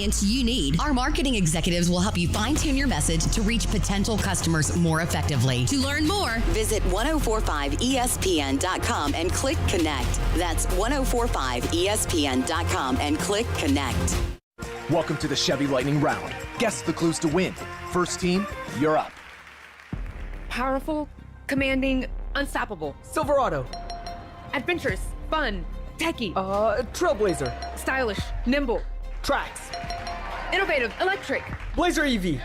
experience you need. Our marketing executives will help you fine-tune your message to reach potential customers more effectively. To learn more, visit 1045ESPN.com and click Connect. That's 1045ESPN.com and click Connect. Welcome to the Chevy Lightning Round. Guess the clues to win. First team, you're up. Powerful, commanding, unstoppable. Silverado. Adventurous, fun, techie. Trailblazer. Stylish, nimble. Trax. Innovative, electric. Blazer EV.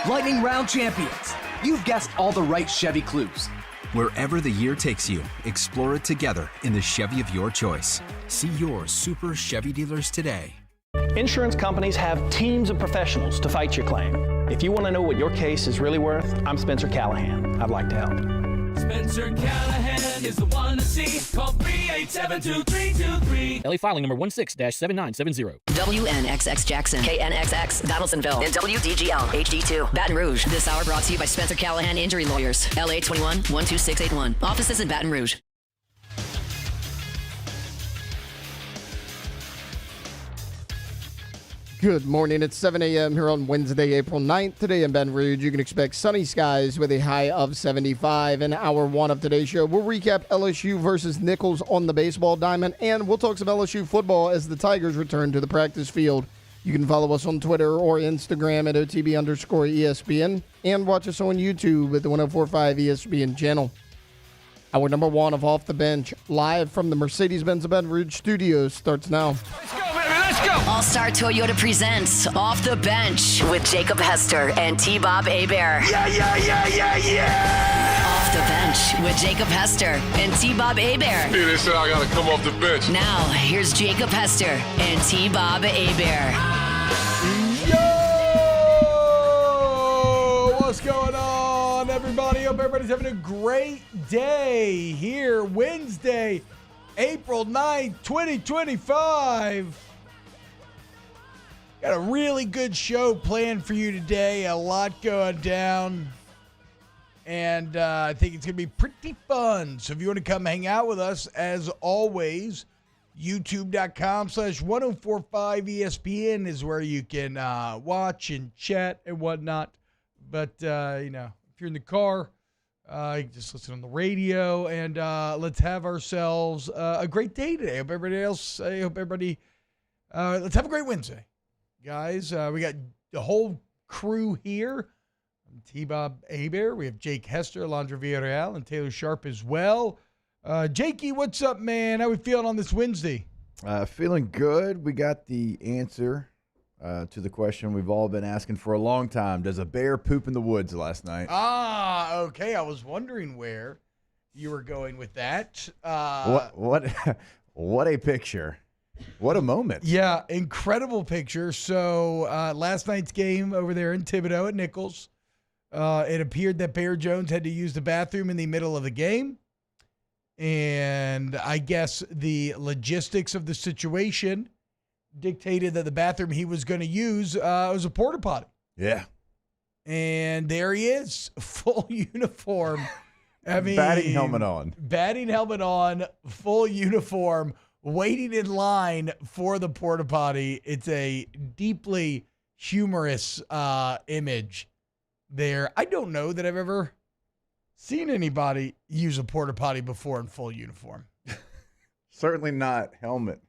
Lightning Round champions. You've guessed all the right Chevy clues. Wherever the year takes you, explore it together in the Chevy of your choice. See your Super Chevy dealers today. Insurance companies have teams of professionals to fight your claim. If you want to know what your case is really worth, I'm Spencer Callahan. I'd like to help. Spencer Callahan is the one to see. Call 387-2323. LA filing number 16-7970. WNXX Jackson, KNXX Donaldsonville, and WDGL HD2 Baton Rouge. This hour brought to you by Spencer Callahan Injury Lawyers. LA 21-12681. Offices in Baton Rouge. Good morning. It's 7 a.m. here on Wednesday, April 9th. Today in Baton Rouge, you can expect sunny skies with a high of 75. In hour one of today's show, we'll recap LSU versus Nicholls on the baseball diamond, and we'll talk some LSU football as the Tigers return to the practice field. You can follow us on Twitter or Instagram at OTB_ESPN and watch us on YouTube at the 1045 ESPN channel. Hour number one of Off the Bench, live from the Mercedes-Benz of Baton Rouge studios, starts now. Let's go, baby, let's go. All-Star Toyota presents Off the Bench with Jacob Hester and T-Bob Hebert. Yeah. Off the Bench with Jacob Hester and T-Bob Hebert. Hey, they said I gotta come off the bench. Now, here's Jacob Hester and T-Bob Hebert. Yo! What's going on, everybody? Hope everybody's having a great day here, Wednesday, April 9th, 2025. Got a really good show planned for you today. A lot going down. And I think it's going to be pretty fun. So if you want to come hang out with us, as always, youtube.com/1045ESPN is where you can watch and chat and whatnot. But, if you're in the car, you can just listen on the radio. And let's have ourselves a great day today. Let's have a great Wednesday. Guys, we got the whole crew here. I'm T-Bob Hebert. We have Jake Hester, Alondra Villarreal, and Taylor Sharp as well. Jakey, what's up, man? How we feeling on this Wednesday? Feeling good. We got the answer to the question we've all been asking for a long time. Does a bear poop in the woods last night? Okay. I was wondering where you were going with that. What a picture. What a moment. Yeah, incredible picture. So last night's game over there in Thibodeau at Nicholls, it appeared that Bear Jones had to use the bathroom in the middle of the game. And I guess the logistics of the situation dictated that the bathroom he was going to use was a porta potty. Yeah. And there he is, full uniform. Batting helmet on, full uniform, waiting in line for the porta potty. It's a deeply humorous image there. I don't know that I've ever seen anybody use a porta potty before in full uniform. Certainly not helmet.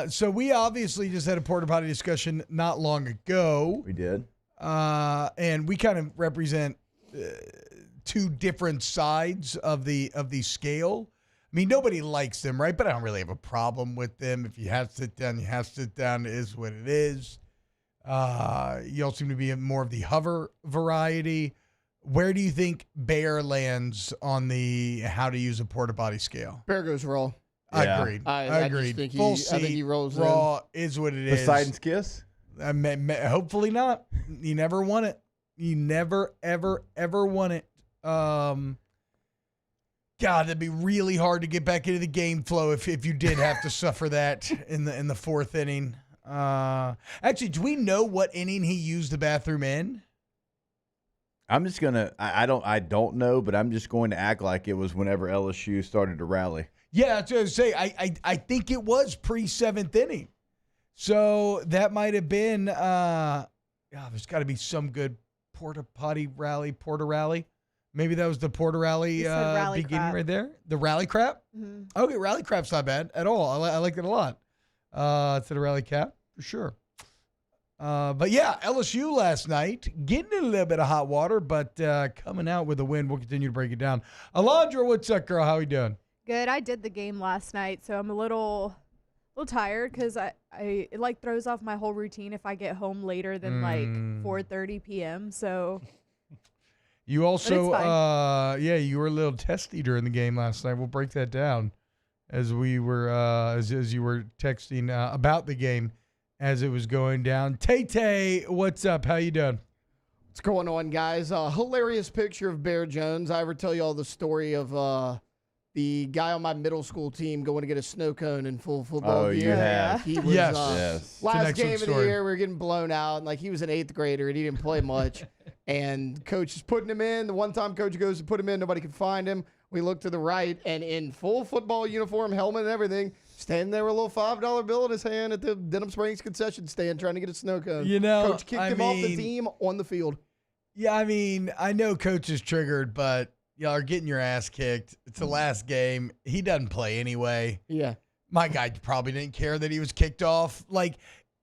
So we obviously just had a porta potty discussion not long ago. We did. And we kind of represent two different sides of the scale. I mean, nobody likes them, right? But I don't really have a problem with them. If you have to sit down, you have to sit down. It is what it is. You all seem to be more of the hover variety. Where do you think Bear lands on the how to use a porta potty scale? Bear goes raw. Yeah. Agreed. I agreed. Think Full I think he rolls raw in. is what it is. Poseidon's kiss? Hopefully not. You never won it. You never, ever, ever won it. God, that'd be really hard to get back into the game flow if you did have to suffer that in the fourth inning. Actually, do we know what inning he used the bathroom in? I'm just gonna. I don't know, but I'm just going to act like it was whenever LSU started to rally. Yeah, that's what I was saying. I think it was pre-7th inning. So that might have been, there's got to be some good porta rally. Maybe that was the porta rally beginning crap. right there. The rally crap? Mm-hmm. Okay, rally crap's not bad at all. I like it a lot. It's a rally cap for sure. But yeah, LSU last night getting in a little bit of hot water, but coming out with a win. We'll continue to break it down. Alondra, what's up, girl? How you doing? Good. I did the game last night, so I'm a little tired because it like throws off my whole routine if I get home later than like 4:30 p.m. So you also, you were a little testy during the game last night. We'll break that down as we were as you were texting about the game as it was going down. Tay, what's up? How you doing? What's going on, guys? Hilarious picture of Bear Jones. I ever tell you all the story of the guy on my middle school team going to get a snow cone in full football gear? You have. He was, yes. Last game of the year, we were getting blown out, and like he was an 8th grader, and he didn't play much. And coach is putting him in. The one time coach goes to put him in, nobody could find him. We look to the right, and in full football uniform, helmet and everything, standing there with a little $5 bill in his hand at the Denham Springs concession stand trying to get a snow cone. You know, coach kicked him off the team on the field. Yeah, I mean, I know coach is triggered, but y'all are getting your ass kicked. It's the last game. He doesn't play anyway. Yeah. My guy probably didn't care that he was kicked off. Like,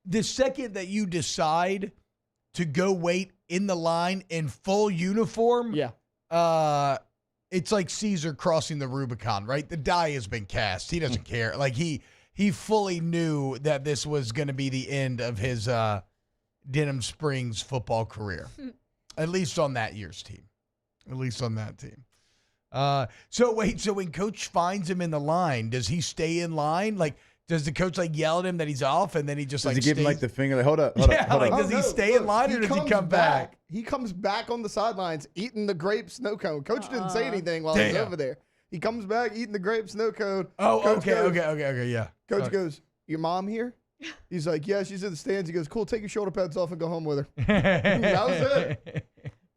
the second that you decide to go wait in the line in full uniform, it's like Caesar crossing the Rubicon, right? The die has been cast. He doesn't care. Like, he fully knew that this was going to be the end of his Denham Springs football career, at least on that year's team. At least on that team. So when coach finds him in the line, does he stay in line? Like, does the coach like yell at him that he's off, and then he just does like he give him like the finger? Like, hold up. Does he stay in line or does he come back? He comes back on the sidelines eating the grape snow cone. Coach didn't say anything while he was over there. He comes back eating the grape snow cone. Oh, okay, yeah. Coach goes, "Your mom here?" He's like, "Yeah, she's in the stands." He goes, "Cool, take your shoulder pads off and go home with her." That was it.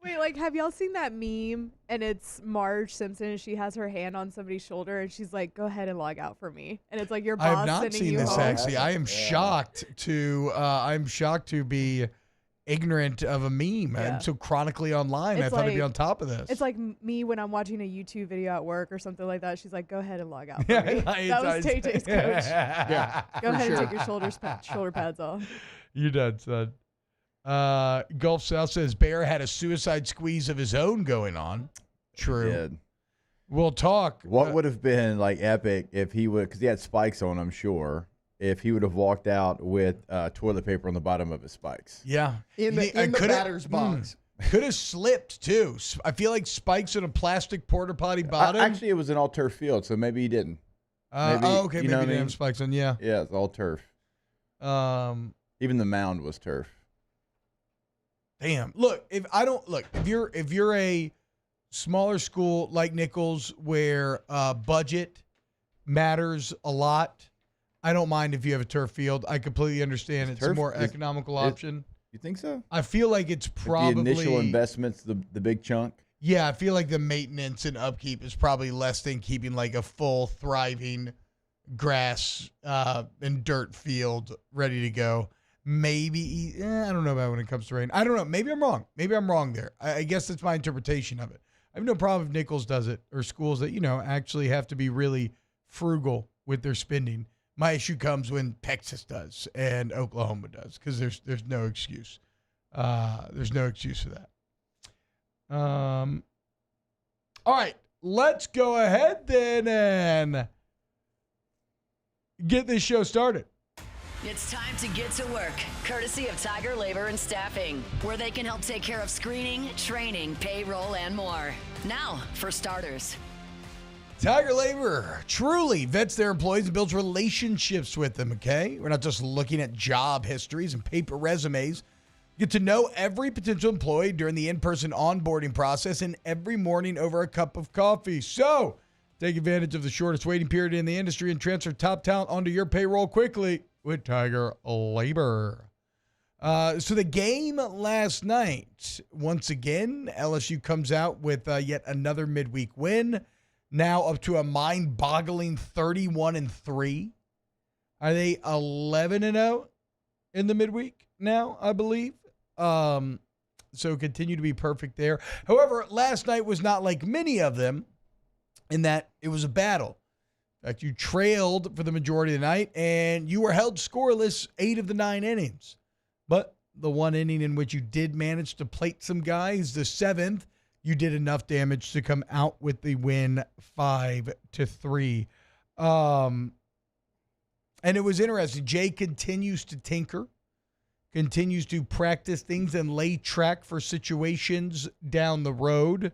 Wait, like, have y'all seen that meme? And it's Marge Simpson, and she has her hand on somebody's shoulder, and she's like, "Go ahead and log out for me." And it's like your boss I have not sending seen you this home. actually. I am shocked to be ignorant of a meme. I'm so chronically online. I thought I'd be on top of this. It's like me when I'm watching a YouTube video at work or something like that. She's like, "Go ahead and log out for me." That was Tay-Tay's coach. Go ahead and take your shoulder pads off. You're done, son. Gulf South says Bear had a suicide squeeze of his own going on. True. He did. We'll talk. What would have been like epic if he would, because he had spikes on, I'm sure, if he would have walked out with toilet paper on the bottom of his spikes. Yeah. In the batter's box. Could have slipped, too. I feel like spikes in a plastic porta potty bottom. Actually, it was an all turf field, so maybe he didn't. Maybe he didn't have spikes on, yeah. Yeah, it's all turf. Even the mound was turf. Damn. Look, if you're a smaller school like Nicholls where budget matters a lot, I don't mind if you have a turf field. I completely understand it's a more economical option. You think so? I feel like it's probably the initial investments, the big chunk. Yeah, I feel like the maintenance and upkeep is probably less than keeping like a full thriving grass and dirt field ready to go. Maybe, I don't know about when it comes to rain. I don't know. Maybe I'm wrong. Maybe I'm wrong there. I guess that's my interpretation of it. I have no problem if Nicholls does it or schools that, actually have to be really frugal with their spending. My issue comes when Texas does and Oklahoma does because there's no excuse. There's no excuse for that. All right. Let's go ahead then and get this show started. It's time to get to work, courtesy of Tiger Labor and Staffing, where they can help take care of screening, training, payroll, and more. Now, for starters. Tiger Labor truly vets their employees and builds relationships with them, okay? We're not just looking at job histories and paper resumes. Get to know every potential employee during the in-person onboarding process and every morning over a cup of coffee. So, take advantage of the shortest waiting period in the industry and transfer top talent onto your payroll quickly with Tiger Labor. So the game last night, once again, LSU comes out with yet another midweek win. Now up to a mind-boggling 31-3. Are they 11-0 in the midweek now, I believe. So continue to be perfect there. However, last night was not like many of them in that it was a battle. In fact, you trailed for the majority of the night, and you were held scoreless 8 of the 9 innings. But the one inning in which you did manage to plate some guys, the 7th, you did enough damage to come out with the win 5-3. And it was interesting. Jay continues to tinker, continues to practice things and lay track for situations down the road.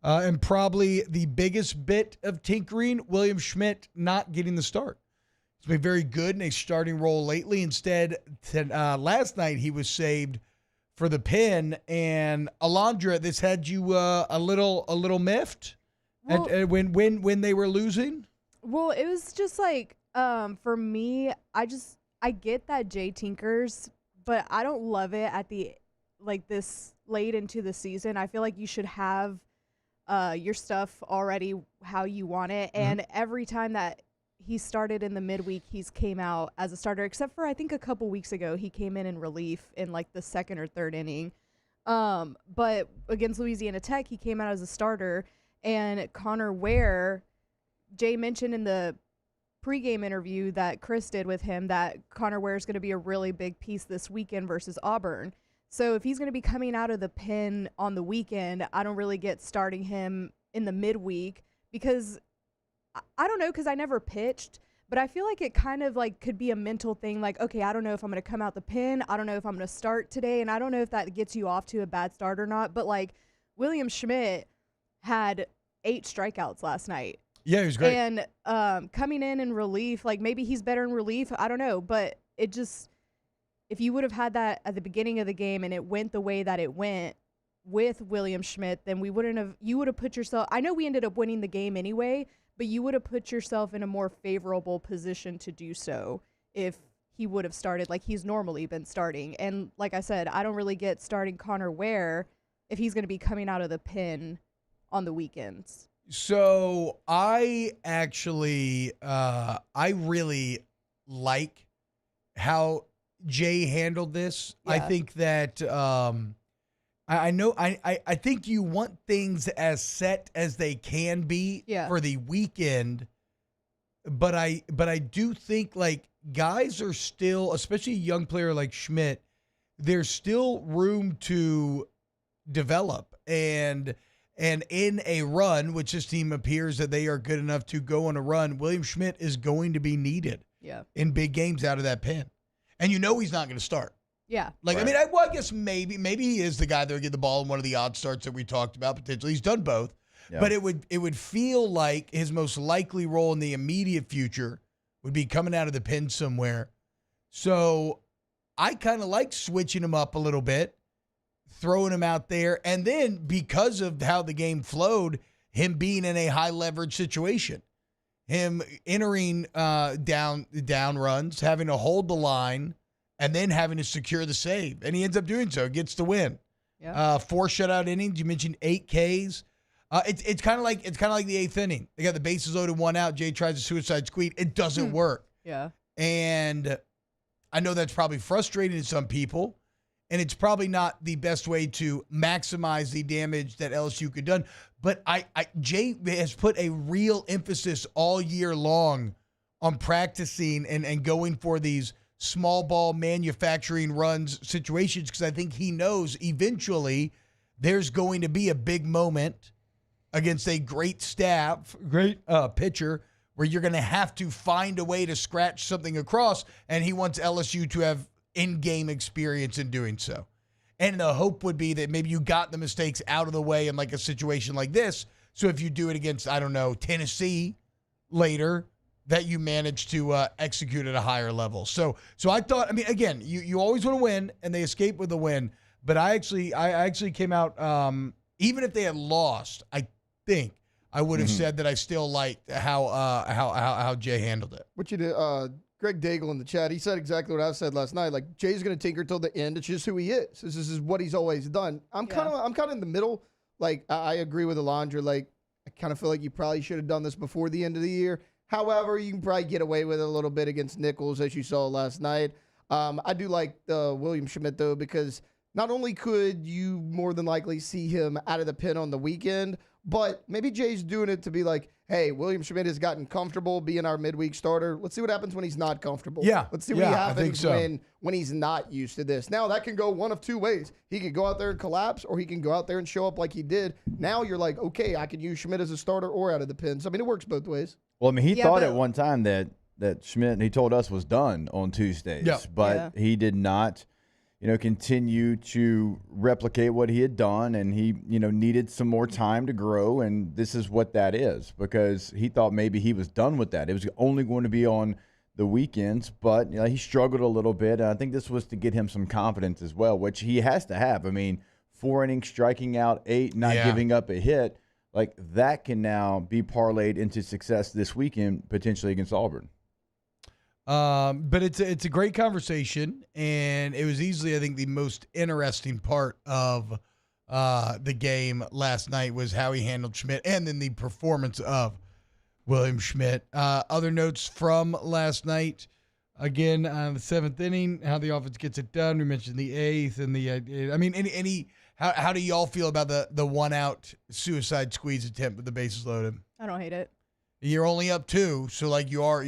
And probably the biggest bit of tinkering, William Schmidt not getting the start. He's been very good in a starting role lately. Instead, last night he was saved for the pin. And Alondra, this had you a little miffed when they were losing? Well, it was just like, for me, I get that Jay tinkers, but I don't love it at this late into the season. I feel like you should have your stuff already how you want it. And every time that he started in the midweek, he's came out as a starter, except for I think a couple weeks ago he came in relief in like the 2nd or 3rd inning. But against Louisiana Tech, he came out as a starter. And Connor Ware, Jay mentioned in the pregame interview that Chris did with him that Connor Ware is going to be a really big piece this weekend versus Auburn. So if he's going to be coming out of the pen on the weekend, I don't really get starting him in the midweek because I don't know, because I never pitched, but I feel like it kind of like could be a mental thing. Like, okay, I don't know if I'm going to come out the pen. I don't know if I'm going to start today. And I don't know if that gets you off to a bad start or not. But like William Schmidt had 8 strikeouts last night. Yeah, he was great. And coming in relief, like maybe he's better in relief. I don't know. But it just, if you would have had that at the beginning of the game and it went the way that it went with William Schmidt, then you would have put yourself, I know we ended up winning the game anyway, but you would have put yourself in a more favorable position to do so if he would have started like he's normally been starting. And like I said, I don't really get starting Connor Ware if he's going to be coming out of the pen on the weekends. So I actually, I really like how Jay handled this. Yeah. I think that I think you want things as set as they can be for the weekend, but I do think like guys are still, especially a young player like Schmidt, there's still room to develop and in a run, which this team appears that they are good enough to go on a run, William Schmidt is going to be needed in big games out of that pen. And you know he's not going to start. Yeah. Like, right. I mean, I guess maybe he is the guy that would get the ball in one of the odd starts that we talked about potentially. He's done both. Yeah. But it would feel like his most likely role in the immediate future would be coming out of the pen somewhere. So I kind of like switching him up a little bit, throwing him out there, and then because of how the game flowed, him being in a high leverage situation, him entering down runs, having to hold the line, and then having to secure the save. And he ends up doing so, gets the win. Yeah. 4 shutout innings. You mentioned 8 Ks. It's kind of like the 8th inning. They got the bases loaded, 1 out. Jay tries a suicide squeak. It doesn't work. Yeah. And I know that's probably frustrating to some people, and it's probably not the best way to maximize the damage that LSU could have done. But Jay has put a real emphasis all year long on practicing and going for these small ball manufacturing runs situations, because I think he knows eventually there's going to be a big moment against a great staff, great pitcher, where you're going to have to find a way to scratch something across, and he wants LSU to have in-game experience in doing so. And the hope would be that maybe you got the mistakes out of the way in like a situation like this, so if you do it against, I don't know, Tennessee later, that you manage to execute at a higher level. So I thought, I mean, again, you always want to win, and they escape with a win. But I actually came out, even if they had lost, I think I would have said that I still liked how Jay handled it. What you did, Greg Daigle in the chat, he said exactly what I said last night. Like, Jay's going to tinker till the end. It's just who he is. This is what he's always done. I'm kind of in the middle. Like, I agree with Alondra. Like, I kind of feel like you probably should have done this before the end of the year. However, you can probably get away with it a little bit against Nicholls, as you saw last night. I do like the William Schmidt, though, because not only could you more than likely see him out of the pen on the weekend, but maybe Jay's doing it to be like, hey, William Schmidt has gotten comfortable being our midweek starter. Let's see what happens when he's not comfortable. Yeah. Let's see what happens when he's not used to this. Now, that can go one of two ways. He could go out there and collapse, or he can go out there and show up like he did. Now you're like, okay, I can use Schmidt as a starter or out of the pen. So, I mean, it works both ways. Well, I mean, he thought at one time that Schmidt, he told us, was done on Tuesdays. But he did not, continue to replicate what he had done, and he, needed some more time to grow, and this is what that is, because he thought maybe he was done with that. It was only going to be on the weekends, but he struggled a little bit, and I think this was to get him some confidence as well, which he has to have. I mean, 4 innings, striking out 8, not giving up a hit, like that can now be parlayed into success this weekend, potentially against Auburn. But it's a great conversation, and it was easily, I think, the most interesting part of the game last night was how he handled Schmidt, and then the performance of William Schmidt. Other notes from last night, again, the 7th inning, how the offense gets it done. We mentioned the 8th and the how do y'all feel about the 1-out suicide squeeze attempt with the bases loaded? I don't hate it. You're only up 2, so like you are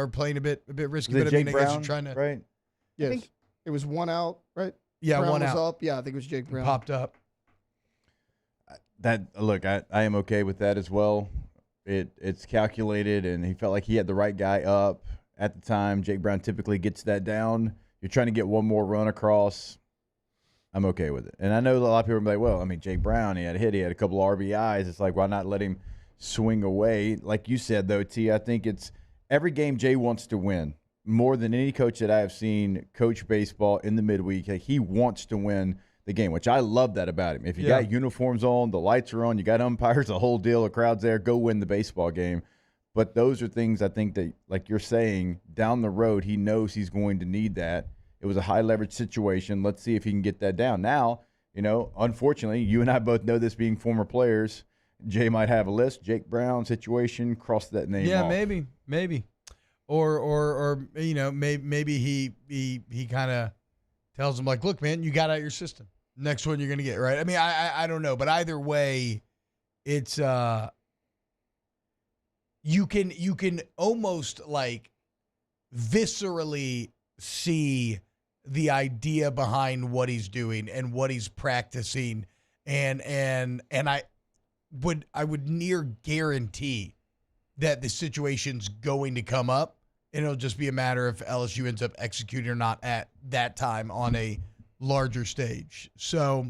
playing a bit risky. But Jake I Brown, guess you're trying to right. Yes, think it was 1 out, right? Yeah, Brown 1 was out. Up. Yeah, I think it was Jake Brown. Popped up. I am okay with that as well. It's calculated, and he felt like he had the right guy up at the time. Jake Brown typically gets that down. You're trying to get one more run across. I'm okay with it. And I know a lot of people are like, well, I mean, Jake Brown, he had a hit, he had a couple of RBIs. It's like, why not let him swing away? Like you said, though, T, I think it's every game Jay wants to win. More than any coach that I have seen coach baseball in the midweek, like, he wants to win the game, which I love that about him. If you got uniforms on, the lights are on, you got umpires, the whole deal, the crowd's there, go win the baseball game. But those are things I think that, like you're saying, down the road, he knows he's going to need that. It was a high-leverage situation. Let's see if he can get that down. Now, unfortunately, you and I both know this being former players. Jay might have a list. Jake Brown situation, cross that name off. Maybe. Or maybe he kind of tells him, like, look, man, you got out your system. Next one you're going to get, right? I mean, I don't know. But either way, it's you can almost, like, viscerally see the idea behind what he's doing and what he's practicing, and I would near guarantee that the situation's going to come up, and it'll just be a matter if LSU ends up executing or not at that time on a larger stage. So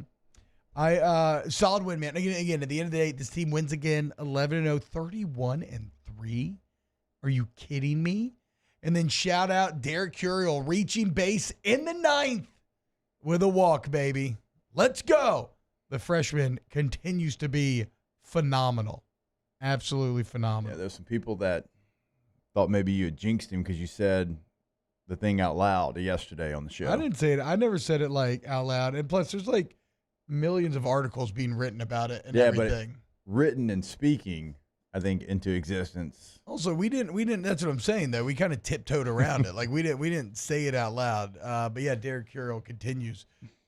I solid win, man. Again, at the end of the day, this team wins again, 11-0, 31-3. Are you kidding me? And then shout out Derek Curiel reaching base in the 9th with a walk, baby. Let's go. The freshman continues to be phenomenal. Absolutely phenomenal. Yeah, there's some people that thought maybe you had jinxed him because you said the thing out loud yesterday on the show. I didn't say it. I never said it like out loud. And plus, there's like millions of articles being written about it and everything. But written and speaking, I think, into existence. Also, we didn't. That's what I'm saying, though. We kind of tiptoed around it. Like we didn't say it out loud. But yeah, Derek Curiel continues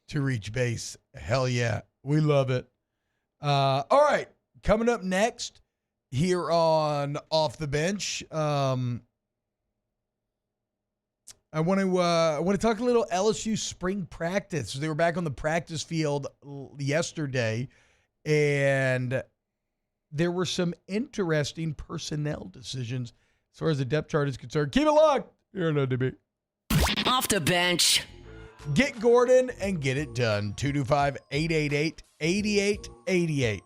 to reach base. Hell yeah, we love it. All right, coming up next here on Off the Bench. I want to talk a little LSU spring practice. They were back on the practice field yesterday, and there were some interesting personnel decisions as far as the depth chart is concerned. Keep it locked here on ODB. Off the Bench. Get Gordon and get it done. 225-888-8888.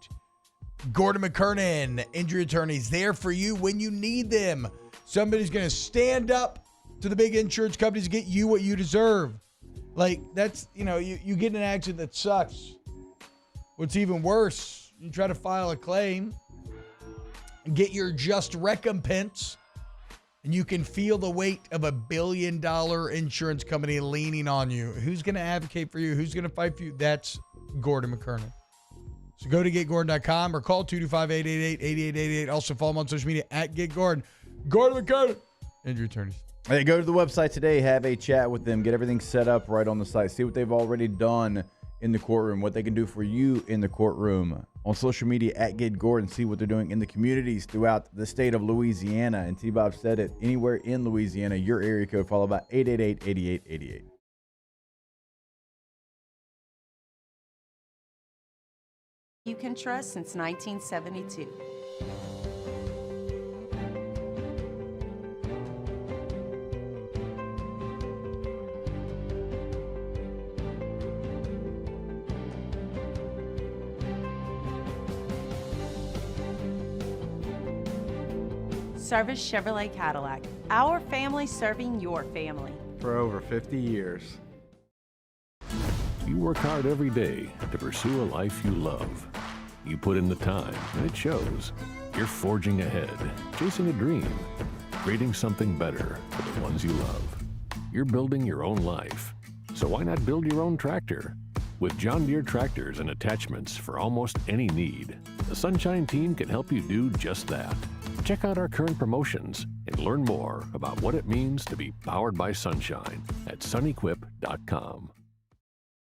Gordon McKernan, injury attorneys, there for you when you need them. Somebody's going to stand up to the big insurance companies to get you what you deserve. Like, that's, you get in an accident that sucks. What's even worse, you try to file a claim and get your just recompense, and you can feel the weight of $1 billion insurance company leaning on you. Who's going to advocate for you? Who's going to fight for you? That's Gordon McKernan. So go to getgordon.com or call 225-888-8888. Also follow him on social media at getgordon. Gordon McKernan, injury attorneys. Hey, go to the website today, have a chat with them, get everything set up right on the site, see what they've already done in the courtroom, what they can do for you in the courtroom. On social media, at Gate Gordon, see what they're doing in the communities throughout the state of Louisiana. And T-Bob said it, anywhere in Louisiana, your area code, followed by 888-8888. You can trust since 1972. Service Chevrolet Cadillac. Our family serving your family. For over 50 years. You work hard every day to pursue a life you love. You put in the time, and it shows. You're forging ahead, chasing a dream, creating something better for the ones you love. You're building your own life. So why not build your own tractor? With John Deere tractors and attachments for almost any need, the Sunshine Team can help you do just that. Check out our current promotions and learn more about what it means to be powered by sunshine at sunequip.com.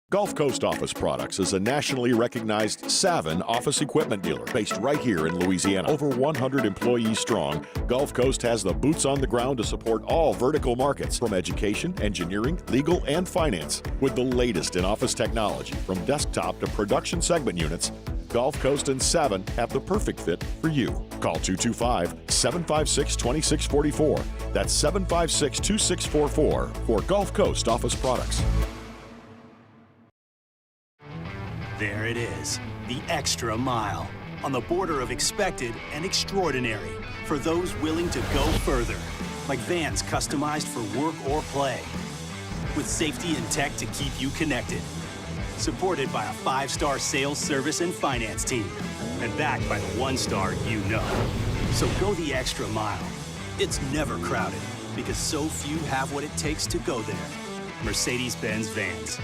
Gulf Coast Office Products is a nationally recognized Savin office equipment dealer based right here in Louisiana. Over 100 employees strong, Gulf Coast has the boots on the ground to support all vertical markets, from education, engineering, legal, and finance. With the latest in office technology, from desktop to production segment units, Gulf Coast and Savin have the perfect fit for you. Call 225-756-2644. That's 756-2644 for Gulf Coast Office Products. There it is, the extra mile, on the border of expected and extraordinary, for those willing to go further, like vans customized for work or play, with safety and tech to keep you connected, supported by a 5-star sales, service, and finance team, and backed by the 1-star you know. So go the extra mile. It's never crowded, because so few have what it takes to go there. Mercedes-Benz Vans.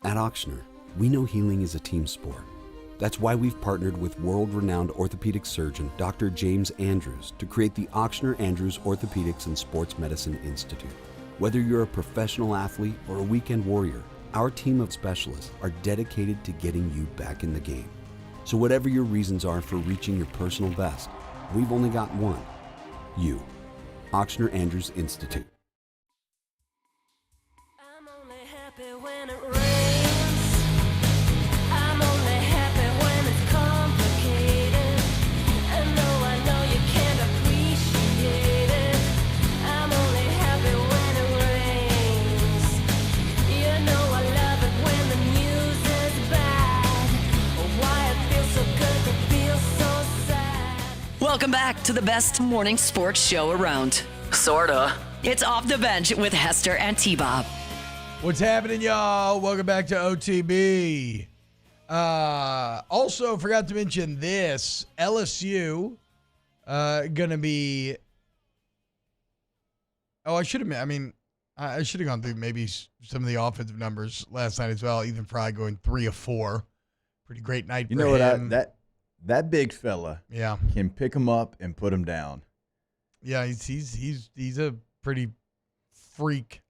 At Ochsner, we know healing is a team sport. That's why we've partnered with world-renowned orthopedic surgeon Dr. James Andrews to create the Ochsner Andrews Orthopedics and Sports Medicine Institute. Whether you're a professional athlete or a weekend warrior, our team of specialists are dedicated to getting you back in the game. So whatever your reasons are for reaching your personal best, we've only got one: you. Ochsner Andrews Institute. Welcome back to the best morning sports show around. Sorta. It's Off the Bench with Hester and T-Bob. What's happening, y'all? Welcome back to OTB. Also, forgot to mention this. LSU gonna be... Oh, I should have gone through maybe some of the offensive numbers last night as well. Ethan Fry going 3 of 4. Pretty great night for him. You know what? That big fella, yeah, can pick him up and put him down. Yeah, he's a pretty freak,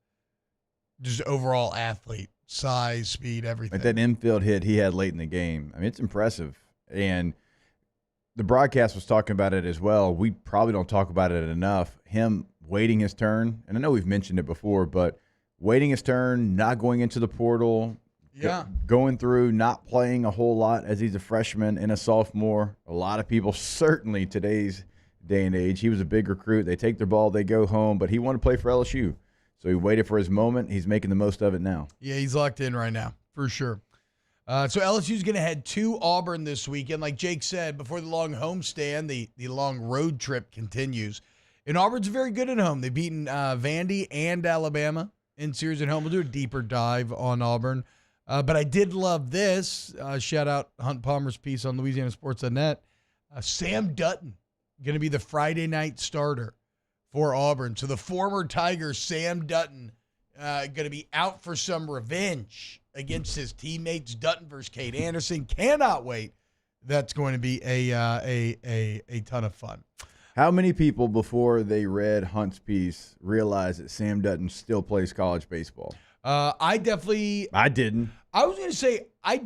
just overall athlete, size, speed, everything. Like that infield hit he had late in the game. I mean, it's impressive. And the broadcast was talking about it as well. We probably don't talk about it enough. Him waiting his turn, and I know we've mentioned it before, but waiting his turn, not going into the portal. Yeah. Going through, not playing a whole lot as he's a freshman and a sophomore. A lot of people, certainly today's day and age, he was a big recruit. They take their ball, they go home, but he wanted to play for LSU. So he waited for his moment. He's making the most of it now. Yeah, he's locked in right now, for sure. So LSU's going to head to Auburn this weekend. Like Jake said, before the long homestand, the long road trip continues. And Auburn's very good at home. They've beaten Vandy and Alabama in series at home. We'll do a deeper dive on Auburn. But I did love this. Shout out Hunt Palmer's piece on LouisianaSports.net. Sam Dutton going to be the Friday night starter for Auburn. So the former Tiger, Sam Dutton, going to be out for some revenge against his teammates. Dutton versus Cade Anderson. Cannot wait. That's going to be a ton of fun. How many people before they read Hunt's piece realized that Sam Dutton still plays college baseball? I didn't. I was going to say, I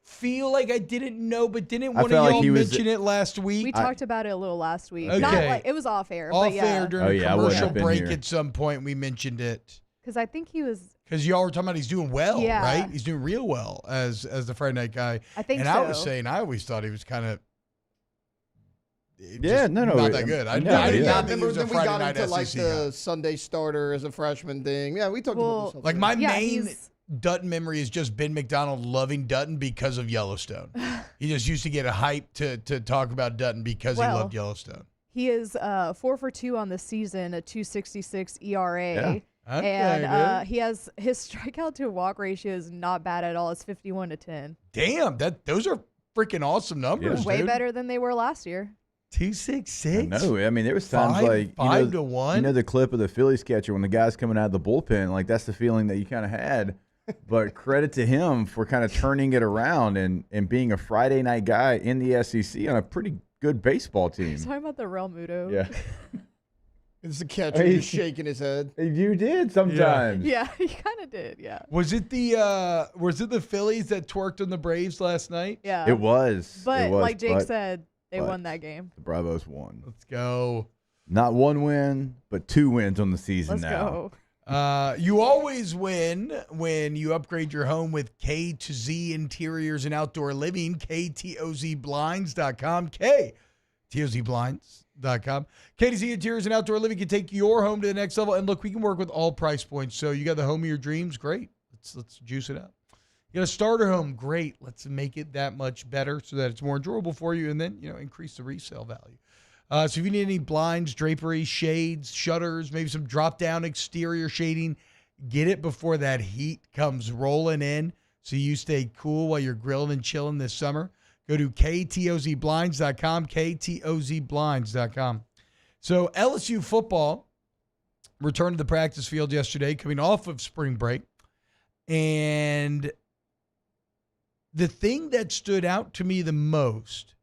feel like I didn't know, but didn't one of y'all mention it last week? We talked about it a little last week. Okay. Not like, it was off air. Off but yeah. air during a commercial break at some point, we mentioned it. Because I think he was. Because y'all were talking about he's doing well, Yeah. right? He's doing real well as the Friday night guy. I think and so. I was saying, I always thought he was kind of. Not that good. I did not think he was a we Friday got night into like SEC the guy. Sunday starter as a freshman thing. Yeah, we talked about this. Like my main he's- Dutton memory is just Ben McDonald loving Dutton because of Yellowstone. He just used to get a hype to talk about Dutton because he loved Yellowstone. He is 4 for 2 on the season, a 2.66 ERA. Yeah. Okay, And he has his strikeout to walk ratio is not bad at all. It's 51-10. Damn, those are freaking awesome numbers. Way dude. better than they were last year. 2.66. No, I mean there was times like 5 to 1. You know the clip of the Phillies catcher when the guy's coming out of the bullpen, like that's the feeling that you kind of had. But credit to him for kind of turning it around and being a Friday night guy in the SEC on a pretty good baseball team. Talking about the Real Muto. Yeah. It's the catcher just shaking his head. You did sometimes. Yeah, he kind of did. Yeah. Was it the Phillies that twerked on the Braves last night? Yeah. It was. But It was, like Jake but- said, they but won that game. The Bravos won. Let's go. Not one win, but 2 wins on the season Let's now. go. You always win when you upgrade your home with K to Z Interiors and Outdoor Living. KTOZBlinds.com. KTOZBlinds.com. K to Z Interiors and Outdoor Living can take your home to the next level. And look, we can work with all price points. So you got the home of your dreams, great. Let's juice it up. You got a starter home, great. Let's make it that much better so that it's more enjoyable for you, and then increase the resale value. So if you need any blinds, drapery, shades, shutters, maybe some drop-down exterior shading, get it before that heat comes rolling in so you stay cool while you're grilling and chilling this summer. Go to KTOZBlinds.com, KTOZBlinds.com. So LSU football returned to the practice field yesterday, coming off of spring break. And the thing that stood out to me the most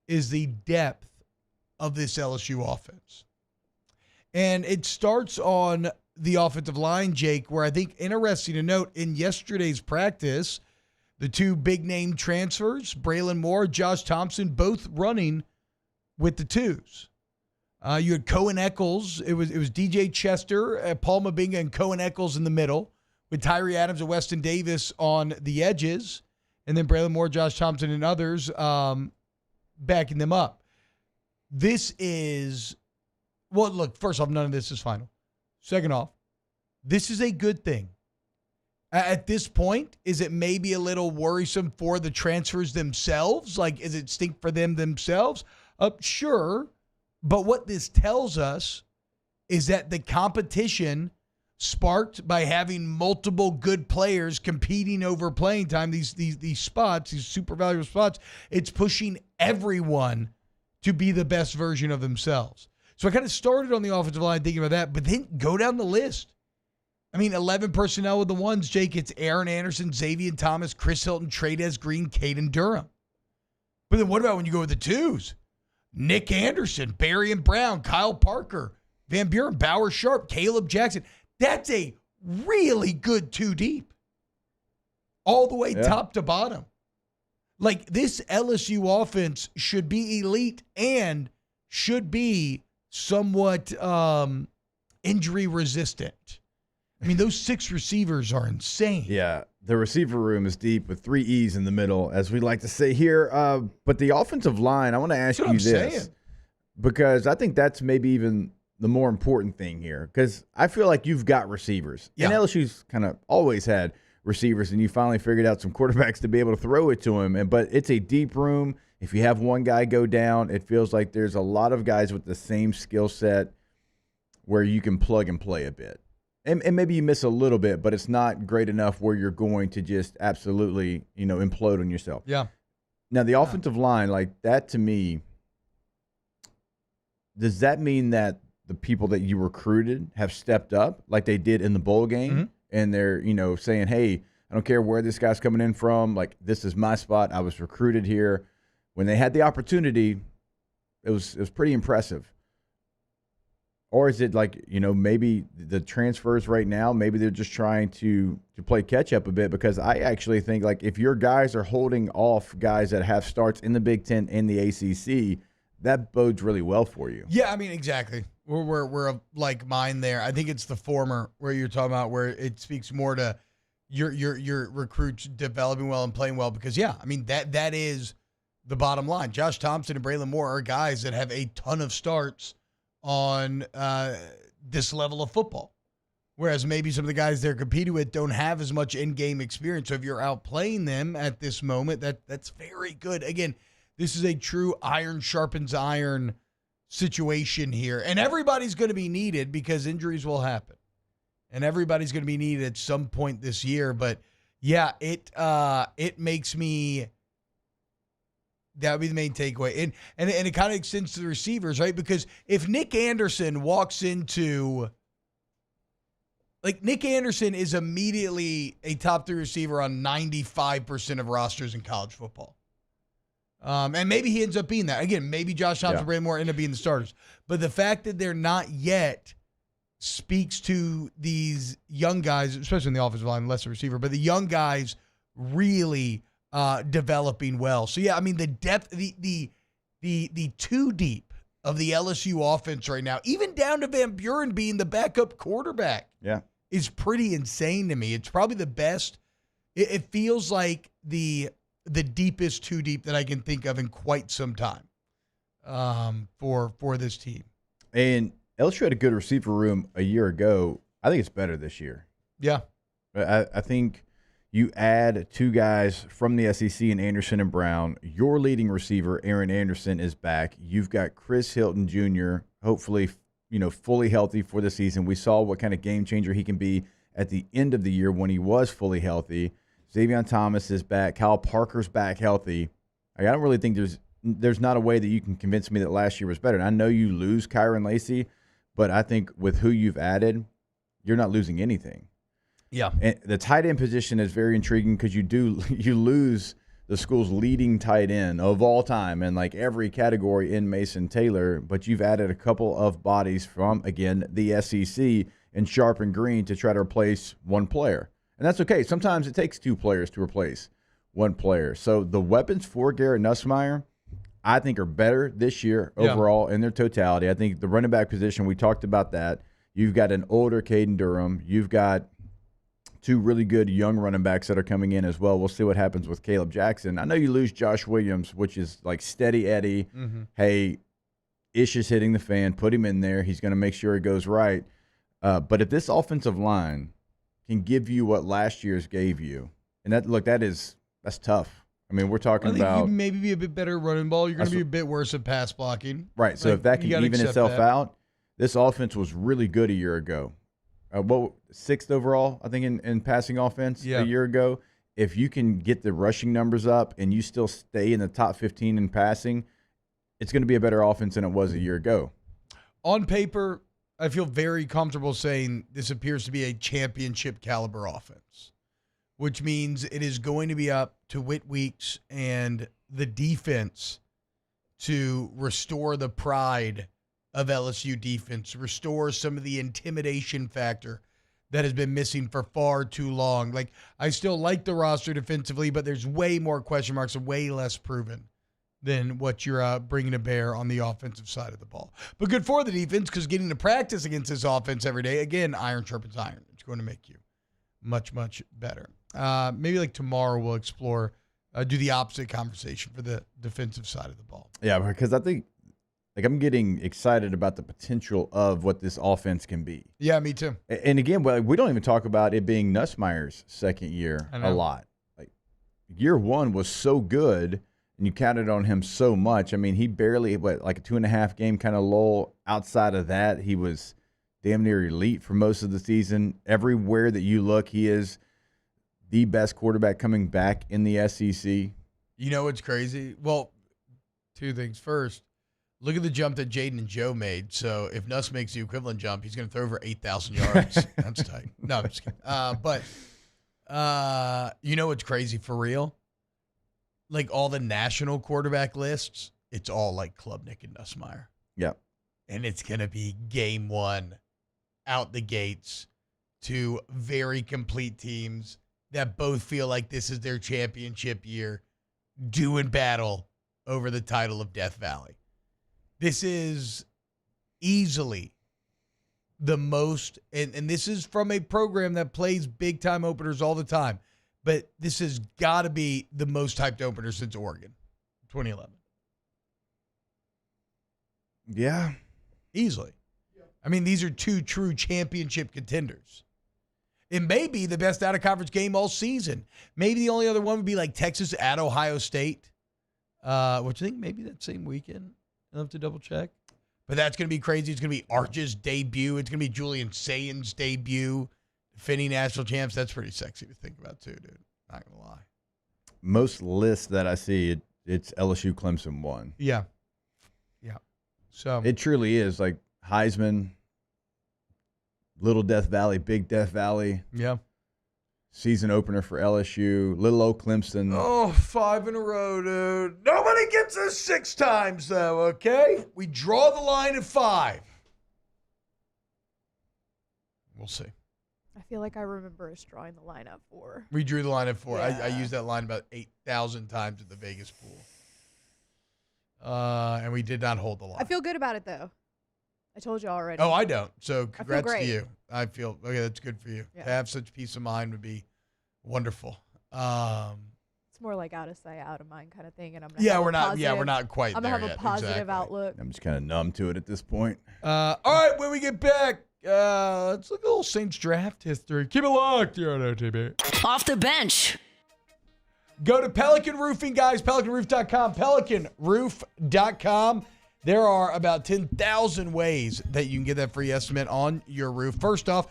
is the depth of this LSU offense. And it starts on the offensive line, Jake, where I think interesting to note in yesterday's practice, the 2 big-name transfers, Braylon Moore, Josh Thompson, both running with the 2s. You had Cohen Eccles. It was DJ Chester, Paul Mabinga, and Cohen Eccles in the middle, with Tyree Adams and Weston Davis on the edges, and then Braylon Moore, Josh Thompson, and others backing them up. This is, well, look, first off, none of this is final. Second off, this is a good thing. At this point, is it maybe a little worrisome for the transfers themselves? Like, is it stink for them themselves? Sure. But what this tells us is that the competition sparked by having multiple good players competing over playing time, these spots, these super valuable spots, it's pushing everyone to be the best version of themselves. So I kind of started on the offensive line thinking about that, but then go down the list. I mean, 11 personnel with the ones, Jake. It's Aaron Anderson, Xavier Thomas, Chris Hilton, Trades Green, Caden Durham. But then what about when you go with the 2s? Nick Anderson, Barry and Brown, Kyle Parker, Van Buren, Bauer Sharp, Caleb Jackson. That's a really good 2 deep. All the way top to bottom. Like, this LSU offense should be elite and should be somewhat injury resistant. I mean, those 6 receivers are insane. Yeah, the receiver room is deep with 3 E's in the middle, as we like to say here. But the offensive line, I want to ask you this. Because I think that's maybe even the more important thing here. Because I feel like you've got receivers. Yeah. And LSU's kind of always had receivers, and you finally figured out some quarterbacks to be able to throw it to them. But it's a deep room. If you have one guy go down, it feels like there's a lot of guys with the same skill set where you can plug and play a bit. And maybe you miss a little bit, but it's not great enough where you're going to just absolutely, implode on yourself. Yeah. Now, the offensive line, like that to me, does that mean that the people that you recruited have stepped up like they did in the bowl game? Mm-hmm. And they're, saying, hey, I don't care where this guy's coming in from. Like, this is my spot. I was recruited here. When they had the opportunity, it was pretty impressive. Or is it like, maybe the transfers right now, maybe they're just trying to play catch up a bit? Because I actually think, like, if your guys are holding off guys that have starts in the Big Ten and the ACC, that bodes really well for you. Yeah, I mean, exactly. We're of like mind there. I think it's the former where you're talking about, where it speaks more to your recruits developing well and playing well. Because, yeah, I mean, that is the bottom line. Josh Thompson and Braylon Moore are guys that have a ton of starts on this level of football, whereas maybe some of the guys they're competing with don't have as much in-game experience. So if you're outplaying them at this moment, that's very good. Again, this is a true iron sharpens iron situation here, and everybody's going to be needed because injuries will happen, and everybody's going to be needed at some point this year. But yeah, it makes me. That would be the main takeaway. And it kind of extends to the receivers, right? Because if Nick Anderson walks into – like, Nick Anderson is immediately a top 3 receiver on 95% of rosters in college football. And maybe he ends up being that. Again, maybe Josh Thompson and Braylon Moore end up being the starters. But the fact that they're not yet speaks to these young guys, especially in the offensive line, less a receiver, but the young guys really – developing well. So yeah, I mean the depth, the two deep of the LSU offense right now, even down to Van Buren being the backup quarterback, is pretty insane to me. It's probably the best. It feels like the deepest two deep that I can think of in quite some time for this team. And LSU had a good receiver room a year ago. I think it's better this year. Yeah, I think. You add 2 guys from the SEC in Anderson and Brown. Your leading receiver, Aaron Anderson, is back. You've got Chris Hilton Jr., hopefully, fully healthy for the season. We saw what kind of game changer he can be at the end of the year when he was fully healthy. Xavier Thomas is back. Kyle Parker's back healthy. I don't really think there's not a way that you can convince me that last year was better. And I know you lose Kyron Lacey, but I think with who you've added, you're not losing anything. Yeah, and the tight end position is very intriguing because you lose the school's leading tight end of all time in like every category in Mason Taylor, but you've added a couple of bodies from, again, the SEC in Sharp and Green to try to replace one player. And that's okay. Sometimes it takes 2 players to replace one player. So the weapons for Garrett Nussmeier, I think, are better this year overall in their totality. I think the running back position, we talked about that. You've got an older Caden Durham. You've got 2 really good young running backs that are coming in as well. We'll see what happens with Caleb Jackson. I know you lose Josh Williams, which is like steady Eddie. Mm-hmm. Hey, Ish is hitting the fan. Put him in there. He's going to make sure it goes right. But if this offensive line can give you what last year's gave you, and that's tough. I mean, we're talking about you maybe be a bit better running ball. You're going to be a bit worse at pass blocking. Right. So if that can even itself out, this offense was really good a year ago. 6th overall, I think, in passing offense a year ago. If you can get the rushing numbers up and you still stay in the top 15 in passing, it's going to be a better offense than it was a year ago. On paper, I feel very comfortable saying this appears to be a championship caliber offense, which means it is going to be up to Whit Weeks and the defense to restore the pride of LSU defense, restore some of the intimidation factor that has been missing for far too long. Like, I still like the roster defensively, but there's way more question marks and way less proven than what you're bringing to bear on the offensive side of the ball. But good for the defense, because getting to practice against this offense every day, again, iron sharpens iron. It's going to make you much, much better. Maybe like tomorrow we'll explore, do the opposite conversation for the defensive side of the ball. Yeah, because I think, like, I'm getting excited about the potential of what this offense can be. Yeah, me too. And again, we don't even talk about it being Nussmeier's second year a lot. Like, year 1 was so good, and you counted on him so much. I mean, he barely, like a 2.5 game kind of lull. Outside of that, he was damn near elite for most of the season. Everywhere that you look, he is the best quarterback coming back in the SEC. You know what's crazy? Well, two things. First, look at the jump that Jaden and Joe made. So if Nuss makes the equivalent jump, he's going to throw over 8,000 yards. That's tight. No, I'm just kidding. But you know what's crazy for real? Like all the national quarterback lists, it's all like Klubnik and Nussmeier. Yep. And it's going to be game one out the gates, two very complete teams that both feel like this is their championship year, doing battle over the title of Death Valley. This is easily the most, and this is from a program that plays big-time openers all the time, but this has got to be the most hyped opener since Oregon, 2011. Yeah. Easily. I mean, these are two true championship contenders. It may be the best out-of-conference game all season. Maybe the only other one would be like Texas at Ohio State, which I think maybe that same weekend. I'll have to double-check. But that's going to be crazy. It's going to be Arch's debut. It's going to be Julian Sayan's debut. Defending national champs. That's pretty sexy to think about too, dude. Not going to lie. Most lists that I see, it's LSU Clemson 1. Yeah. Yeah. So it truly is like Heisman, Little Death Valley, Big Death Valley. Yeah. Season opener for LSU, Little Old Clemson. Oh, 5 in a row, dude. Nobody gets us 6 times, though, okay? We draw the line at 5. We'll see. I feel like I remember us drawing the line at 4. We drew the line at 4. Yeah. I used that line about 8,000 times at the Vegas pool. And we did not hold the line. I feel good about it, though. I told you already. Oh, I don't. So congrats great. to you. I feel, okay, that's good for you. Yeah. To have such peace of mind would be wonderful. It's more like out of sight, out of mind kind of thing. And I'm gonna Yeah, have we're a not. positive, Yeah, we're not quite I'm there gonna have yet. a positive Exactly. outlook. I'm just kind of numb to it at this point. All right, when we get back, let's look at a little Saints draft history. Keep it locked here on OTB. Off the bench. Go to Pelican Roofing, guys. PelicanRoof.com. PelicanRoof.com. There are about 10,000 ways that you can get that free estimate on your roof. First off,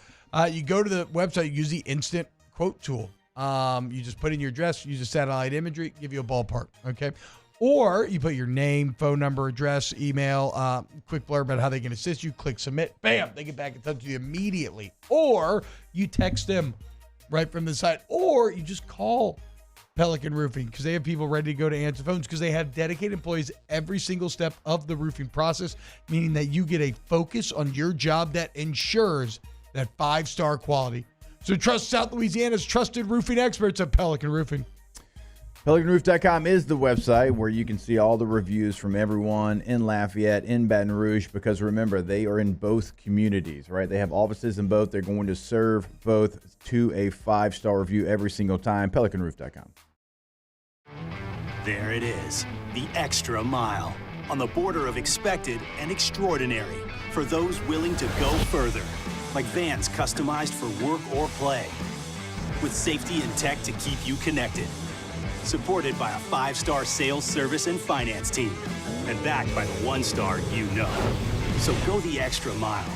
you go to the website, use the instant quote tool. You just put in your address, use a satellite imagery, give you a ballpark, okay? Or you put your name, phone number, address, email, quick blurb about how they can assist you, click submit, bam, they get back in touch with you immediately. Or you text them right from the site, or you just call Pelican Roofing because they have people ready to go to answer phones because they have dedicated employees every single step of the roofing process, meaning that you get a focus on your job that ensures that 5-star quality. So trust South Louisiana's trusted roofing experts at Pelican Roofing. PelicanRoof.com is the website where you can see all the reviews from everyone in Lafayette, in Baton Rouge, because remember, they are in both communities, right? They have offices in both. They're going to serve both to a 5-star review every single time. PelicanRoof.com. There it is, the extra mile, on the border of expected and extraordinary for those willing to go further, like vans customized for work or play, with safety and tech to keep you connected, supported by a 5-star sales, service, and finance team, and backed by the 1-star you know. So go the extra mile.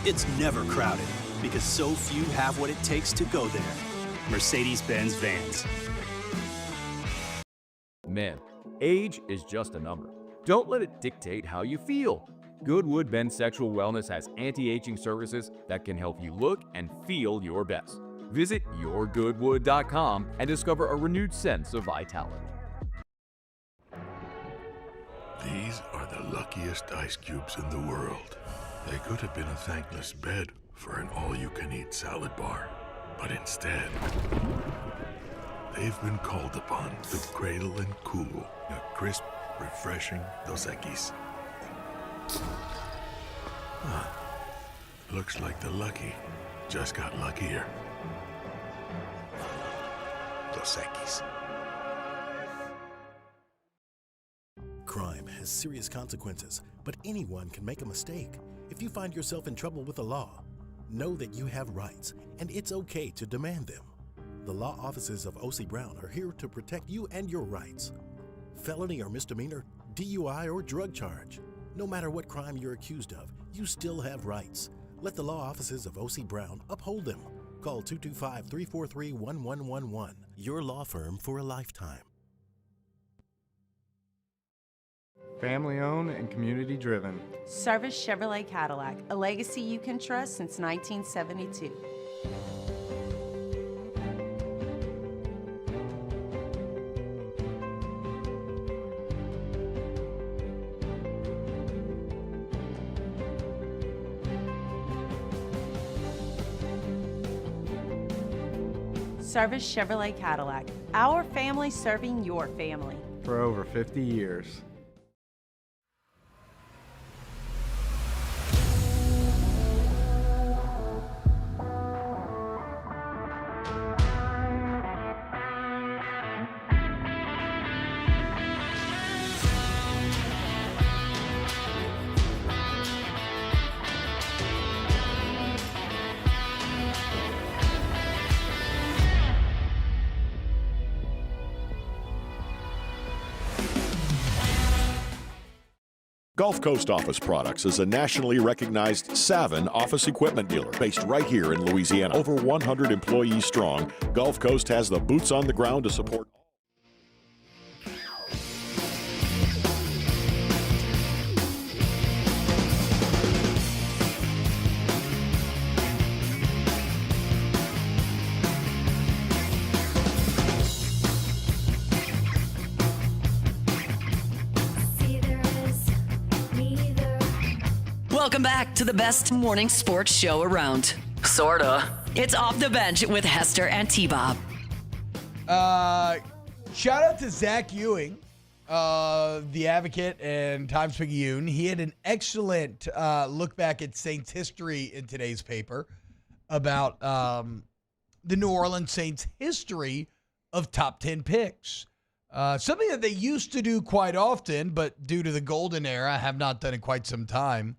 It's never crowded because so few have what it takes to go there. Mercedes-Benz Vans. Man, age is just a number. Don't let it dictate how you feel. Goodwood Men's Sexual Wellness has anti-aging services that can help you look and feel your best. Visit yourgoodwood.com and discover a renewed sense of vitality. These are the luckiest ice cubes in the world. They could have been a thankless bed for an all-you-can-eat salad bar. But instead, they've been called upon to cradle and cool a crisp, refreshing Dos Equis. Looks like the lucky just got luckier. Dos Equis. Crime has serious consequences, but anyone can make a mistake. If you find yourself in trouble with the law, know that you have rights, and it's okay to demand them. The law offices of O.C. Brown are here to protect you and your rights. felony or misdemeanor, DUI or drug charge. No matter what crime you're accused of, you still have rights. Let the law offices of O.C. Brown uphold them. Call 225-343-1111. Your law firm for a lifetime. Family owned and community driven. Service Chevrolet Cadillac, a legacy you can trust since 1972. Service Chevrolet Cadillac, our family serving your family. For over 50 years. Gulf Coast Office Products is a nationally recognized Savin office equipment dealer based right here in Louisiana. Over 100 employees strong, Gulf Coast has the boots on the ground to support. Welcome back to the best morning sports show around. Sorta. It's Off the Bench with Hester and T-Bob. Shout out to Zach Ewing, the Advocate and Times-Picayune. He had an excellent look back at Saints history in today's paper about the New Orleans Saints history of top 10 picks. Something that they used to do quite often, but due to the golden era, have not done in quite some time.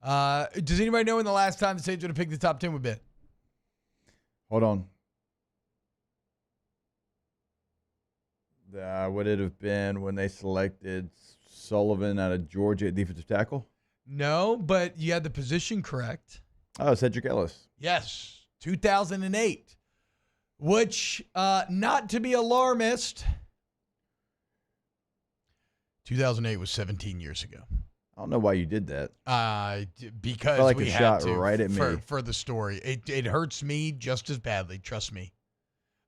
Does anybody know when the last time the Saints would have picked the top 10 would be? Hold on. Would it have been when they selected Sullivan out of Georgia at defensive tackle? No, but you had the position correct. Oh, Cedric Ellis. Yes, 2008. Which, not to be alarmist, 2008 was 17 years ago. I don't know why you did that. Because felt like we a had shot to right at me. for the story. It hurts me just as badly. Trust me.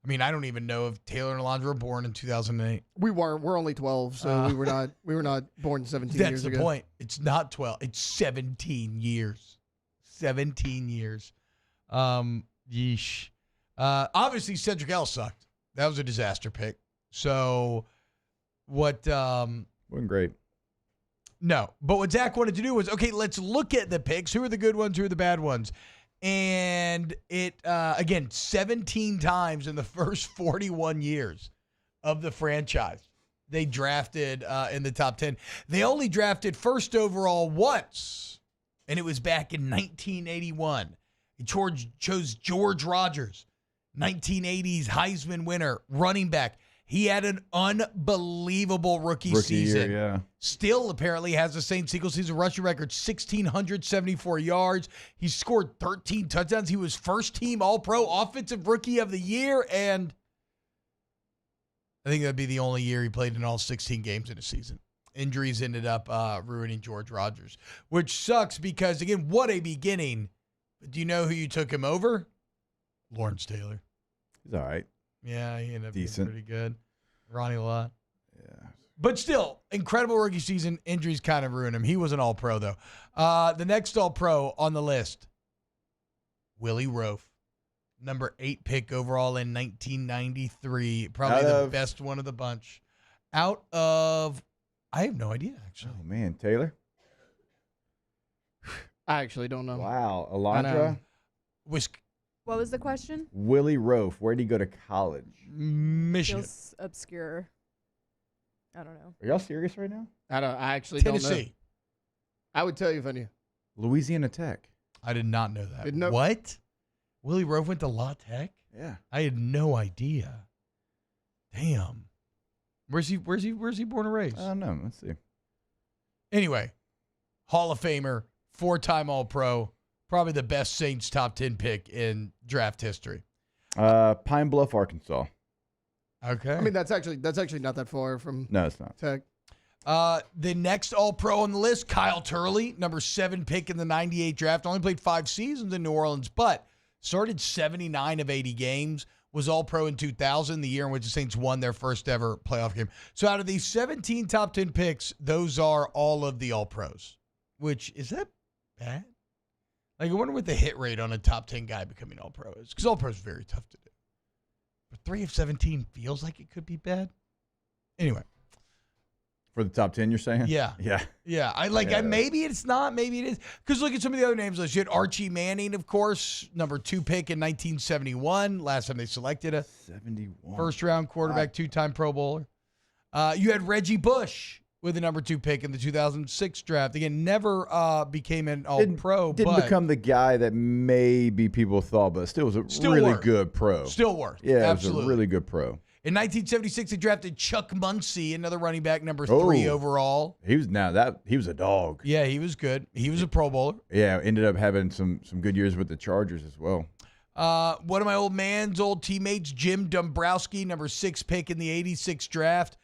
I mean, I don't even know if Taylor and Alondra were born in 2008. We weren't. We're only 12, so we were not. We were not born 17 years ago. That's the point. It's not 12. It's 17 years. 17 years. Yeesh. Obviously, Cedric Ellis sucked. That was a disaster pick. So, what? Wasn't great. No, but what Zach wanted to do was, okay, let's look at the picks. Who are the good ones? Who are the bad ones? And it, again, 17 times in the first 41 years of the franchise, they drafted in the top 10. They only drafted first overall once, and it was back in 1981. He chose George Rogers, 1980s Heisman winner, running back. He had an unbelievable rookie season. Year, yeah. Still apparently has the same single season rushing record, 1,674 yards. He scored 13 touchdowns. He was first team All-Pro Offensive Rookie of the Year, and I think that'd be the only year he played in all 16 games in a season. Injuries ended up ruining George Rogers, which sucks because, again, what a beginning. But do you know who you took him over? Lawrence Taylor. He's all right. Yeah, he ended up Decent. being pretty good. Ronnie Lott. Yeah. But still, incredible rookie season. Injuries kind of ruined him. He was an All-Pro, though. The next All-Pro on the list, Willie Roaf. Number 8 pick overall in 1993. Probably the best one of the bunch. Out of, I have no idea, actually. Oh, man. Taylor? I actually don't know. Wow. Alondra? What was the question? Willie Roaf. Where'd he go to college? Michigan. Feels obscure. I don't know. Are y'all serious right now? I actually don't know. Tennessee. I would tell you if I knew. Louisiana Tech. I did not know that. Didn't know. What? Willie Roaf went to La Tech? Yeah. I had no idea. Damn. Where's he born and raised? I don't know. Let's see. Anyway, Hall of Famer, 4-time All-Pro, probably the best Saints top 10 pick in draft history. Pine Bluff, Arkansas. Okay. I mean, that's actually not that far from No, it's not. Tech. The next All-Pro on the list, Kyle Turley, number 7 pick in the 98 draft. Only played 5 seasons in New Orleans, but started 79 of 80 games. Was All-Pro in 2000, the year in which the Saints won their first ever playoff game. So out of these 17 top 10 picks, those are all of the All-Pros. Which, is that bad? Like, I wonder what the hit rate on a top 10 guy becoming All-Pro is. Because All-Pro is very tough to do. But 3 of 17 feels like it could be bad. Anyway. For the top 10, you're saying? Yeah. Yeah. Yeah. Maybe it's not. Maybe it is. Because look at some of the other names. You had Archie Manning, of course, number 2 pick in 1971. Last time they selected a 71 first-round quarterback, 2-time Pro Bowler. You had Reggie Bush with the number 2 pick in the 2006 draft. Again, never became an All-Pro. Didn't become the guy that maybe people thought, but still was a really good pro. Still worth. Yeah, absolutely. It was a really good pro. In 1976, they drafted Chuck Muncie, another running back, number 3 overall. He was a dog. Yeah, he was good. He was a Pro Bowler. Yeah, ended up having some good years with the Chargers as well. One of my old teammates, Jim Dombrowski, number 6 pick in the 86 draft.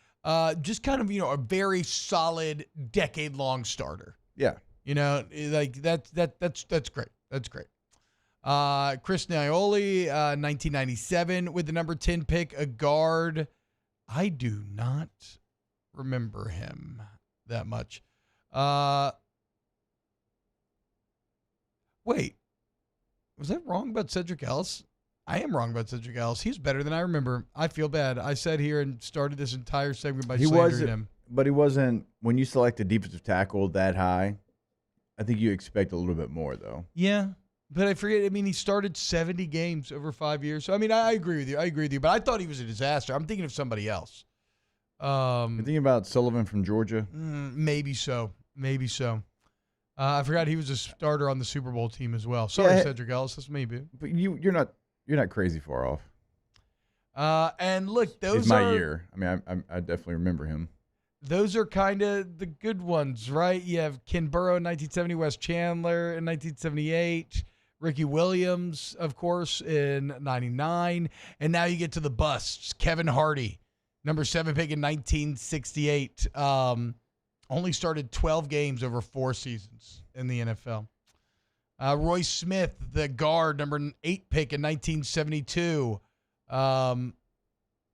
Just kind of, a very solid decade-long starter. Yeah. Like that's great. That's great. Chris Nioli, 1997 with the number 10 pick, a guard. I do not remember him that much. Wait, was I wrong about Cedric Ellis? I am wrong about Cedric Ellis. He's better than I remember. I feel bad. I sat here and started this entire segment by slandering him. But he wasn't, when you select a defensive tackle that high, I think you expect a little bit more, though. Yeah. But I forget. I mean, he started 70 games over 5 years. So, I mean, I agree with you. But I thought he was a disaster. I'm thinking of somebody else. You're thinking about Sullivan from Georgia? Maybe so. I forgot he was a starter on the Super Bowl team as well. Sorry, Cedric Ellis. That's maybe. But you're not crazy far off. And look, those it's my year. I mean, I definitely remember him. Those are kind of the good ones, right? You have Ken Burrow in 1970, Wes Chandler in 1978. Ricky Williams, of course, in 99. And now you get to the busts. Kevin Hardy, number 7 pick in 1968. Only started 12 games over 4 seasons in the NFL. Roy Smith, the guard, number 8 pick in 1972.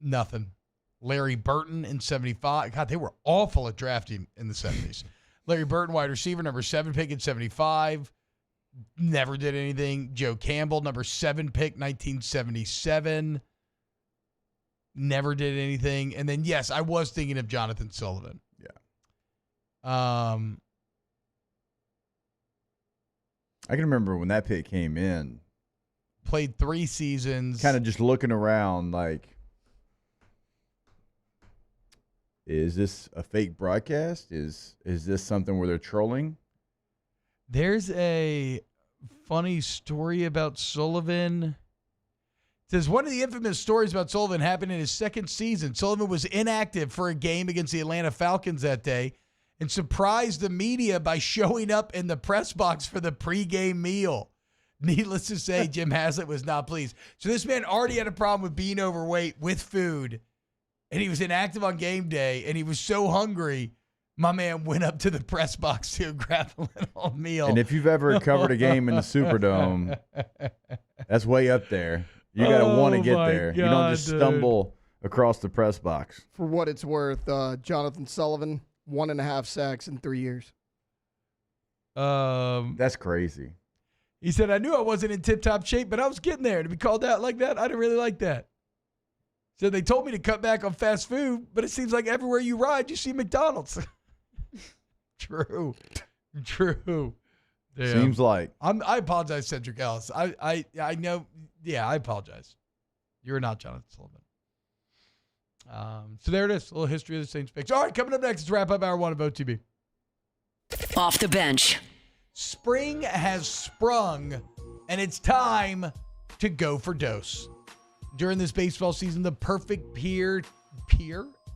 Nothing. Larry Burton in 75. God, they were awful at drafting in the 70s. Larry Burton, wide receiver, number 7 pick in 75. Never did anything. Joe Campbell, number 7 pick, 1977. Never did anything. And then, yes, I was thinking of Jonathan Sullivan. Yeah. I can remember when that pick came in. Played 3 seasons. Kind of just looking around like, is this a fake broadcast? Is this something where they're trolling? There's a funny story about Sullivan. It says one of the infamous stories about Sullivan happened in his 2nd season. Sullivan was inactive for a game against the Atlanta Falcons that day and surprised the media by showing up in the press box for the pregame meal. Needless to say, Jim Haslett was not pleased. So this man already had a problem with being overweight with food, and he was inactive on game day, and he was so hungry, my man went up to the press box to grab a little meal. And if you've ever covered a game in the Superdome, that's way up there. You got to want to get there. God, you don't just stumble across the press box. For what it's worth, Jonathan Sullivan, 1.5 sacks in 3 years. That's crazy. He said, I knew I wasn't in tip-top shape, but I was getting there. To be called out like that, I didn't really like that. So they told me to cut back on fast food, but it seems like everywhere you ride, you see McDonald's. True. Damn. Seems like. I apologize, Cedric Ellis. I know. Yeah, I apologize. You're not Jonathan Sullivan. So there it is. A little history of the Saints picks. All right, coming up next, let's wrap up hour 1 of OTB. Off the bench. Spring has sprung, and it's time to go for dose. During this baseball season, the perfect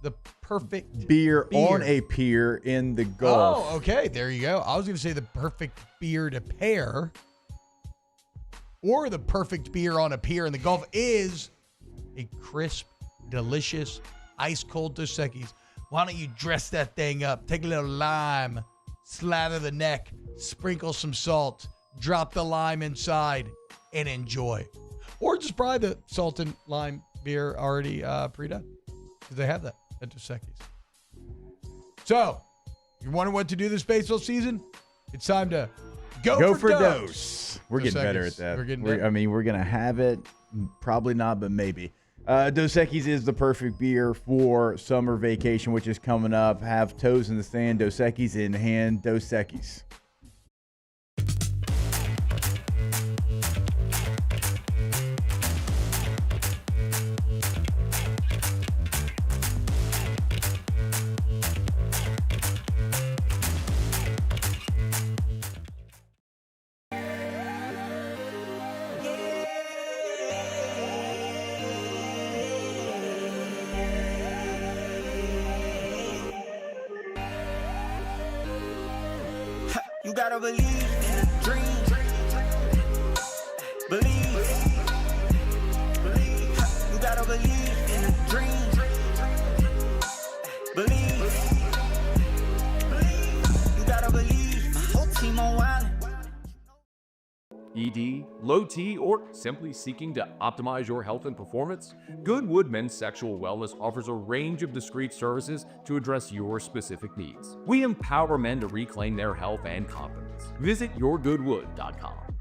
The perfect beer on a pier in the Gulf. Oh, okay. There you go. I was going to say the perfect beer to pair, or the perfect beer on a pier in the Gulf is a crisp, delicious, ice-cold Dos Equis. Why don't you dress that thing up? Take a little lime, slather the neck, sprinkle some salt, drop the lime inside, and enjoy. Or just buy the salt and lime beer already pre-done, because they have that at Dos Equis. So, you wonder what to do this baseball season? It's time to go for Dos. We're getting better at that. We're going to have it. Probably not, but maybe. Dos Equis is the perfect beer for summer vacation, which is coming up. Have toes in the sand, Dos Equis in hand, Dos Equis. You gotta believe in a dream. Believe. You gotta believe in a dream. Believe. You gotta believe. My whole team on wild. ED, low T, or simply seeking to optimize your health and performance? Goodwood Men's Sexual Wellness offers a range of discreet services to address your specific needs. We empower men to reclaim their health and confidence. Visit yourgoodwood.com.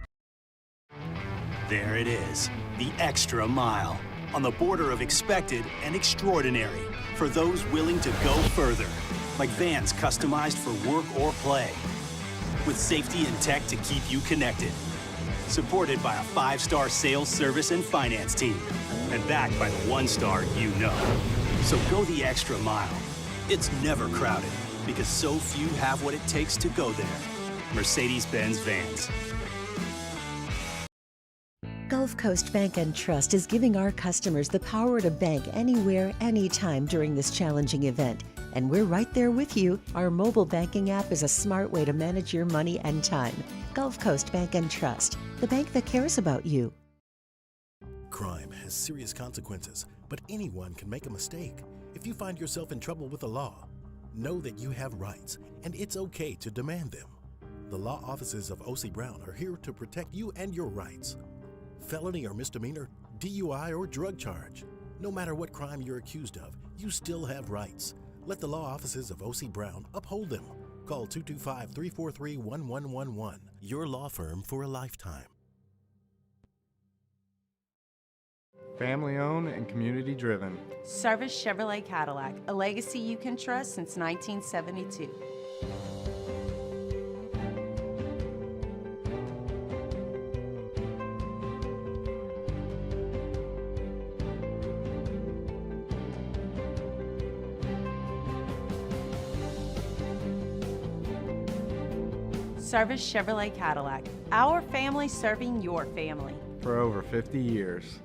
There it is, the extra mile, on the border of expected and extraordinary, for those willing to go further, like vans customized for work or play, with safety and tech to keep you connected. Supported by a 5-star sales, service, and finance team, and backed by the 1-star you know. So go the extra mile. It's never crowded, because so few have what it takes to go there. Mercedes-Benz Vans. Gulf Coast Bank and Trust is giving our customers the power to bank anywhere, anytime during this challenging event. And we're right there with you. Our mobile banking app is a smart way to manage your money and time. Gulf Coast Bank and Trust, the bank that cares about you. Crime has serious consequences, but anyone can make a mistake. If you find yourself in trouble with the law, know that you have rights, and it's okay to demand them. The law offices of O.C. Brown are here to protect you and your rights. Felony or misdemeanor, DUI or drug charge. No matter what crime you're accused of, you still have rights. Let the law offices of O.C. Brown uphold them. Call 225-343-1111. Your law firm for a lifetime. Family owned and community driven. Service Chevrolet Cadillac, a legacy you can trust since 1972. Service Chevrolet Cadillac, our family serving your family. For over 50 years.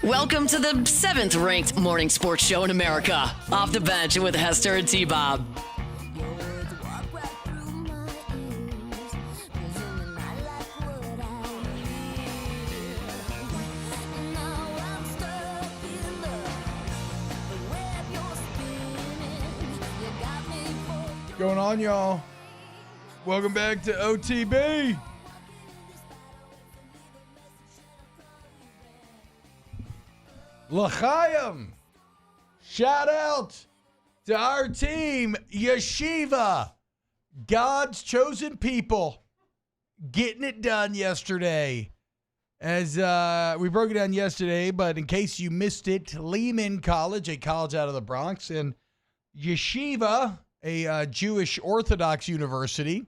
Welcome to the 7th ranked morning sports show in America. Off the Bench with Hester and T-Bob. Going on, y'all? Welcome back to OTB. L'chaim. Shout out to our team, Yeshiva, God's chosen people, getting it done yesterday. As we broke it down yesterday, but in case you missed it, Lehman College, a college out of the Bronx, and Yeshiva, a Jewish Orthodox university,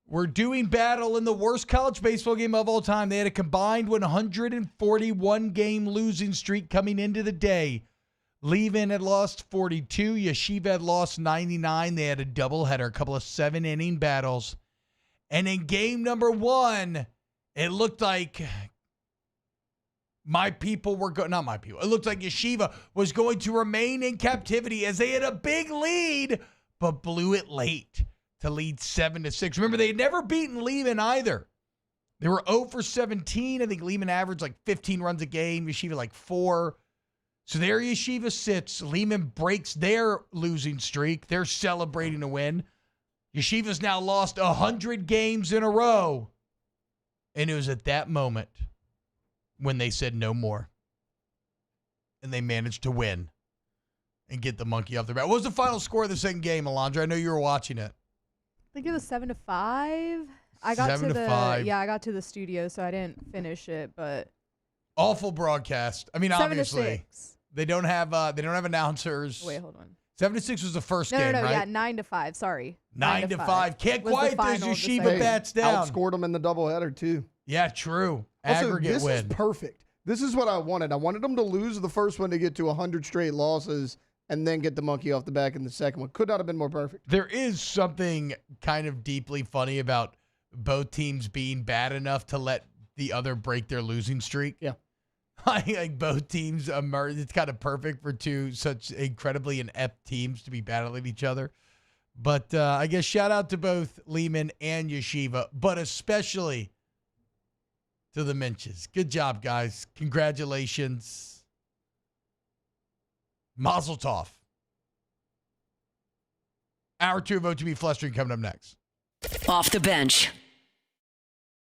were doing battle in the worst college baseball game of all time. They had a combined 141-game losing streak coming into the day. Lehman had lost 42. Yeshiva had lost 99. They had a doubleheader, a couple of 7-inning battles. And in game number 1, it looked like my people were going, not my people. It looked like Yeshiva was going to remain in captivity as they had a big lead, but blew it late to lead 7-6. Remember, they had never beaten Lehman either. They were 0 for 17. I think Lehman averaged like 15 runs a game. Yeshiva like 4. So there Yeshiva sits. Lehman breaks their losing streak. They're celebrating a win. Yeshiva's now lost 100 games in a row. And it was at that moment when they said no more. And they managed to win and get the monkey off their back. What was the final score of the second game, Alondra? I know you were watching it. I think it was 7-5. I got 7-5. Yeah, I got to the studio, so I didn't finish it, but awful broadcast. I mean, 7-6. obviously they don't have announcers. Wait, hold on. 7-6 was the first No, game, no, right? yeah, 9-5. Sorry. 9-5. Can't was the quite as final of the Yeshiva second. bats down. Outscored them in the doubleheader, too. Yeah, true. Also, Aggregate this win. is perfect. This is what I wanted. I wanted them to lose the first one to get to 100 straight losses and then get the monkey off the back in the second one. Could not have been more perfect. There is something kind of deeply funny about both teams being bad enough to let the other break their losing streak. Yeah. Like both teams emerge. It's kind of perfect for two such incredibly inept teams to be battling each other. But I guess shout out to both Lehman and Yeshiva, but especially to the Minches. Good job, guys. Congratulations. Mazel tov. Hour 2 of OTB Flustering coming up next. Off the bench.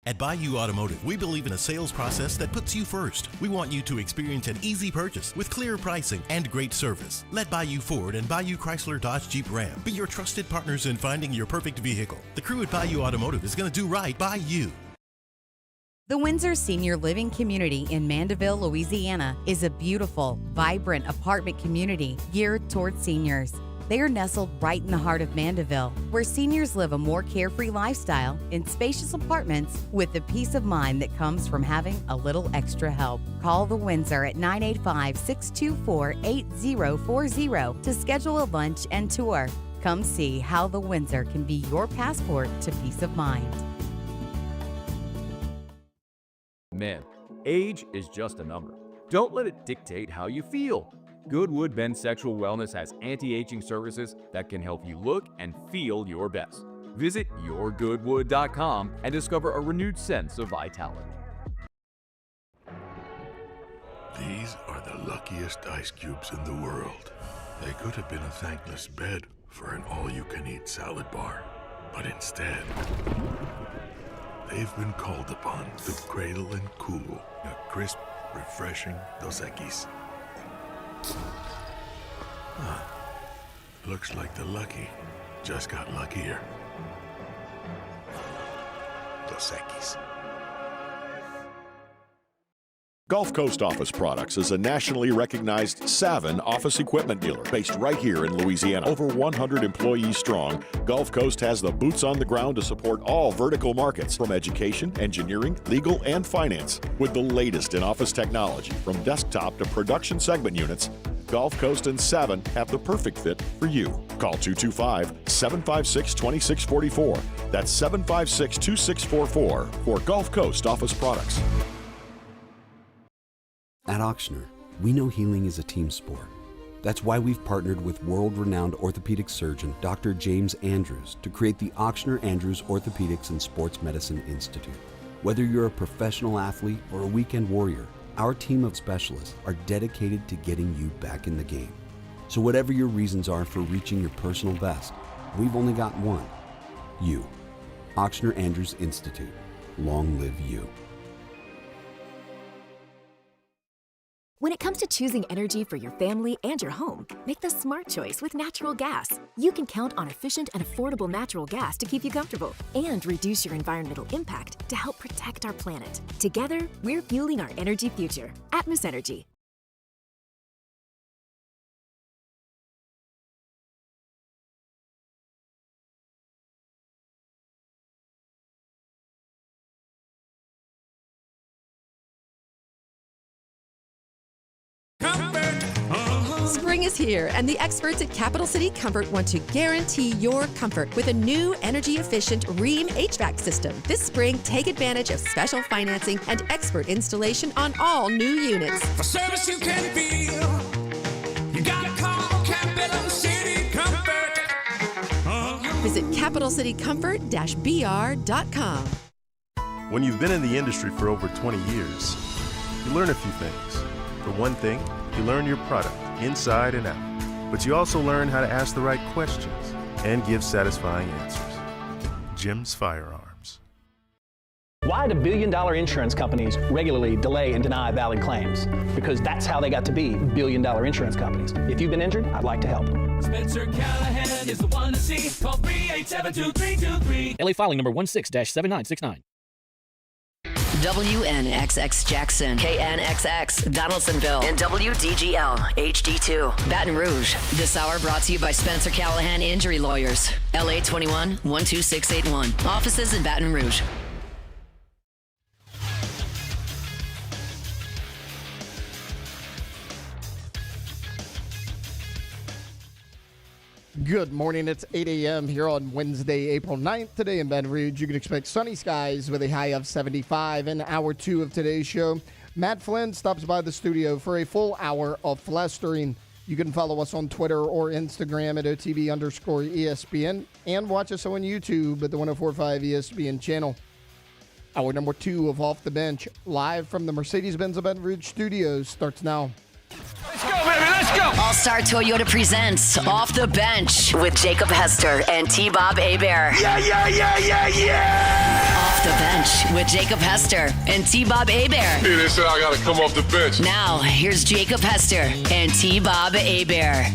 At Bayou Automotive, we believe in a sales process that puts you first. We want you to experience an easy purchase with clear pricing and great service. Let Bayou Ford and Bayou Chrysler Dodge Jeep Ram be your trusted partners in finding your perfect vehicle. The crew at Bayou Automotive is going to do right by you. The Windsor Senior Living Community in Mandeville, Louisiana is a beautiful, vibrant apartment community geared towards seniors. They are nestled right in the heart of Mandeville, where seniors live a more carefree lifestyle in spacious apartments with the peace of mind that comes from having a little extra help. Call the Windsor at 985-624-8040 to schedule a lunch and tour. Come see how the Windsor can be your passport to peace of mind. Men, age is just a number. Don't let it dictate how you feel. Goodwood Men's Sexual Wellness has anti-aging services that can help you look and feel your best. Visit yourgoodwood.com and discover a renewed sense of vitality. These are the luckiest ice cubes in the world. They could have been a thankless bed for an all-you-can-eat salad bar. But instead, they've been called upon to cradle and cool a crisp, refreshing Dos Equis. Looks like the lucky just got luckier. Dos Equis. Gulf Coast Office Products is a nationally recognized Savin office equipment dealer based right here in Louisiana. Over 100 employees strong, Gulf Coast has the boots on the ground to support all vertical markets, from education, engineering, legal, and finance. With the latest in office technology, from desktop to production segment units, Gulf Coast and Savin have the perfect fit for you. Call 225-756-2644. That's 756-2644 for Gulf Coast Office Products. At Auctioner, we know healing is a team sport. That's why we've partnered with world-renowned orthopedic surgeon Dr. James Andrews to create the Auctioner Andrews Orthopedics and Sports Medicine Institute. Whether you're a professional athlete or a weekend warrior, our team of specialists are dedicated to getting you back in the game. So whatever your reasons are for reaching your personal best, we've only got one: you. Auctioner Andrews Institute. Long live you. When When it comes to choosing energy for your family and your home, make the smart choice with natural gas. You can count on efficient and affordable natural gas to keep you comfortable and reduce your environmental impact to help protect our planet. Together, we're fueling our energy future. Atmos Energy. Spring is here, and the experts at Capital City Comfort want to guarantee your comfort with a new energy-efficient Rheem HVAC system. This spring, take advantage of special financing and expert installation on all new units. For service you can feel, you gotta call Capital City Comfort. Visit capitalcitycomfort-br.com. When you've been in the industry for over 20 years, you learn a few things. For one thing, you learn your product inside and out, but you also learn how to ask the right questions and give satisfying answers. Jim's Firearms. Why do billion-dollar insurance companies regularly delay and deny valid claims? Because that's how they got to be billion-dollar insurance companies. If you've been injured, I'd like to help. Spencer Callahan is the one to see. Call 387-2323. LA filing number 16-7969. WNXX Jackson, KNXX Donaldsonville, and WDGL HD2 Baton Rouge. This hour brought to you by Spencer Callahan Injury Lawyers, LA 21 12681. Offices in Baton Rouge. Good morning. It's 8 a.m. here on Wednesday, April 9th. Today in Baton Rouge, you can expect sunny skies with a high of 75. In hour 2 of today's show, Matt Flynn stops by the studio for a full hour of flustering. You can follow us on Twitter or Instagram at OTB_ESPN and watch us on YouTube at the 1045 ESPN channel. Hour number 2 of Off the Bench, live from the Mercedes-Benz of Baton Rouge studios, starts now. Let's go, baby, let's go! All-Star Toyota presents Off the Bench with Jacob Hester and T-Bob Hebert. Yeah, yeah, yeah, yeah, yeah! Off the Bench with Jacob Hester and T-Bob Hebert. Yeah, they said I gotta come off the bench. Now, here's Jacob Hester and T-Bob Hebert.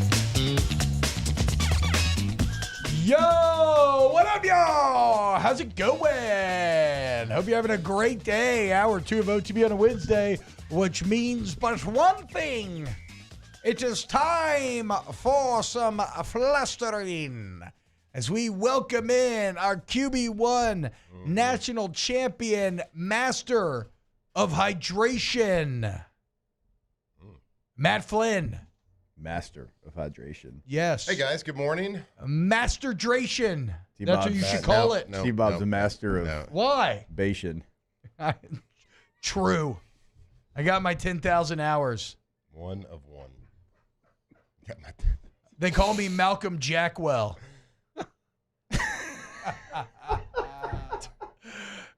Yo, what up, y'all? How's it going? Hope you're having a great day. Hour 2 of OTB on a Wednesday, which means but one thing. It is time for some flustering as we welcome in our QB1 national champion, master of hydration, Matt Flynn. Master of hydration. Yes. Hey, guys. Good morning. Masterdration. That's what you should call it. T-Bob's a master of Why? Bation. True. I got my 10,000 hours. One of one. They call me Malcolm Jackwell.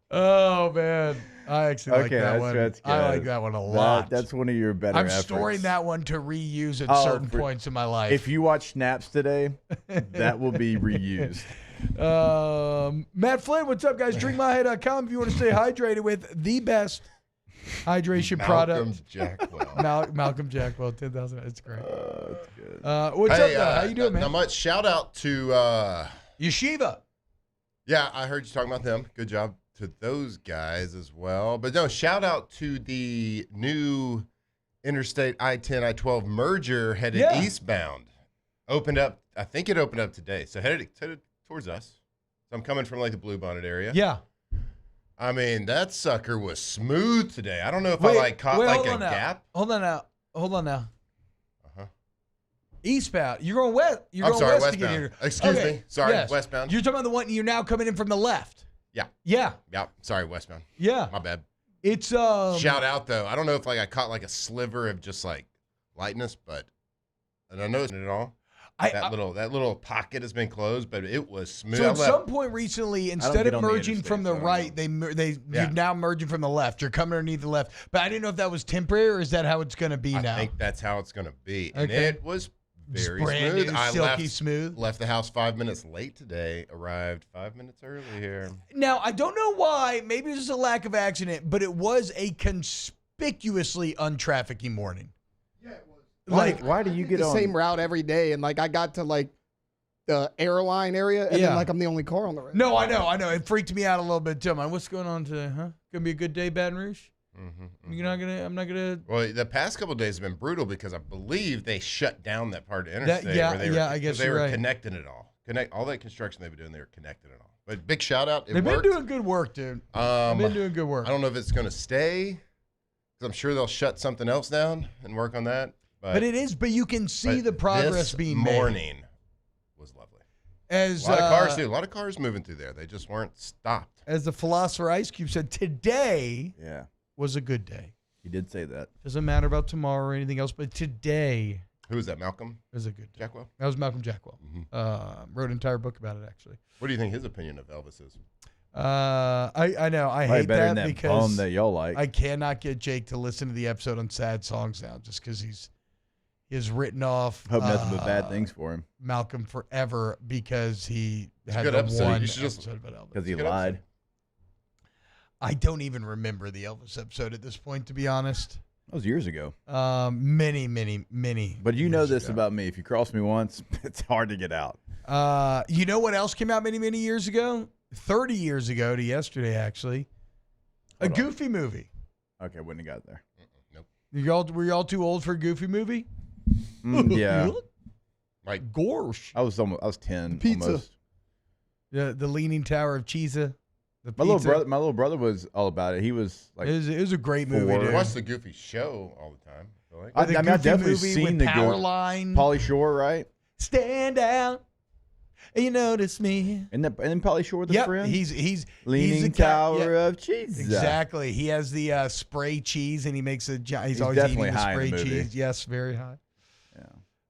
Oh, man. I actually like that one. That's good. I like that one a lot. That's one of your better efforts. I'm storing that one to reuse at certain points in my life. If you watch Snaps today, that will be reused. Matt Flynn, what's up, guys? DrinkMyHead.com if you want to stay hydrated with the best hydration product. Malcolm Jackwell, 10,000. It's great. That's good. What's up, though? How you doing, man? Not much. Shout out to Yeshiva. Yeah, I heard you talking about them. Good job to those guys as well. But no, shout out to the new Interstate I-10, I-12 merger headed eastbound. Opened up, I think it opened up today. So headed towards us. So I'm coming from like the Bluebonnet area. Yeah. I mean, that sucker was smooth today. I don't know if I caught like a gap. Hold on now. Uh-huh. Eastbound. You're going west. I'm sorry, westbound. Excuse me. Sorry, westbound. You're talking about the one you're now coming in from the left. Yeah. Yeah. Yeah. Sorry, westbound. Yeah. My bad. It's shout out though. I don't know if I got like a sliver of just like lightness, but and I know it's not at all. That little pocket has been closed, but it was smooth. So at some point recently, instead of merging from the right, you're now merging from the left. You're coming underneath the left. But I didn't know if that was temporary or is that how it's going to be now? I think that's how it's going to be. And Okay. it was very brand smooth. new, silky smooth. Left the house 5 minutes late today. Arrived 5 minutes early here. Now, I don't know why. Maybe it's just a lack of accident, but it was a conspicuously untrafficking morning. why do you get the on same route every day? And like I got to like the airline area, and then like I'm the only car on the road. No, I know. It freaked me out a little bit too. I'm like, what's going on today? Huh? Gonna be a good day, Baton Rouge? You're not gonna. I'm not gonna. Well, the past couple of days have been brutal because I believe they shut down that part of the interstate. I guess they you're were right. connecting it all. All that construction they've been doing, they were connecting it all. But big shout out. They've been doing good work, dude. They've been doing good work. I don't know if it's going to stay, because I'm sure they'll shut something else down and work on that. But it is. But you can see the progress being made. Morning was lovely. As a lot of cars too. A lot of cars moving through there. They just weren't stopped. As the philosopher Ice Cube said, today was a good day. He did say that. Doesn't matter about tomorrow or anything else, but today. Who was that, Malcolm? It was a good day. Jackwell? That was Malcolm Jackwell. Wrote an entire book about it, actually. What do you think his opinion of Elvis is? I know. I Probably hate better that than because bum that y'all like. I cannot get Jake to listen to the episode on sad songs now just because he has written off Hope nothing but bad things for him. Malcolm forever because he had good the episode. one You should just- episode about Elvis. Because he lied. I don't even remember the Elvis episode at this point, to be honest. That was years ago. Many. But you know this about me. If you cross me once, it's hard to get out. You know what else came out many years ago? 30 years ago to yesterday, actually. A Goofy movie. Okay, wouldn't have got there. Nope. Were y'all too old for a Goofy movie? Yeah. Like Gorsh. I was 10. Pizza. Almost. The Leaning Tower of Cheesa. My little brother was all about it. He was like, it was a great movie. I Dude. watch the Goofy show all the time. I've definitely movie seen with the Powerline. Pauly Shore, right? Stand out, and you notice me. And then Pauly Shore, the friend. He's Leaning the Tower of Cheese. Exactly. He has the spray cheese, and he makes he's always definitely eating the high in spray the movie. cheese. Yes, very high.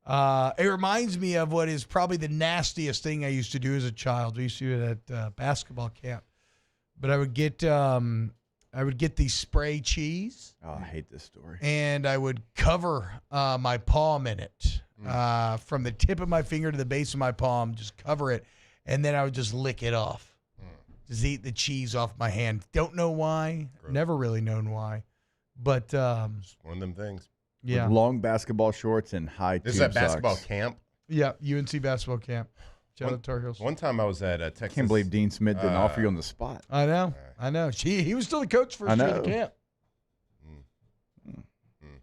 Yeah. It reminds me of what is probably the nastiest thing I used to do as a child. We used to do it at basketball camp. But I would get the spray cheese. Oh, I hate this story. And I would cover my palm in it, from the tip of my finger to the base of my palm. Just cover it, and then I would just lick it off. Just eat the cheese off my hand. Don't know why. Gross. Never really known why. But Just one of them things. yeah, With long basketball shorts and high This tube is at basketball socks. camp. yeah. UNC basketball camp. Shout out Tar Heels. One time I was at Texas. I can't believe Dean Smith didn't offer you on the spot. I know. He was still the coach for I the know. camp.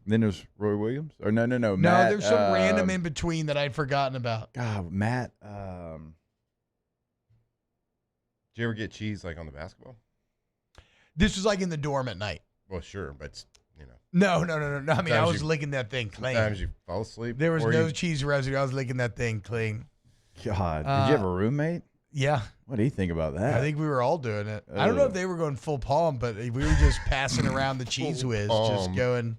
Then there's Roy Williams. Or no. No, Matt, there's some random in between that I'd forgotten about. God, Matt. Did you ever get cheese like on the basketball? This was like in the dorm at night. Well, sure, but you know. No. I mean, I was you- licking that thing clean. Sometimes you fall asleep. There was or no you- cheese residue. I was licking that thing clean. God, did you have a roommate? Yeah. What do you think about that? I think we were all doing it. I don't know if they were going full palm, but we were just passing around the cheese whiz, just palm.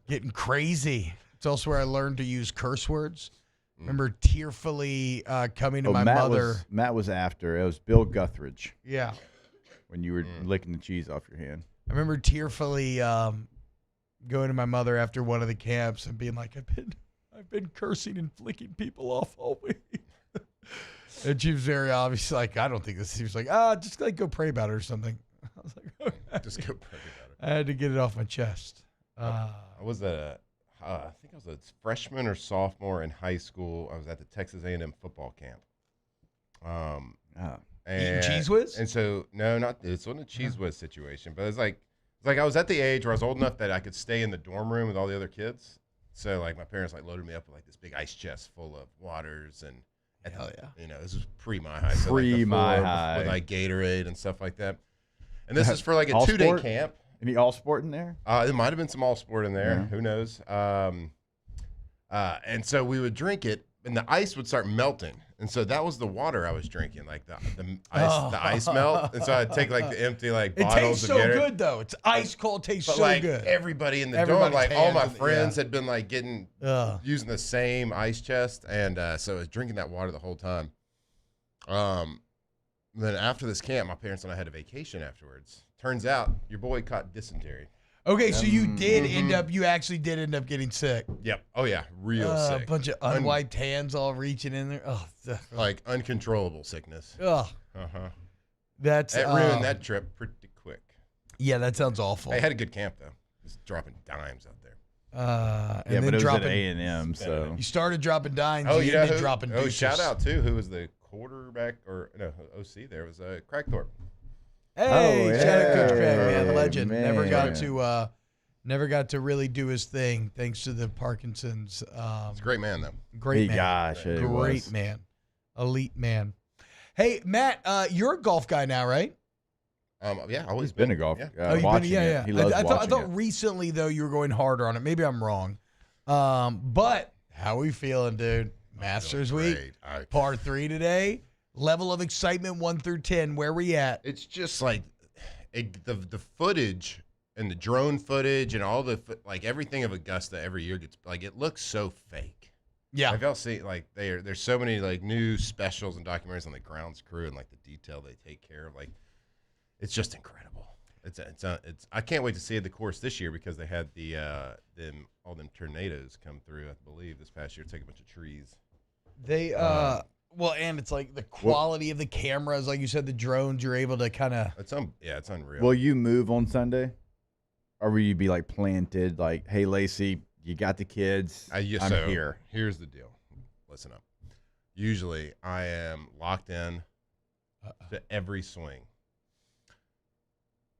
getting crazy. It's also where I learned to use curse words. Remember tearfully coming to my mother. Matt was after. It was Bill Guthridge. Yeah. When you were licking the cheese off your hand. I remember tearfully going to my mother after one of the camps and being like, I've been cursing and flicking people off all week. And she was very obvious, like, I don't think this. She was like, just like go pray about it or something. I was like, okay. Just go pray about it. I had to get it off my chest. I was I think I was a freshman or sophomore in high school. I was at the Texas A&M football camp. Eating Cheese Whiz? And so no, not it's on a Cheese Whiz situation, but it's like I was at the age where I was old enough that I could stay in the dorm room with all the other kids. So like my parents like loaded me up with like this big ice chest full of waters and hell yeah. You know, this was pre-My High. So Pre like the My floor High. with like Gatorade and stuff like that. And this is for like a All 2-day sport? camp. Any all sport in there? There might have been some all sport in there. Yeah. Who knows? And so we would drink it, and the ice would start melting. And so that was the water I was drinking, like the ice melt. And so I'd take like the empty It bottles tastes of so Gatorade. good, though. It's ice cold. Tastes But so like good. everybody in the dorm, Everybody's like all my hands in- friends yeah. had been like using the same ice chest, and so I was drinking that water the whole time. Then after this camp, my parents and I had a vacation afterwards. Turns out your boy caught dysentery. Okay, so you did you actually did end up getting sick. Yep. Oh yeah, real sick. A bunch of unwiped hands all reaching in there. Oh, like uncontrollable sickness. Ugh. That ruined that trip pretty quick. Yeah, that sounds awful. I had a good camp though. Just dropping dimes out there. And but then it was dropping at A&M, so. You started dropping dimes. Oh, you ended dropping deuces. shout out too. Who was the quarterback or no OC? There was Craigthorpe. Hey, shout out Coach Craig, man, legend. man. Never got to really do his thing thanks to the Parkinson's. He's a great man though. Great man. Gosh, great man. Elite man. Hey, Matt, you're a golf guy now, right? Yeah, always been a golf. Yeah. Watching it. He loves I watching thought it. recently though you were going harder on it. Maybe I'm wrong. But how are we feeling, dude? Masters week, par 3 today. Level of excitement 1 through 10. Where we at? It's just like the footage and the drone footage and all the everything of Augusta every year gets it looks so fake. Yeah, I've all seen there's so many new specials and documentaries on the grounds crew and the detail they take care of. It's just incredible. It's I can't wait to see the course this year because they had all them tornadoes come through. I believe this past year, take a bunch of trees. They well, and it's the quality of the cameras, like you said, the drones. You're able to kind of. It's unreal. Will you move on Sunday, or will you be planted? Hey, Lacey, you got the kids. I'm here. Here's the deal. Listen up. Usually, I am locked in to every swing.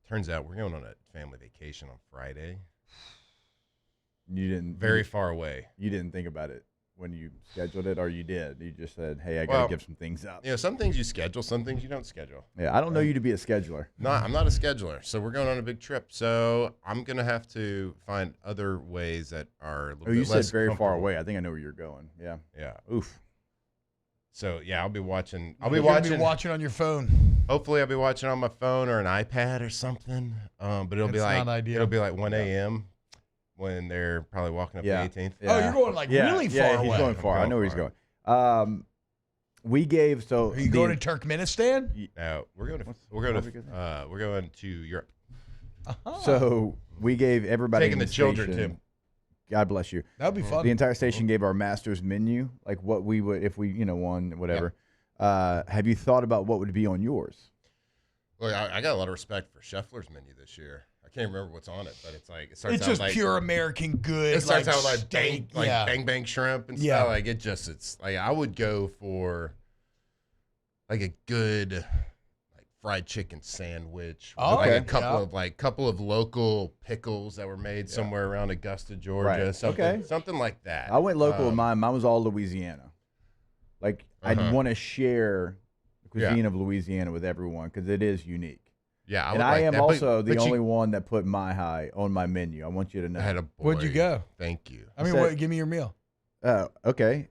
Turns out we're going on a family vacation on Friday. You didn't. Very far away. You didn't think about it when you scheduled it, or you did? You just said, hey, I got to give some things up. Some things you schedule, some things you don't schedule. Yeah, I don't know you to be a scheduler. No, I'm not a scheduler. So we're going on a big trip. So I'm going to have to find other ways that are a little bit less you said very far comfortable. away. I think I know where you're going. Yeah. Yeah. Oof. So, I'll be watching. You're gonna be watching on your phone. Hopefully, I'll be watching on my phone or an iPad or something. But it'll be not ideal. It'll be 1 a.m. when they're probably walking up the 18th. Oh, you're going really far away. He's going far. I know where he's going. We gave Are you going to Turkmenistan? No, we're going to Europe. So we gave everybody taking the children too. God bless you. That would be fun. The entire station gave our Masters menu, what we would if we won whatever. Yep. Have you thought about what would be on yours? Look, I got a lot of respect for Scheffler's menu this year. I can't remember what's on it, but it's it starts it's out just pure American good. It starts out steak, bang bang shrimp and stuff. It's I would go for a good fried chicken sandwich. Okay. A couple of local pickles that were made somewhere around Augusta, Georgia. Right. Something like that. I went local with mine. Mine was all Louisiana. I'd want to share the cuisine of Louisiana with everyone because it is unique. Yeah, I am also the only one that put my high on my menu. I want you to know. Where'd you go? Thank you. Give me your meal. Okay.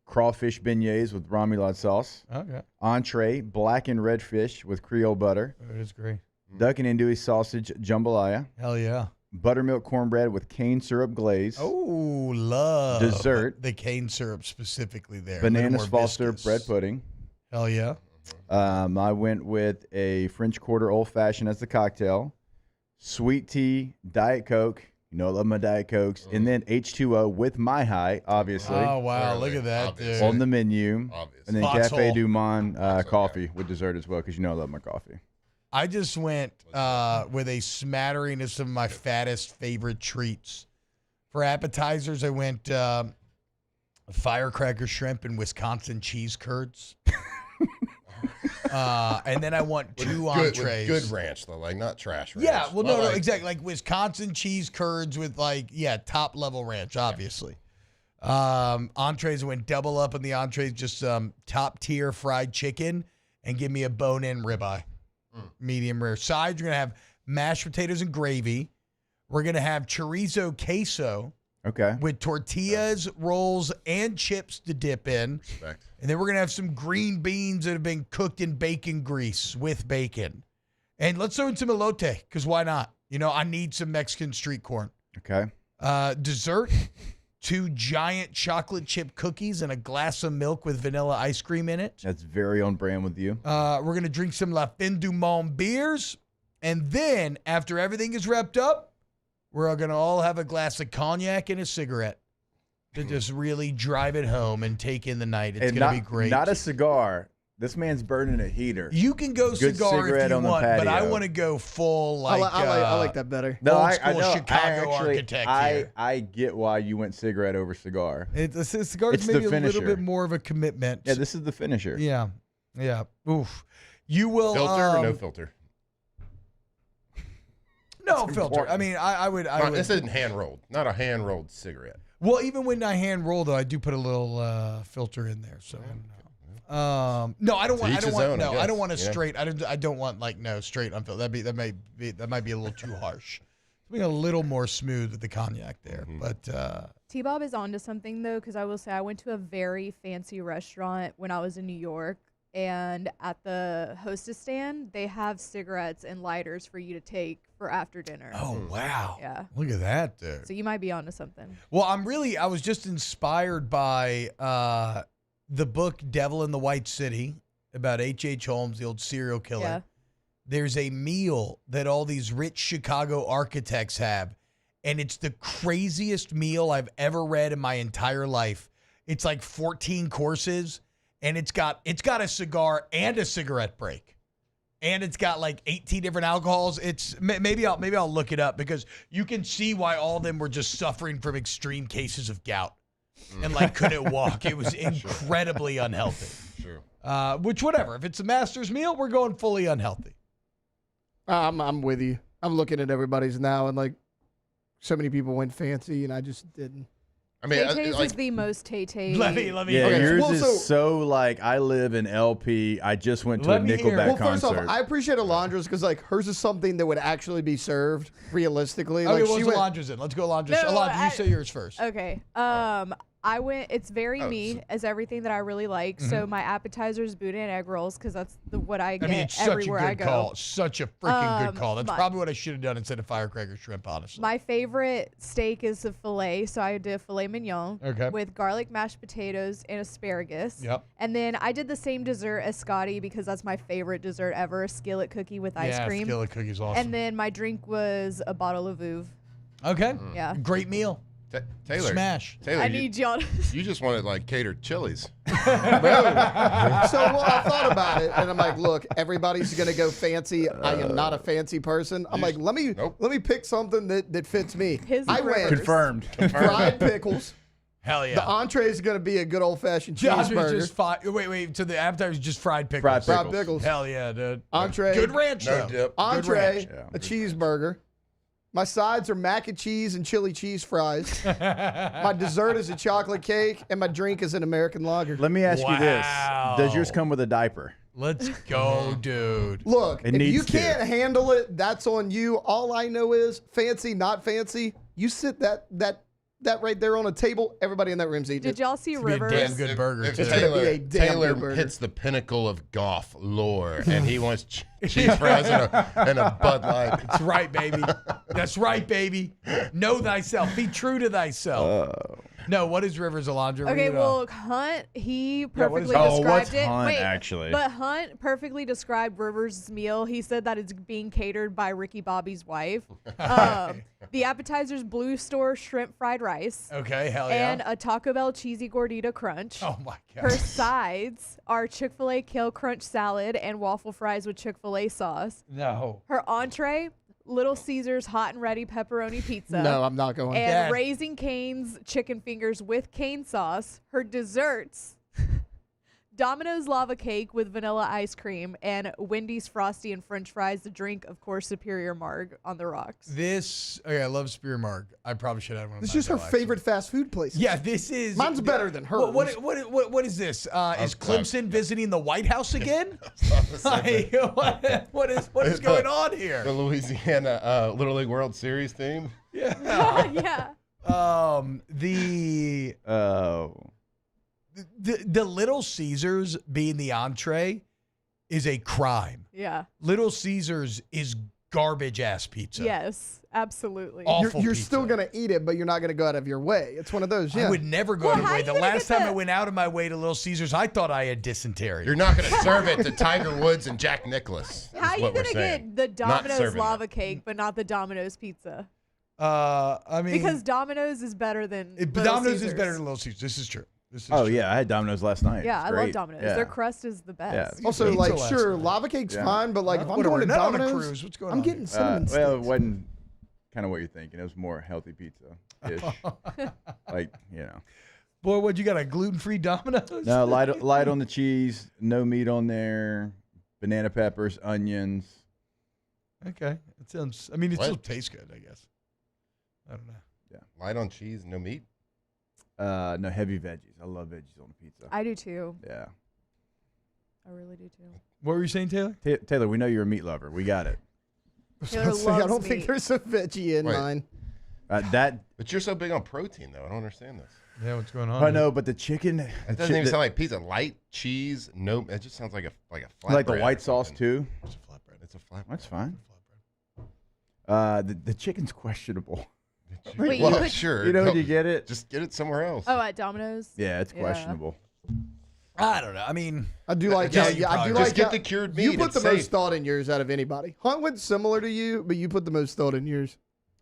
Crawfish beignets with remoulade sauce. Okay. Entree, black and red fish with Creole butter. It is great. Duck and andouille sausage jambalaya. Hell yeah. Buttermilk cornbread with cane syrup glaze. Oh, love. Dessert. The cane syrup specifically there. Bananas Foster bread pudding. Hell yeah. I went with a French Quarter Old Fashioned as the cocktail. Sweet tea, Diet Coke. I love my Diet Cokes. And then H2O with my high, obviously. Oh, wow. Look at that, dude. On the menu. Obviously. And then Cafe Du Monde coffee with dessert as well because I love my coffee. I just went with a smattering of some of my fattest favorite treats. For appetizers, I went firecracker shrimp and Wisconsin cheese curds. And then I want two entrees. With good ranch, though, not trash ranch. Yeah, well, no, exactly. Wisconsin cheese curds with, top level ranch, obviously. Entrees, I went double up on the entrees, just top tier fried chicken, and give me a bone-in ribeye. Medium rare. Sides, we're going to have mashed potatoes and gravy. We're going to have chorizo queso. Okay. With tortillas, rolls, and chips to dip in. Respect. And then we're going to have some green beans that have been cooked in bacon grease with bacon. And let's throw in some elote, because why not? I need some Mexican street corn. Okay. Dessert, 2 giant chocolate chip cookies and a glass of milk with vanilla ice cream in it. That's very on brand with you. We're going to drink some La Fin du Monde beers. And then, after everything is wrapped up, we're going to all have a glass of cognac and a cigarette to just really drive it home and take in the night. It's going to be great. Not a cigar, This man's burning a heater. You can go Good cigar if cigarette you on the want, but I patio. want to go full like I like that better. No, old I school know. Chicago architect here. I get why you went cigarette over cigar. The cigar is It's maybe the a little finisher. bit more of a commitment. Yeah, this is the finisher. Yeah. Oof. You will Filter or no filter? No It's filter. important. I mean, I would. This isn't hand rolled. Not a hand rolled cigarette. Well, even when I hand roll, though, I do put a little filter in there. So, no, I don't want. I don't want. No, I don't want a straight. I don't want like straight unfiltered. That might be a little too harsh. Being a little more smooth with the cognac there, but T-Bob is onto something though, because I will say I went to a very fancy restaurant when I was in New York, and at the hostess stand they have cigarettes and lighters for you to take for after dinner. Oh wow! Yeah, look at that, dude. So you might be onto something. Well, I was just inspired by the book Devil in the White City about H.H. Holmes, the old serial killer. Yeah. There's a meal that all these rich Chicago architects have, and it's the craziest meal I've ever read in my entire life. It's like 14 courses, and it's got a cigar and a cigarette break. And it's got like 18 different alcohols. It's maybe I'll look it up because you can see why all of them were just suffering from extreme cases of gout and like couldn't walk. It was incredibly unhealthy. Sure. Which whatever. If it's a master's meal, we're going fully unhealthy. I'm with you. I'm looking at everybody's now, and like so many people went fancy, and I just didn't. I mean, Tay-Tay's is the most Tay-Tay. Let me. Yeah, okay. yours Well, is so like I live in LP. I just went to a Nickelback Well, first concert. off, I appreciate Alondra's because like hers is something that would actually be served realistically. Okay, Like what's she went. Alondra's in? Let's go Alondra's. No, Alondra, you say yours first. Okay. I went. It's very me as everything that I really like. So my appetizer is Buddha and egg rolls because that's what I get it's everywhere such a I good go. call. Such a freaking good call. That's my- probably what I should have done instead of firecracker shrimp, honestly. My favorite steak is the filet, so I did filet mignon Okay. with garlic mashed potatoes and asparagus. Yep. And then I did the same dessert as Scotty because that's my favorite dessert ever, a skillet cookie with ice cream. Skillet cookie's awesome. And then my drink was a bottle of Vouv. Okay. Yeah. Great meal. Taylor. Smash. Taylor, I need y'all to. You just wanted like catered chilies. So I thought about it, and I'm like, look, everybody's gonna go fancy. I am not a fancy person. I'm like, let me pick something that fits me. I went Confirmed. fried pickles. Hell yeah. The entree is gonna be a good old fashioned cheeseburger. Just wait. So the appetizer is just fried pickles. Fried pickles. Hell yeah, dude. Entree. Good ranch, No though. dip. Entree, Good ranch. a cheeseburger. My sides are mac and cheese and chili cheese fries. My dessert is a chocolate cake, and my drink is an American lager. Let me ask you this: Wow. does yours come with a diaper? Let's go, dude. Look, It if you needs to. can't handle it, that's on you. All I know is fancy, not fancy. You sit that right there on a table. Everybody in that room's eating Did y'all see It's gonna be a Rivers? damn good burger, If too. Taylor, be a damn Taylor good burger. hits the pinnacle of golf lore, and he wants cheese fries and a Bud Light. That's right, baby. That's right, baby. Know thyself. Be true to thyself. No, what is Rivers, Alondra? Okay, Read it well, off. Hunt, he what is perfectly Hunt? Oh, described what's it. Hunt, Wait, actually? but Hunt perfectly described Rivers' meal. He said that it's being catered by Ricky Bobby's wife. The appetizer's Blue Store shrimp fried rice. Okay, hell yeah. And a Taco Bell cheesy gordita crunch. Oh, my God. Her sides are Chick-fil-A kale crunch salad and waffle fries with Chick-fil-A sauce. No. Her entree, Little Caesars hot and ready pepperoni pizza. No, I'm not going. And Dad. Raising Cane's chicken fingers with cane sauce. Her desserts, Domino's lava cake with vanilla ice cream, and Wendy's frosty and french fries. The drink, of course, Superior Marg on the rocks. I love Superior Marg. I probably should have one of This is mine, just her though, actually. favorite fast food place. Yeah, this is. Mine's better than hers. What is this? Is Clemson visiting the White House again? Like, what is going on here? The Louisiana Little League World Series team. Yeah. Yeah. The Little Caesars being the entree is a crime. Yeah. Little Caesars is garbage ass pizza. Yes, absolutely. Awful You're pizza. still gonna eat it, but you're not gonna go out of your way. It's one of those. Yeah. I would never go Well, out of my how way. you The gonna last get time I the- went out of my way to Little Caesars, I thought I had dysentery. You're not going to serve it to Tiger Woods and Jack Nicklaus. How is you what we're gonna saying. get the Not Domino's serving lava it. cake, but not the Domino's pizza? I mean, Because Domino's is better than Little Domino's is Caesars. better than Little Caesars. This is true. Yeah, I had Domino's last night. Yeah, It's I love great. Domino's. Yeah. Their crust is the best. Yeah. Also, Pizza like, last sure, night. lava cake's Yeah. fine, but like if I'm Whatever, going to not on a Domino's, cruise. What's going I'm on getting here? cinnamon sticks. Well, it wasn't kind of what you're thinking. It was more healthy pizza-ish. Like, you know. Boy, what, you got a gluten-free Domino's? No, light on the cheese, no meat on there, banana peppers, onions. Okay. It sounds, I mean, it What? still tastes good, I guess. I don't know. Yeah. Light on cheese, no meat. No, heavy veggies. I love veggies on pizza. I do too. Yeah. I really do too. What were you saying, Taylor? Taylor, we know you're a meat lover. We got it. Taylor So, I loves don't think meat. there's a veggie in Wait. mine. But you're so big on protein, though. I don't understand this. Yeah, what's going on? I know, but the chicken. It doesn't even sound like pizza. Light cheese, no. It just sounds like a flatbread. Like the or white sauce something. too. It's a flatbread. It's a flatbread. That's fine. The chicken's questionable. Wait, you Well, put- sure. You know, Don't- you get it. Just get it somewhere else. Oh, at Domino's? Yeah, it's questionable. I don't know. I mean, I do like Yeah, how you I do probably- like Just get how- the cured You meat, put it's the safe. most thought in yours out of anybody. Hunt went similar to you, but you put the most thought in yours.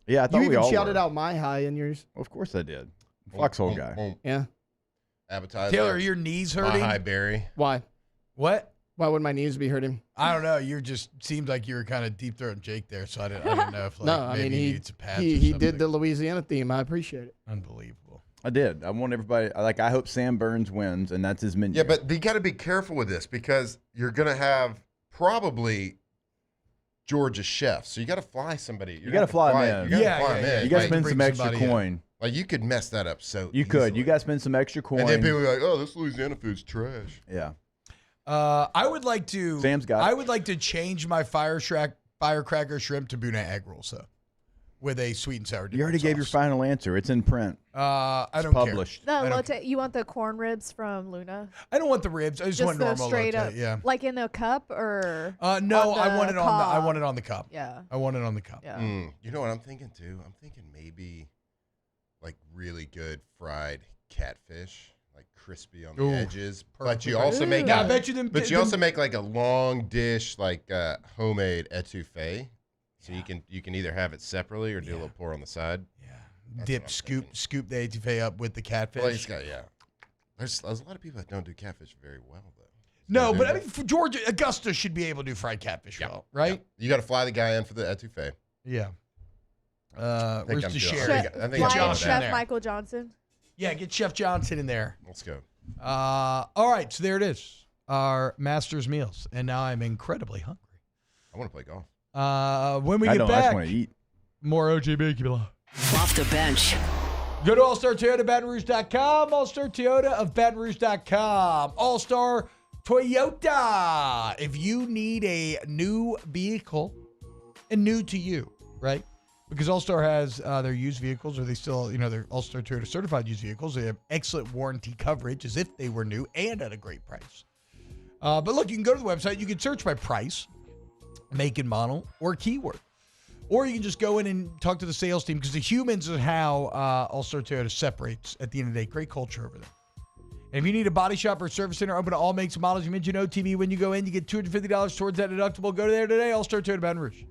Yeah, I thought You we even all shouted were. out my high in yours. Of course I did. Foxhole guy. Yeah. Appetizer. Taylor, are your knees hurting? High berry. Why? What? Why would my knees be hurting? I don't know. You just seemed like you were kind of deep throating Jake there, so I didn't know if like No, I maybe mean he he needs a patch. he or did something. the Louisiana theme. I appreciate it. Unbelievable. I did. I want everybody. I hope Sam Burns wins, and that's his menu. Yeah, but you got to be careful with this because you're going to have probably Georgia chefs. So you got to fly somebody. You got to fly him in. You got to fly him in. You got to Like, spend bring some extra somebody in. coin. Like you could mess that up so You could. You got to spend some extra coin. And then people are like, "Oh, this Louisiana food's trash." Yeah. I would like to. Sam's got it. I would like to change my firecracker shrimp to Boonay egg rolls though, with a sweet and sour. You already gave your final answer. It's in print. I It's don't published. care. The lotte, you want the corn ribs from Luna? I don't want the ribs. I just want the normal straight lotte. up, Yeah. like in a cup or? No, on I the want it on the. I cob? want it on the cup. Yeah. I want it on the cup. Yeah. You know what I'm thinking too? I'm thinking maybe like really good fried catfish, like crispy on the Ooh, edges. But perfect. you also make. Yeah, I bet you them- But you them- also make like a long dish, like homemade etouffee. So you can either have it separately or do a little pour on the side. That's Dip, what I'm scoop the etouffee up with the catfish. Well, it's got, yeah. There's a lot of people that don't do catfish very well, though. No, but I mean, for Georgia, Augusta should be able to do fried catfish well, right? You got to fly the guy in for the etouffee. Yeah. I think Where's I'm the doing- Sherry? I think I'm Flying doing Chef that. Michael Johnson. Yeah, get Chef Johnson in there. Let's go. All right, so there it is, our Masters meals, and now I'm incredibly hungry. I want to play golf. When we I get don't. I just back, want to eat. more OJ Bakula. Off the bench. Go to All-Star Toyota of Baton Rouge.com, All-Star Toyota of Baton Rouge.com, All-Star Toyota. If you need a new vehicle, and new to you, right? Because All-Star has their used vehicles, or they still, they're All-Star Toyota certified used vehicles. They have excellent warranty coverage as if they were new and at a great price. But look, you can go to the website. You can search by price, make and model, or keyword. Or you can just go in and talk to the sales team, because the humans are how All-Star Toyota separates at the end of the day. Great culture over there. And if you need a body shop or service center open to all makes and models, you mention OTV when you go in, you get $250 towards that deductible. Go there today, All-Star Toyota Baton Rouge.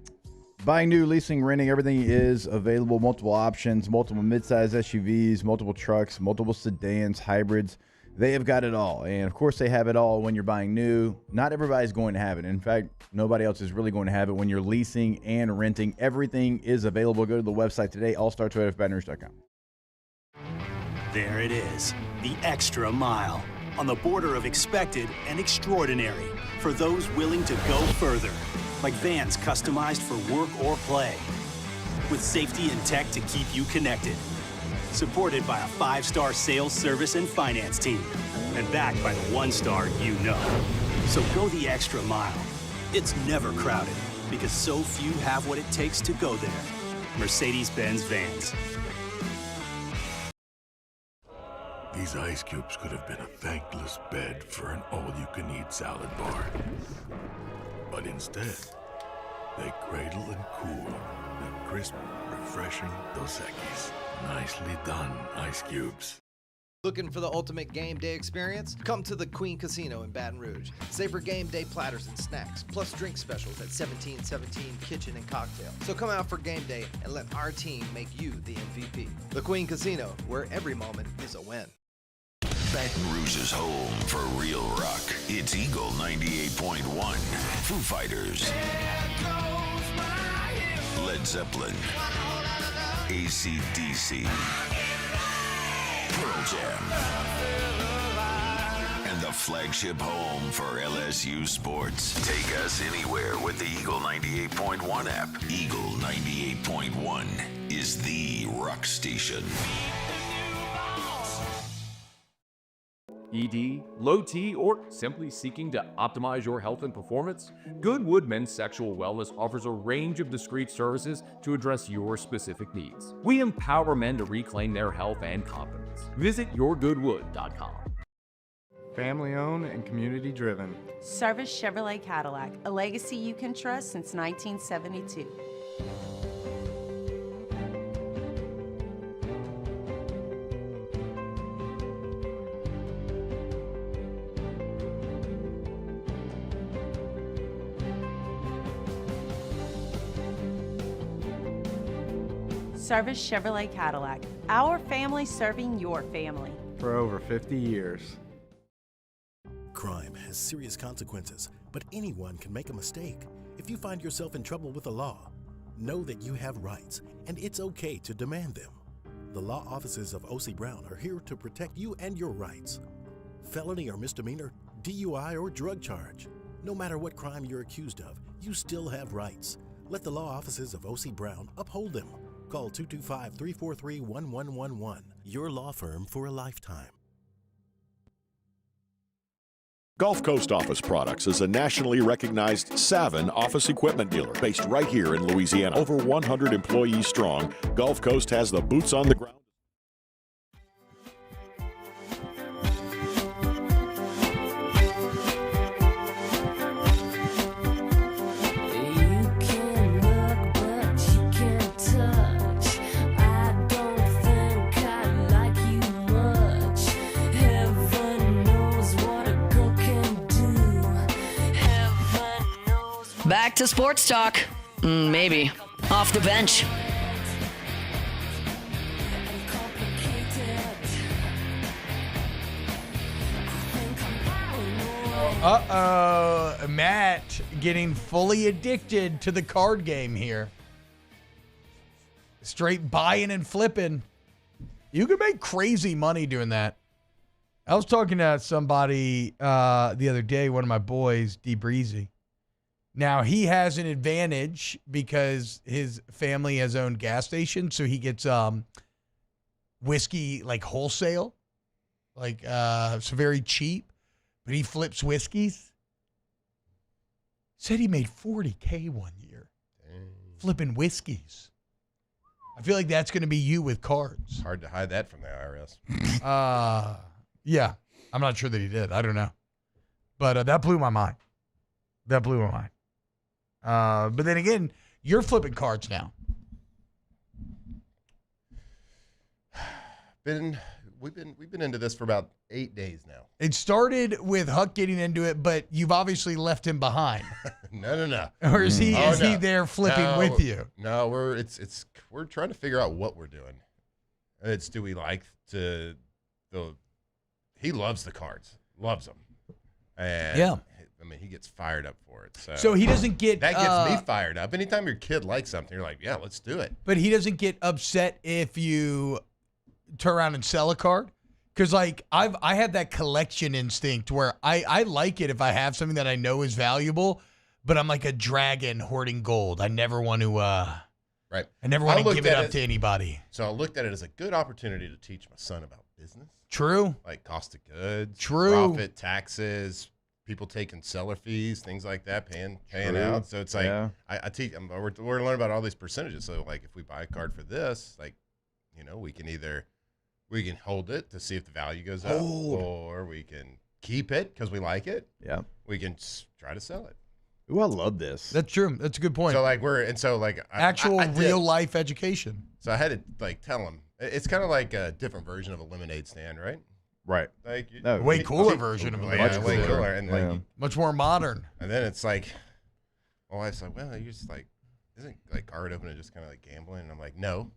Buying new, leasing, renting, everything is available. Multiple options, multiple midsize SUVs, multiple trucks, multiple sedans, hybrids. They have got it all. And, of course, they have it all when you're buying new. Not everybody's going to have it. In fact, nobody else is really going to have it when you're leasing and renting. Everything is available. Go to the website today, allstartoyotabatonrouge.com. There it is, the extra mile, on the border of expected and extraordinary for those willing to go further, like vans customized for work or play, with safety and tech to keep you connected, supported by a 5-star sales, service, and finance team, and backed by the 1-star you know. So go the extra mile. It's never crowded, because so few have what it takes to go there. Mercedes-Benz Vans. These ice cubes could have been a thankless bed for an all-you-can-eat salad bar. But instead, they cradle and cool the crisp, refreshing Dos Equis. Nicely done, ice cubes. Looking for the ultimate game day experience? Come to the Queen Casino in Baton Rouge. Savor game day platters and snacks, plus drink specials at 1717 Kitchen and Cocktail. So come out for game day and let our team make you the MVP. The Queen Casino, where every moment is a win. Baton Rouge's home for real rock. It's Eagle 98.1. Foo Fighters. Led Zeppelin. AC/DC. Pearl Jam. And the flagship home for LSU sports. Take us anywhere with the Eagle 98.1 app. Eagle 98.1 is the rock station. ED, low T, or simply seeking to optimize your health and performance? Goodwood Men's Sexual Wellness offers a range of discreet services to address your specific needs. We empower men to reclaim their health and confidence. Visit yourgoodwood.com. Family owned and community driven. Service Chevrolet Cadillac, a legacy you can trust since 1972. Service Chevrolet Cadillac, our family serving your family. For over 50 years. Crime has serious consequences, but anyone can make a mistake. If you find yourself in trouble with the law, know that you have rights, and it's okay to demand them. The law offices of O.C. Brown are here to protect you and your rights. Felony or misdemeanor, DUI or drug charge. No matter what crime you're accused of, you still have rights. Let the law offices of O.C. Brown uphold them. Call 225-343-1111. Your law firm for a lifetime. Gulf Coast Office Products is a nationally recognized Savin office equipment dealer based right here in Louisiana. Over 100 employees strong, Gulf Coast has the boots on the ground. Back to sports talk. Maybe. Off the bench. Matt getting fully addicted to the card game here. Straight buying and flipping. You can make crazy money doing that. I was talking to somebody the other day, one of my boys, D Breezy. Now, he has an advantage because his family has owned gas stations, so he gets whiskey like wholesale, like it's very cheap, but he flips whiskeys. Said he made $40K one year flipping whiskeys. I feel like that's going to be you with cards. Hard to hide that from the IRS. Yeah, I'm not sure that he did. I don't know, but that blew my mind. But then again, you're flipping cards now. We've been into this for about 8 days now. It started with Huck getting into it, but you've obviously left him behind. No. Or is he there flipping with you? No, we're trying to figure out what we're doing. Do we like to he loves the cards. Loves them. And yeah. I mean, he gets fired up for it. So he doesn't get... That gets me fired up. Anytime your kid likes something, you're like, yeah, let's do it. But he doesn't get upset if you turn around and sell a card? Because, like, I have that collection instinct where I like it if I have something that I know is valuable, but I'm like a dragon hoarding gold. I never want to... Right. I never want to give it up to anybody. So I looked at it as a good opportunity to teach my son about business. True. Like cost of goods. True. Profit, taxes, people taking seller fees, things like that, paying out. So it's like I teach. We're learning about all these percentages. So like if we buy a card for this, like we can hold it to see if the value goes up, or we can keep it because we like it. Yeah. We can try to sell it. Ooh, I love this. That's true. That's a good point. So like actual real life education. So I had to like tell him it's kind of like a different version of a lemonade stand, right? Right. Like way cooler version of a lemonade stand. Way cooler and like much more modern. And then it's like, my wife's like, well, you're just like, isn't like card opening just kind of like gambling? And I'm like, no,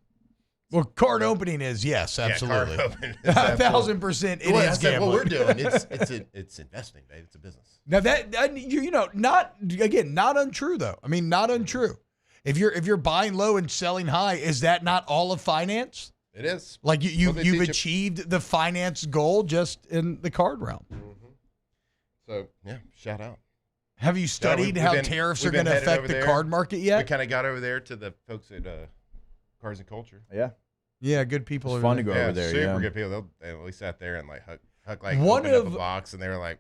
Well, card opening is, yes, absolutely. Yeah, card opening is absolutely. 1,000% it Well, is that's gambling. what we're doing. It's investing, babe. It's a business. Now that not untrue though. I mean, not untrue. If you're buying low and selling high, is that not all of finance? It is. Like you've Well, they teach achieved the finance goal just in the card realm. So yeah, shout out. Have you studied how tariffs are going to affect the card market yet? We kind of got over there to the folks at Cars and Culture. Yeah, good people. It's fun to go over there. Super Yeah, good people. We sat there and like Huck like One opened up of- a box and they were like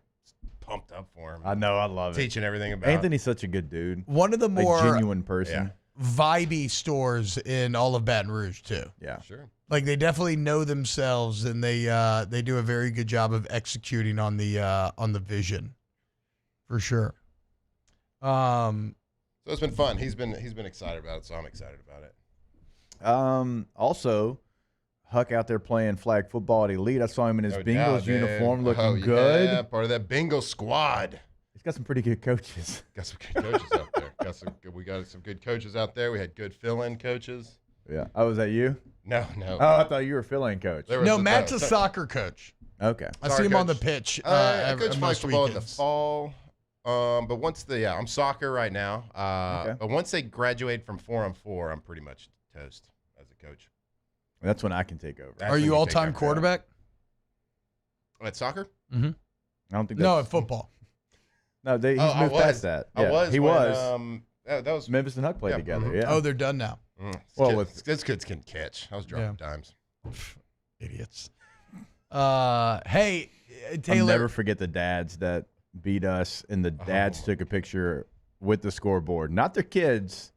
pumped up for him. I know. I love it. Teaching everything about Anthony's such a good dude. One of the Like, more genuine person. vibey stores in all of Baton Rouge too. Yeah, sure. Like they definitely know themselves, and they do a very good job of executing on the vision, for sure. So it's been fun. He's been excited about it, so I'm excited about it. Also, Huck out there playing flag football at Elite. I saw him in his No Bengals doubt, uniform, dude. looking good. Yeah, part of that Bengal squad. He's got some pretty good coaches. Got some good coaches out there. We got some good coaches out there. We had good fill-in coaches. Yeah. Oh, was that you? No. Oh, I thought you were fill-in coach. No, Matt's a soccer coach. Okay. I see him on the pitch. I coach flag most football in the weekends. fall. But once I'm soccer right now. Okay. But once they graduate from 4-on-4, I'm pretty much toast as a coach. That's when I can take over. Are you all-time quarterback? At soccer? Mm-hmm. I don't think. No, that's, at football. No, he's I moved was. past that. I Yeah, was. He when, was. that was Memphis and Huck played together. Yeah. Oh, they're done now. Well, this kids can catch. I was dropping dimes. Idiots. Hey, Taylor. I'll never forget the dads that beat us, and the dads took a picture with the scoreboard. Not their kids,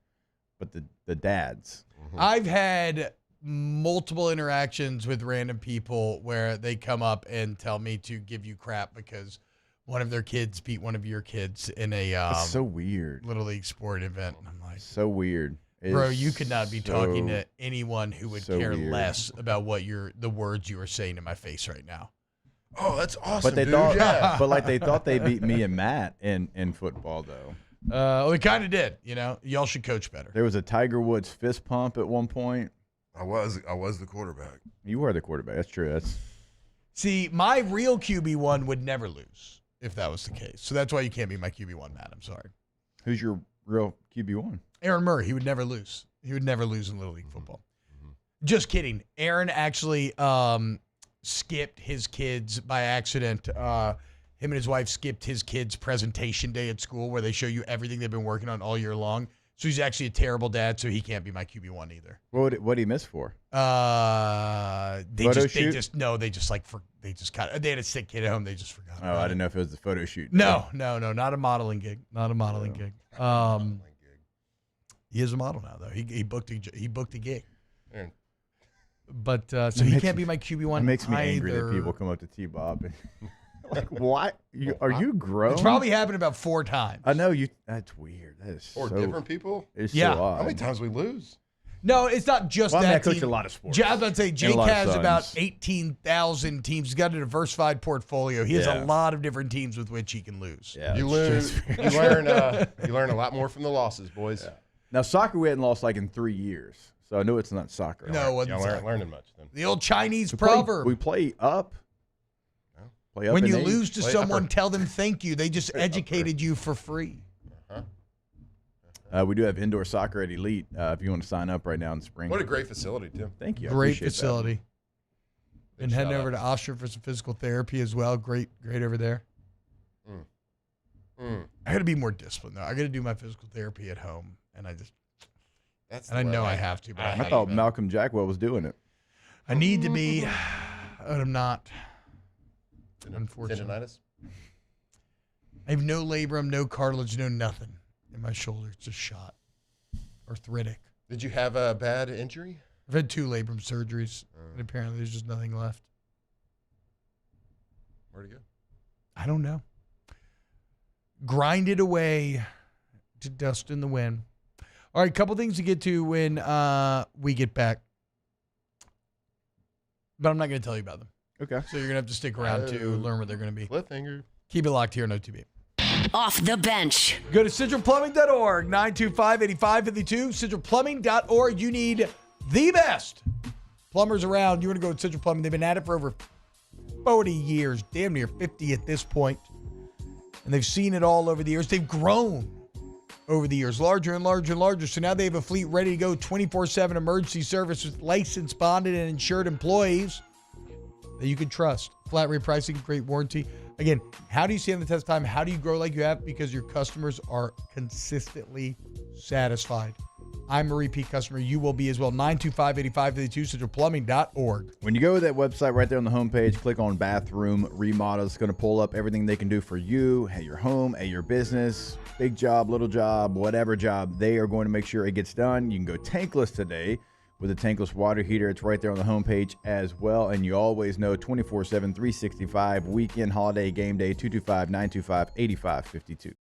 but the dads. I've had multiple interactions with random people where they come up and tell me to give you crap because one of their kids beat one of your kids in a It's so weird. Little League sport event. And I'm like, So weird. bro, It's you could not be so- talking to anyone who would so care weird. less about what the words you are saying to my face right now. Oh, that's awesome, But they dude. thought, Yeah. but like they thought they beat me and Matt in football though. Well, we kind of did. Y'all should coach better. There was a Tiger Woods fist pump at one point. I was the quarterback. You were the quarterback. That's true. See, my real QB1 would never lose if that was the case. So that's why you can't be my QB1, Matt. I'm sorry. Who's your real QB1? Aaron Murray. He would never lose. He would never lose in Little League football. Just kidding. Aaron actually skipped his kids by accident. Him and his wife skipped his kids' presentation day at school where they show you everything they've been working on all year long. So he's actually a terrible dad, so he can't be my QB1 either. What did he miss for? They Photo just shoot? they had a sick kid at home. They just forgot. Oh, I didn't know if it was the photo shoot. No, not a modeling gig. Not a modeling gig. He is a model now, though. He booked a gig. Yeah. But so he can't be my QB1. It makes me angry that either. people come up to T-Bob and like, why? Are you grown? It's probably happened about 4 times. I know you. That's weird. That is Or so, different people? It's Yeah. so odd. How many times we lose? No, it's not just Well, I mean, that I coach team. a lot of sports. I was about to say, And a Jake lot of has about sons. 18,000 teams. He's got a diversified portfolio. He has Yeah. a lot of different teams with which he can lose. Yeah, You it's learn. just- You learn a lot more from the losses, boys. Now soccer we hadn't lost like in 3 years, so I know it's not soccer. No, it wasn't Y'all aren't soccer. learning much then. The old Chinese We proverb. play up. Play up When in you age. lose to Play someone, upper. tell them thank you. They just educated you for free. We do have indoor soccer at Elite. If you want to sign up right now in spring. What a great facility, Tim. Thank you. I Great appreciate that. facility. And Big heading shout over to out. Austria for some physical therapy as well. Great over there. I got to be more disciplined though. I got to do my physical therapy at home, and That's I the way know I have to, but I thought Malcolm Jackwell was doing it. I need to be, but I'm not. Unfortunately, Tendonitis? I have no labrum, no cartilage, no nothing in my shoulder. It's just shot. Arthritic. Did you have a bad injury? I've had 2 labrum surgeries, and apparently there's just nothing left. Where'd it go? I don't know. Grind it away to dust in the wind. All right, couple things to get to when we get back. But I'm not going to tell you about them. Okay. So you're going to have to stick around to learn what they're going to be. Cliffhanger. Keep it locked here on OTB. Off the bench. Go to centralplumbing.org, 925-8552, centralplumbing.org. You need the best Plumbers around, you want to go to Central Plumbing. They've been at it for over 40 years, damn near 50 at this point. And they've seen it all over the years. They've grown over the years, larger and larger and larger. So now they have a fleet ready to go, 24/7 emergency service with licensed, bonded, and insured employees that you can trust. Flat rate pricing, great warranty. Again, how do you stand the test of time? How do you grow like you have? Because your customers are consistently satisfied. I'm a repeat customer. You will be as well. 925-8552, centralplumbing.org. When you go to that website right there on the homepage, click on bathroom remodel. It's going to pull up everything they can do for you at your home, at your business, big job, little job, whatever job. They are going to make sure it gets done. You can go tankless today with a tankless water heater. It's right there on the homepage as well. And you always know 24/7, 365, weekend, holiday, game day, 225-925-8552.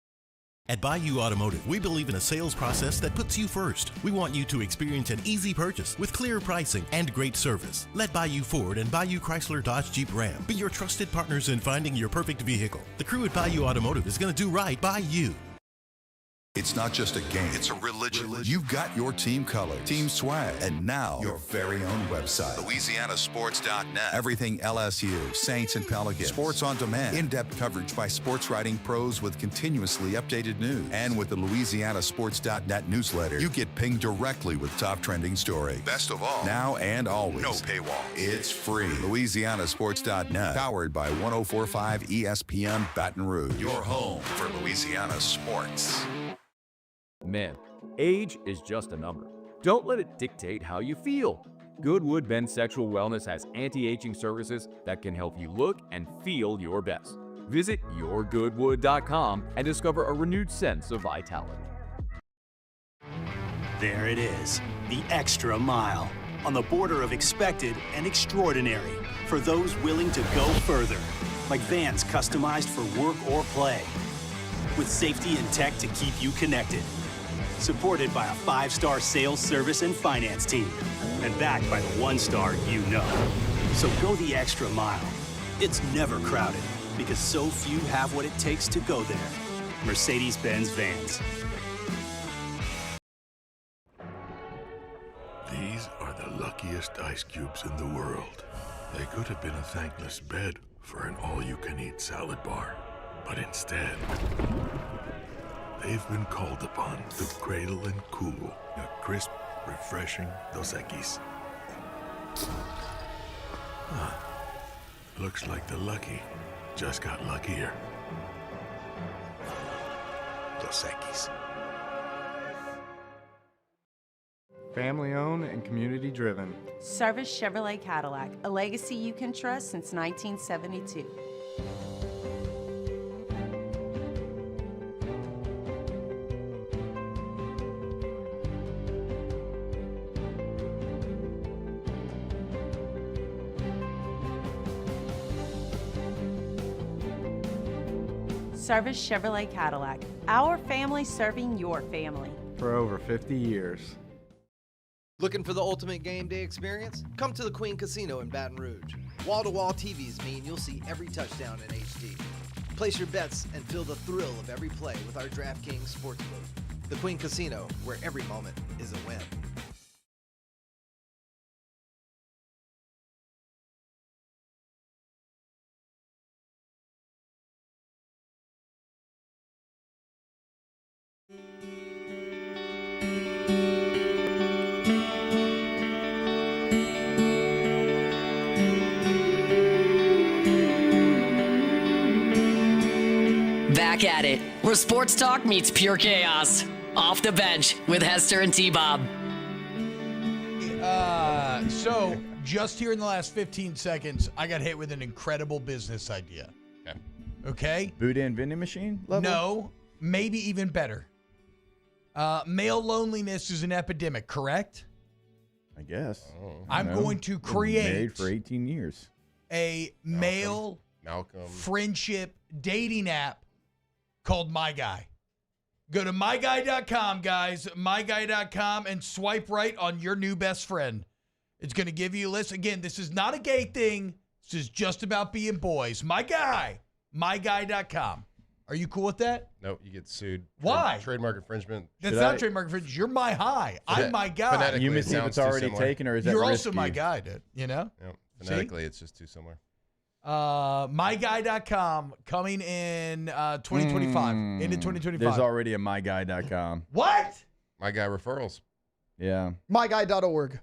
At Bayou Automotive, we believe in a sales process that puts you first. We want you to experience an easy purchase with clear pricing and great service. Let Bayou Ford and Bayou Chrysler Dodge Jeep Ram be your trusted partners in finding your perfect vehicle. The crew at Bayou Automotive is going to do right by you. It's not just a game, it's a religion. You've got your team colors, team swag, and now your very own website. LouisianaSports.net. Everything LSU, Saints, and Pelicans. Sports on demand. In-depth coverage by sports writing pros with continuously updated news. And with the LouisianaSports.net newsletter, you get pinged directly with top trending stories. Best of all, now and always. No paywall. It's free. LouisianaSports.net. Powered by 104.5 ESPN Baton Rouge. Your home for Louisiana sports. Man, age is just a number. Don't let it dictate how you feel. Goodwood Men's Sexual Wellness has anti-aging services that can help you look and feel your best. Visit yourgoodwood.com and discover a renewed sense of vitality. There it is, the extra mile, on the border of expected and extraordinary for those willing to go further, like vans customized for work or play, with safety and tech to keep you connected. Supported by a 5-star sales, service, and finance team. And backed by the 1-star you know. So go the extra mile. It's never crowded because so few have what it takes to go there. Mercedes-Benz Vans. These are the luckiest ice cubes in the world. They could have been a thankless bed for an all-you-can-eat salad bar. But instead, they've been called upon to cradle and cool a crisp, refreshing Dos Equis. Looks like the lucky just got luckier. Dos Equis. Family owned and community driven. Service Chevrolet Cadillac, a legacy you can trust since 1972. Service Chevrolet Cadillac, our family serving your family. For over 50 years. Looking for the ultimate game day experience? Come to the Queen Casino in Baton Rouge. Wall-to-wall TVs mean you'll see every touchdown in HD. Place your bets and feel the thrill of every play with our DraftKings Sportsbook. The Queen Casino, where every moment is a win. Back at it, where sports talk meets pure chaos. Off the bench with Hester and T-Bob. So, just here in the last 15 seconds, I got hit with an incredible business idea. Okay? Boudin vending machine level? No, maybe even better. Male loneliness is an epidemic, correct? I guess. I'm going to create married for 18 years. A male friendship dating app called My Guy. Go to myguy.com, guys, myguy.com, and swipe right on your new best friend. It's going to give you a list. Again, this is not a gay thing. This is just about being boys. My Guy, myguy.com. Are you cool with that? Nope, you get sued. Why? Trademark infringement. That's not trademark infringement. You're my high. I'm my guy. Phonetically, You see if it's already taken, or is that You're risky? also my guy, dude. You know? Yep. Phonetically, it's just too similar. MyGuy.com coming in 2025. Into 2025. There's already a myguy.com. What? My Guy referrals. Yeah. MyGuy.org.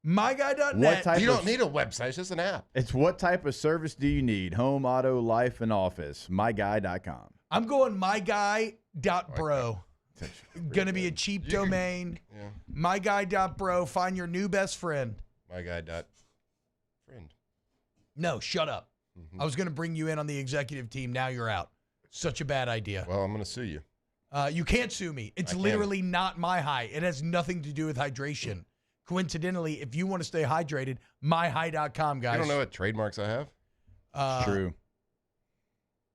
MyGuy.net. You don't need a website. It's just an app. It's what type of service do you need? Home, auto, life, and office. MyGuy.com. I'm going myguy.bro. Gonna be a cheap domain. Yeah. MyGuy.bro. Find your new best friend. MyGuy.friend. No, shut up. I was gonna bring you in on the executive team. Now you're out. Such a bad idea. Well, I'm gonna sue you. You can't sue me. It's literally not my high. It has nothing to do with hydration. Coincidentally, if you want to stay hydrated, myhigh.com, guys. You don't know what trademarks I have? True.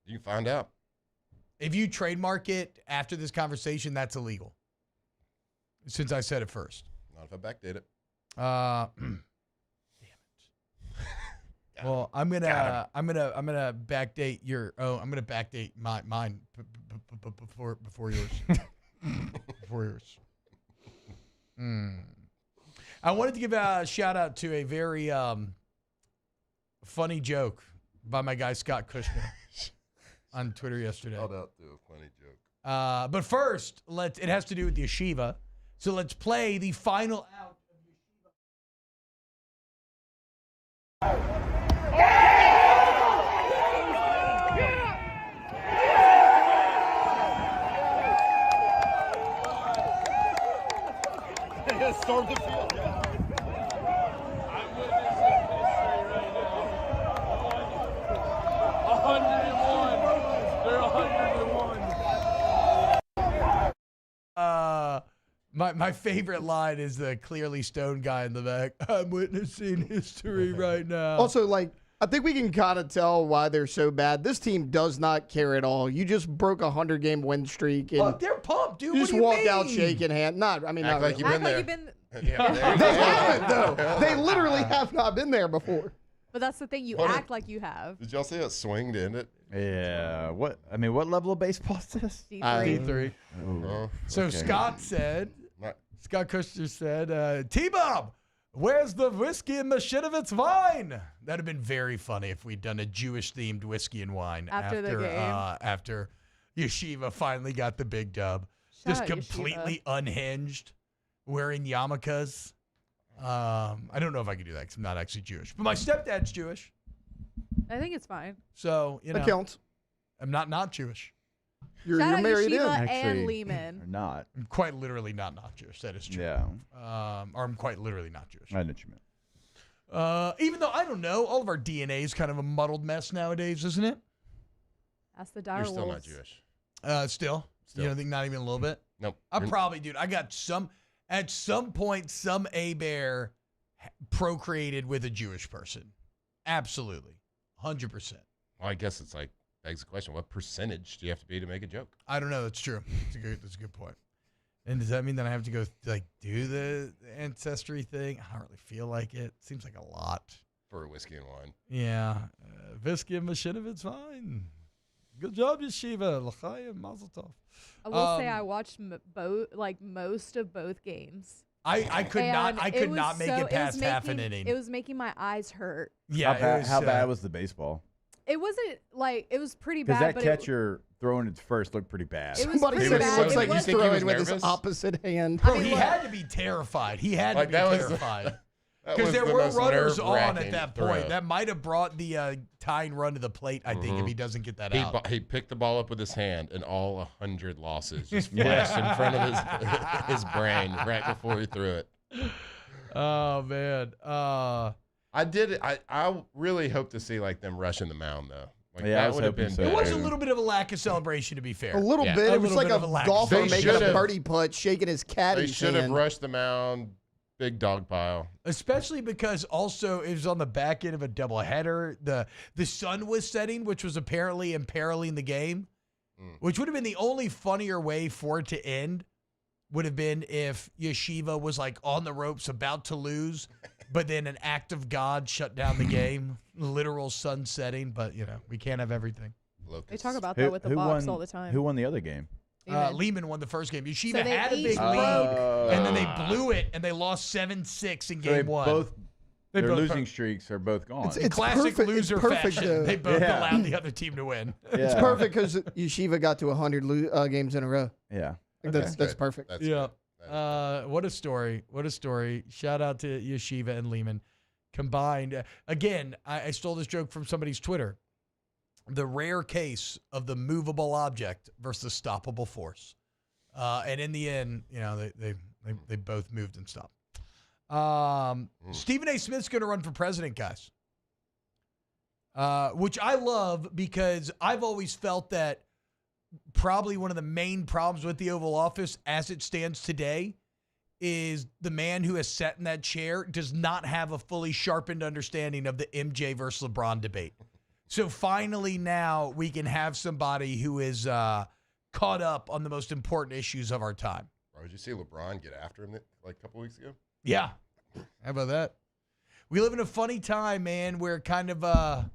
You can find out. If you trademark it after this conversation, that's illegal. Since I said it first. Not if I backdate it. Damn it. Well, I'm gonna backdate your. Oh, I'm gonna backdate mine before yours. Before yours. I wanted to give a shout out to a very funny joke by my guy Scott Kushner on Twitter yesterday. Shout out to a funny joke. But first, it has to do with Yeshiva. So let's play the final out of Yeshiva. Storm the field. I'm witnessing history right now. 101. They're 101. My favorite line is the clearly stoned guy in the back. I'm witnessing history right now. Also, like, I think we can kind of tell why they're so bad. This team does not care at all. You just broke a 100-game win streak. And they're pumped, dude. You What just do you walked mean? out shaking hand. Not Act not like really. you've been there. They haven't, though. They literally have not been there before. But that's the thing. You What act like you have. Did y'all see that swing to end it? Yeah. What level of baseball is this? D3. Oh, So okay. Scott Kushner said, T-Bob, where's the whiskey and Mashinovitz wine? That'd have been very funny if we'd done a Jewish-themed whiskey and wine After the game. after Yeshiva finally got the big dub. Shout Just out completely unhinged, wearing yarmulkes. I don't know if I could do that because I'm not actually Jewish. But my stepdad's Jewish. I think it's fine. So, you know. That counts. I'm not Jewish. You're Shout out married in. Yeshiva Actually, and Lehman. Or not. I'm quite literally not Jewish. That is true. Yeah. Or I'm quite literally not Jewish. I know what you meant. Even though, I don't know, all of our DNA is kind of a muddled mess nowadays, isn't it? That's the dire You're still not wolves. Jewish. Still? You don't think not even a little bit? Nope. I'm probably, dude, I got at some point, some A-bear procreated with a Jewish person. Absolutely. 100%. Well, I guess it's like, begs the question, what percentage do you have to be to make a joke? I don't know. That's true. That's a good point. And does that mean that I have to go do the ancestry thing? I don't really feel like it. Seems like a lot. For a whiskey and wine. Yeah. Whiskey and Mashinovitz fine. Good job, Yeshiva. L'chaim, Mazel Tov. I will say I watched most of both games. I could not make it past half an inning. It was making my eyes hurt. Yeah. How bad was the baseball? It wasn't it was pretty bad. Because that but catcher throwing it first looked pretty bad. It was Somebody pretty said bad. it looks It like was- he's throwing with his opposite hand. Bro, he had to be terrified. He had to be terrified. Because there were runners on at that point. That might have brought the tying run to the plate, I think, if he doesn't get that out. He picked the ball up with his hand, and all 100 losses just flashed in front of his brain right before he threw it. Oh, man. I really hope to see them rushing the mound, though. Yeah, that would have been It was a little bit of a lack of celebration, to be fair. A little bit. It was like a golfer making a birdie putt, shaking his caddy. They should have rushed the mound. Big dog pile. Especially because also it was on the back end of a doubleheader. The sun was setting, which was apparently imperiling the game, which would have been the only funnier way for it to end. Would have been if Yeshiva was on the ropes about to lose, but then an act of God shut down the game. Literal sun setting, but we can't have everything. They talk about that with the box all the time. Who won the other game? Lehman won the first game. Yeshiva So they had a each big broke. lead, and then they blew it, and they lost 7-6 in game one. Their losing streaks are both gone. In classic loser fashion. though. They both allowed the other team to win. It's perfect because Yeshiva got to 100 games in a row. Yeah. That's perfect. That's yeah. good. What a story. What a story. Shout out to Yeshiva and Lehman combined. Again, I stole this joke from somebody's Twitter. The rare case of the movable object versus stoppable force. And in the end, they both moved and stopped. Stephen A. Smith's going to run for president, guys. Which I love because I've always felt that probably one of the main problems with the Oval Office as it stands today is the man who has sat in that chair does not have a fully sharpened understanding of the MJ versus LeBron debate. So finally now we can have somebody who is caught up on the most important issues of our time. Bro, did you see LeBron get after him like a couple weeks ago? Yeah. How about that? We live in a funny time, man, where it kind of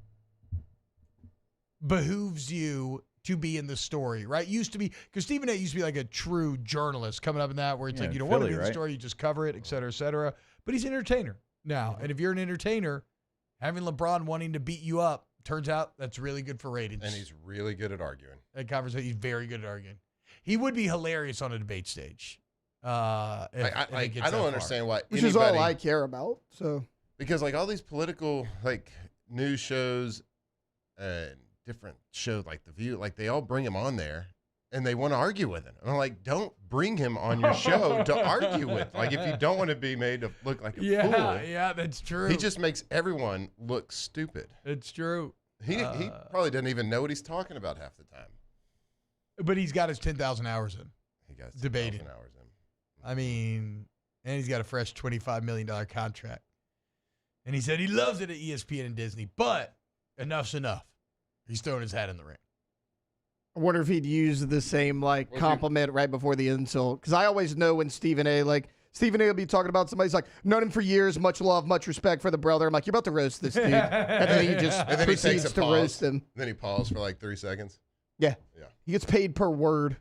behooves you to be in the story, right? Used to be, because Stephen A. used to be like a true journalist coming up in that, where it's like you don't want to be in the story, you just cover it, et cetera, et cetera. But he's an entertainer now. And if you're an entertainer, having LeBron wanting to beat you up, turns out that's really good for ratings. And he's really good at arguing. That conversation, he's very good at arguing. He would be hilarious on a debate stage. I don't understand why. Which is all I care about. So because like all these political like news shows and different shows like The View, like they all bring him on there and they want to argue with him. And I'm like, don't bring him on your show to argue with. Like if you don't want to be made to look like a fool. Yeah, that's true. He just makes everyone look stupid. It's true. He probably doesn't even know what he's talking about half the time. But he's got his 10,000 hours in. He got 10,000 debating hours in. I mean, and he's got a fresh $25 million contract. And he said he loves it at ESPN and Disney, but enough's enough. He's throwing his hat in the ring. I wonder if he'd use the same compliment right before the insult. Because I always know when Stephen A. will be talking about somebody's like, known him for years, much love, much respect for the brother. I'm like, you're about to roast this dude. And then he just proceeds to roast him. Then he paused for like 3 seconds. Yeah. He gets paid per word.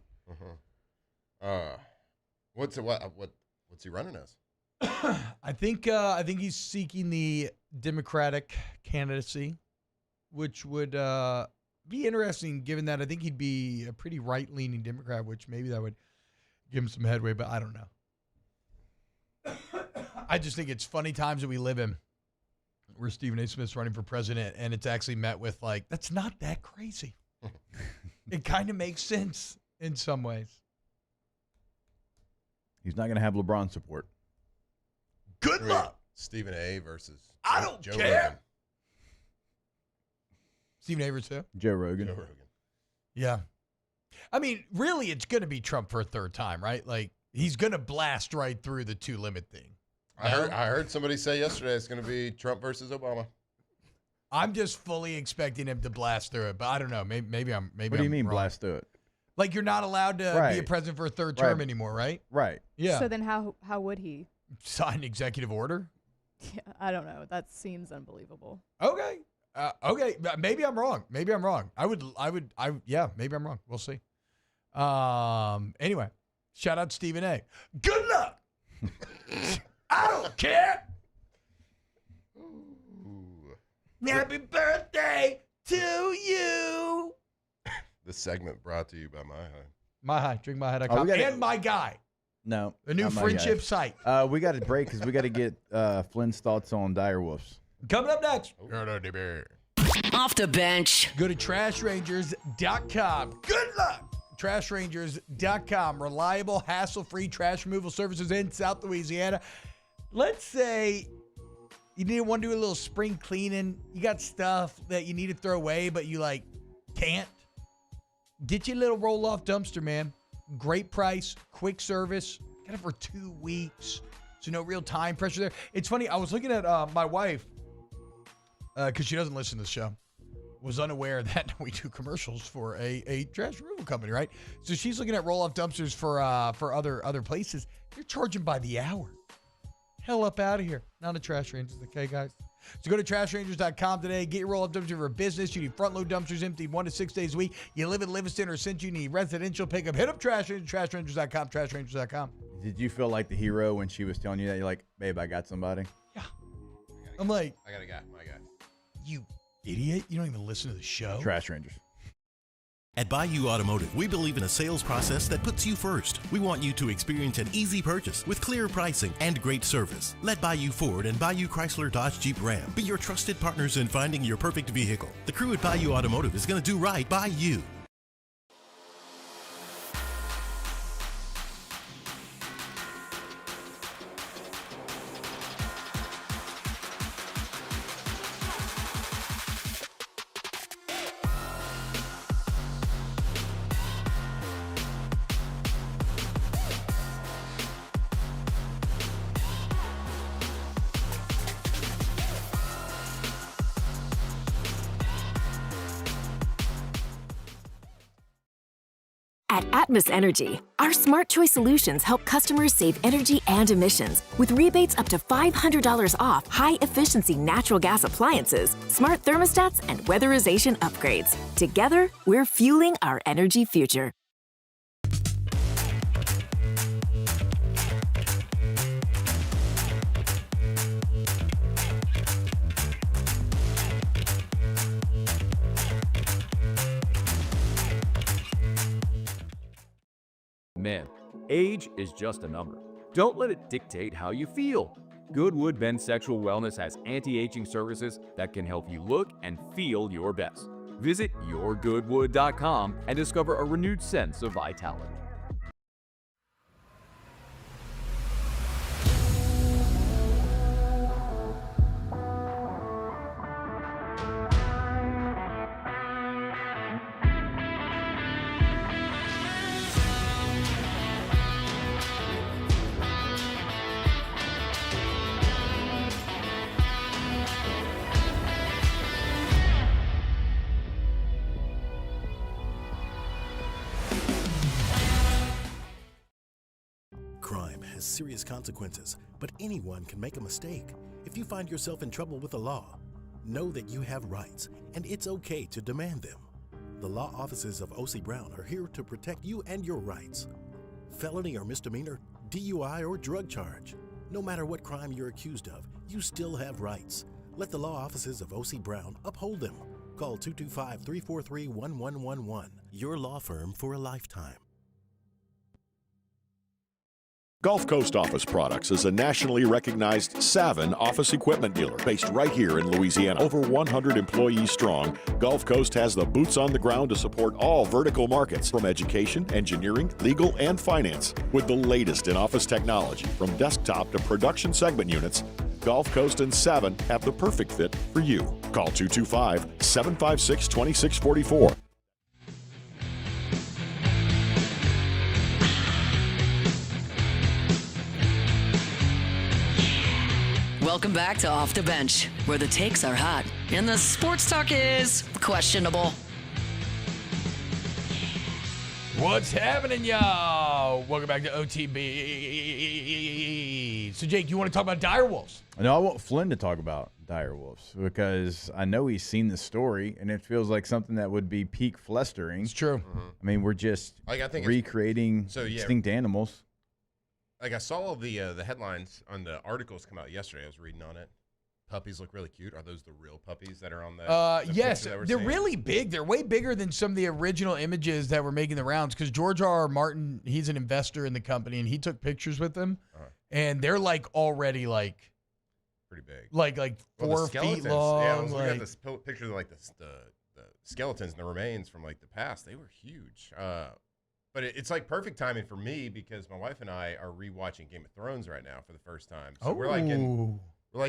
What's he running as? I think he's seeking the Democratic candidacy, which would be interesting given that I think he'd be a pretty right-leaning Democrat, which maybe that would give him some headway, but I don't know. I just think it's funny times that we live in where Stephen A. Smith's running for president, and it's actually met with like, that's not that crazy. It kind of makes sense in some ways. He's not going to have LeBron support. Good luck. Stephen A. versus I don't Joe care. Rogan. Stephen A. versus who? Joe Rogan. Yeah. I mean, really, it's going to be Trump for a third time, right? Like, he's going to blast right through the 2-limit thing. I heard somebody say yesterday it's going to be Trump versus Obama. I'm just fully expecting him to blast through it, but I don't know. Maybe I'm. What do you mean blast through it? Like you're not allowed to be a president for a third term anymore, right? Right. Yeah. So then how would he sign an executive order? Yeah, I don't know. That seems unbelievable. Okay. Okay. Maybe I'm wrong. Maybe I'm wrong. Yeah, maybe I'm wrong. We'll see. Anyway, shout out to Stephen A. Good luck. I don't care. Happy birthday to you. This segment brought to you by My High. MyHigh.com and My Guy. No. The new friendship site. We got to break because we got to get Flynn's thoughts on dire wolves. Coming up next. Off the bench. Go to trashrangers.com. Good luck. Trashrangers.com. Reliable, hassle-free trash removal services in South Louisiana. Let's say you want to do a little spring cleaning. You got stuff that you need to throw away, but you can't. Get you a little roll-off dumpster, man. Great price, quick service. Got it for 2 weeks. So no real time pressure there. It's funny. I was looking at my wife, because she doesn't listen to the show, was unaware that we do commercials for a trash removal company, right? So she's looking at roll-off dumpsters for other places. They're charging by the hour. Hell up out of here. Not a Trash Rangers, okay, guys? So go to trashrangers.com today. Get your roll-up dumpster for business. You need front-load dumpsters emptied 1 to 6 days a week. You live in Livingston or Cincy, you need residential pickup. Hit up Trash Rangers, trashrangers.com, trashrangers.com. Did you feel like the hero when she was telling you that? You're like, babe, I got somebody? I'm like, I got a guy, my guy. You idiot. You don't even listen to the show. Trash Rangers. At Bayou Automotive, we believe in a sales process that puts you first. We want you to experience an easy purchase with clear pricing and great service. Let Bayou Ford and Bayou Chrysler Dodge Jeep Ram be your trusted partners in finding your perfect vehicle. The crew at Bayou Automotive is going to do right by you. At Atmos Energy, our smart choice solutions help customers save energy and emissions with rebates up to $500 off high-efficiency natural gas appliances, smart thermostats, and weatherization upgrades. Together, we're fueling our energy future. Man, age is just a number. Don't let it dictate how you feel. Goodwood Men's Sexual Wellness has anti-aging services that can help you look and feel your best. Visit yourgoodwood.com and discover a renewed sense of vitality. Crime has serious consequences, but anyone can make a mistake. If you find yourself in trouble with the law, know that you have rights, and it's okay to demand them. The law offices of O.C. Brown are here to protect you and your rights. Felony or misdemeanor, DUI or drug charge. No matter what crime you're accused of, you still have rights. Let the law offices of O.C. Brown uphold them. Call 225-343-1111. Your law firm for a lifetime. Gulf Coast Office Products is a nationally recognized Savin office equipment dealer based right here in Louisiana. Over 100 employees strong, Gulf Coast has the boots on the ground to support all vertical markets from education, engineering, legal, and finance. With the latest in office technology from desktop to production segment units, Gulf Coast and Savin have the perfect fit for you. Call 225-756-2644. Welcome back to Off the Bench, where the takes are hot and the sports talk is questionable. What's happening, y'all? Welcome back to OTB. So, Jake, you want to talk about dire wolves? No, I want Flynn to talk about dire wolves because I know he's seen the story, and it feels like something that would be peak flestering. It's true. Mm-hmm. I mean, we're just I think recreating extinct animals. Like I saw the headlines on the articles come out yesterday. I was reading on it. Puppies look really cute. Are those the real puppies that are on the yes, that we're they're seeing? really big. They're way bigger than some of the original images that were making the rounds because George R.R. Martin, he's an investor in the company, and he took pictures with them, and they're like already like pretty big, like 4 feet long. Yeah, I was looking at this picture of like the skeletons and the remains from like the past. They were huge. But it's like perfect timing for me because my wife and I are rewatching Game of Thrones right now for the first time. So we're like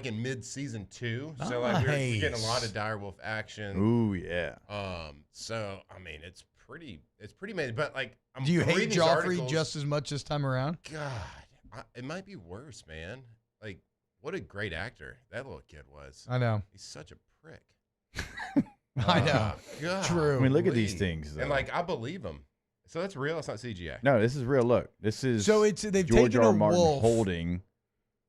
in mid-season 2. So like we're getting a lot of direwolf action. Ooh, yeah. So I mean it's pretty amazing. But like do you hate Joffrey just as much this time around? God, it might be worse, man. Like what a great actor that little kid was. I know. He's such a prick. I know. God, True. I mean, look at these things, though. And like I believe him. So that's real. It's not CGI. No, this is real. Look, this is they've George taken R. a Martin wolf holding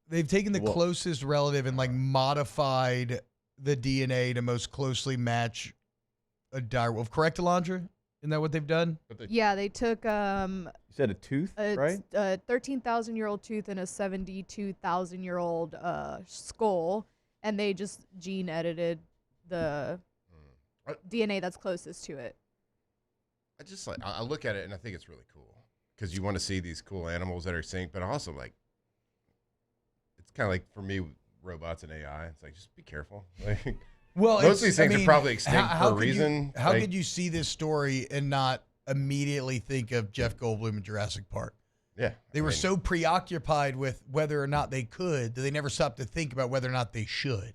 They've taken the closest relative and like modified the DNA to most closely match a direwolf. Correct, Alondra? Isn't that what they've done? Yeah, they took You said a tooth, right? a 13,000-year-old tooth and a 72,000-year-old skull, and they just gene edited the DNA that's closest to it. I look at it and I think it's really cool because you want to see these cool animals that are extinct, but also like it's kind of like for me robots and AI. It's like just be careful. Like, well, most of these things are probably extinct for a could reason. How could you see this story and not immediately think of Jeff Goldblum in Jurassic Park? Yeah, they were so preoccupied with whether or not they could that they never stopped to think about whether or not they should.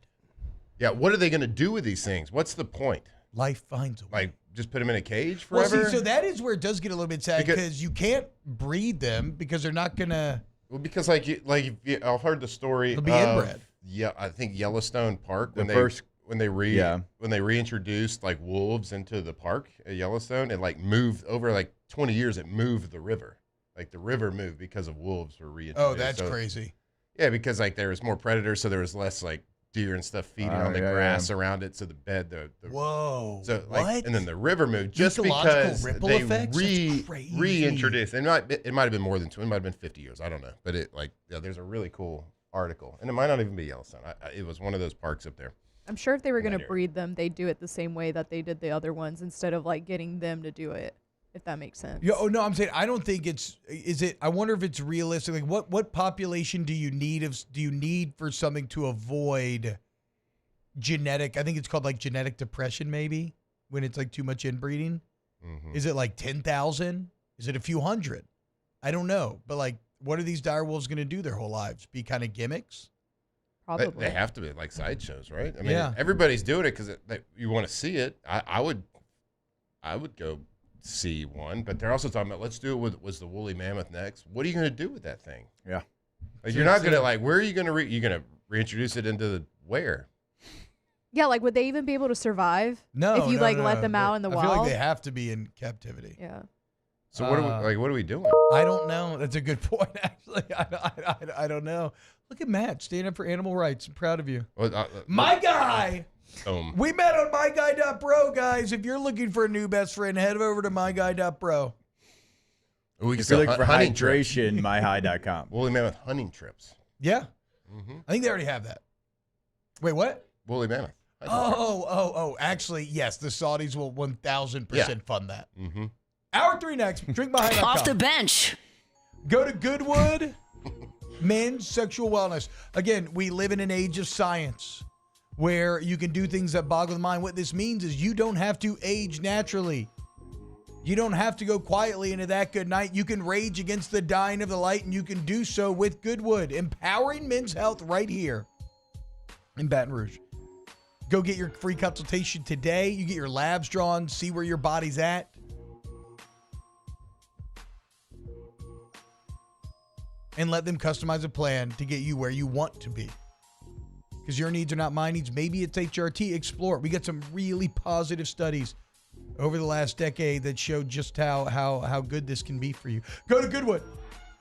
Yeah, what are they going to do with these things? What's the point? Life finds a way. Like, just put them in a cage forever? Well, see, so that is where it does get a little bit sad because you can't breed them because they're not going to. Well, because I've heard the story. They'll be inbred. Yeah, I think Yellowstone Park when they reintroduced like wolves into the park at Yellowstone, it like moved over like 20 years. It moved the river, like the river moved because of wolves were reintroduced. Oh, that's crazy. Yeah, because like there was more predators, so there was less like deer and stuff feeding on the grass around it. So the bed, whoa, so like, what? And then the river moved just because they reintroduced. It might have been more than 2. It might have been 50 years. I don't know, but there's a really cool article, and it might not even be Yellowstone. It was one of those parks up there. I'm sure if they were going to breed them, they'd do it the same way that they did the other ones instead of like getting them to do it, if that makes sense. Yeah, no, I'm saying I don't think is it? I wonder if it's realistic. Like, what population do you need for something to avoid genetic? I think it's called like genetic depression, maybe when it's like too much inbreeding. Mm-hmm. Is it like 10,000? Is it a few hundred? I don't know, but like, what are these direwolves going to do their whole lives? Be kind of gimmicks? Probably. They have to be like sideshows, right? I mean, everybody's doing it because you want to see it. I would go see one, but they're also talking about let's do it with the woolly mammoth next. What are you going to do with that thing? Yeah, like, you're not going to where are you going to you're going to reintroduce it into the where? Yeah, like would they even be able to survive? No, if you no, let them out in the wild. I feel like they have to be in captivity. Yeah. So what are we doing? I don't know. That's a good point. Actually, I don't know. Look at Matt standing up for animal rights. I'm proud of you. My guy. We met on myguy.bro, guys. If you're looking for a new best friend, head over to myguy.bro. If you're looking for hydration, myhigh.com. Woolly mammoth hunting trips. Yeah. I think they already have that. Wait, what? Woolly mammoth. Oh. Actually, yes. The Saudis will 1,000% fund that. Mm-hmm. Hour 3 next. Drinkmyhigh.com. Off the bench. Go to Goodwood. Men's sexual wellness. Again, we live in an age of science where you can do things that boggle the mind. What this means is you don't have to age naturally. You don't have to go quietly into that good night. You can rage against the dying of the light, and you can do so with Goodwood, empowering men's health right here in Baton Rouge. Go get your free consultation today. You get your labs drawn, see where your body's at. And let them customize a plan to get you where you want to be. Because your needs are not my needs. Maybe it's HRT. Explore it. We got some really positive studies over the last decade that show just how good this can be for you. Go to Goodwood.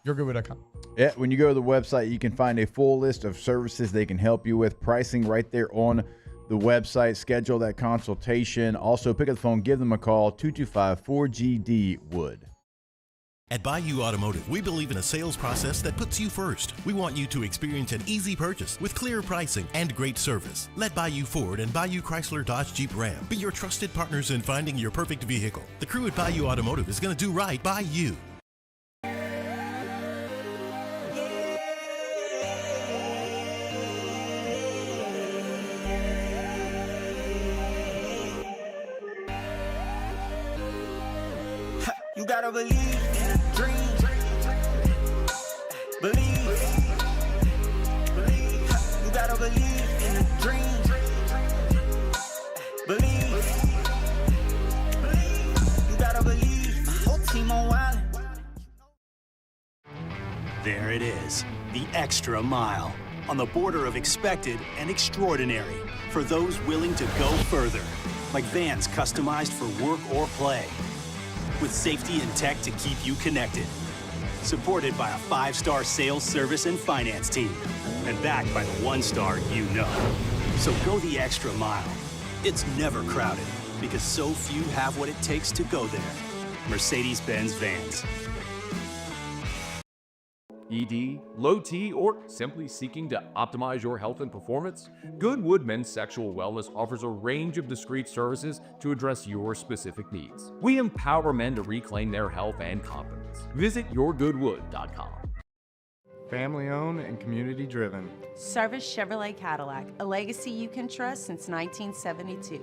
YourGoodwood.com. Yeah, when you go to the website, you can find a full list of services they can help you with. Pricing right there on the website. Schedule that consultation. Also, pick up the phone. Give them a call. 225-4GD-WOOD. At Bayou Automotive, we believe in a sales process that puts you first. We want you to experience an easy purchase with clear pricing and great service. Let Bayou Ford and Bayou Chrysler Dodge Jeep Ram be your trusted partners in finding your perfect vehicle. The crew at Bayou Automotive is going to do right by you. You gotta believe in a dream. Believe. You gotta believe in a dream. Believe. You gotta believe. My whole team on wild. There it is, the extra mile, on the border of expected and extraordinary for those willing to go further, like vans customized for work or play, with safety and tech to keep you connected. Supported by a 5-star sales, service, and finance team. And backed by the 1-star you know. So go the extra mile. It's never crowded because so few have what it takes to go there. Mercedes-Benz Vans. ED, low T, or simply seeking to optimize your health and performance? Goodwood Men's Sexual Wellness offers a range of discreet services to address your specific needs. We empower men to reclaim their health and confidence. Visit yourgoodwood.com. Family owned and community driven. Service Chevrolet Cadillac, a legacy you can trust since 1972.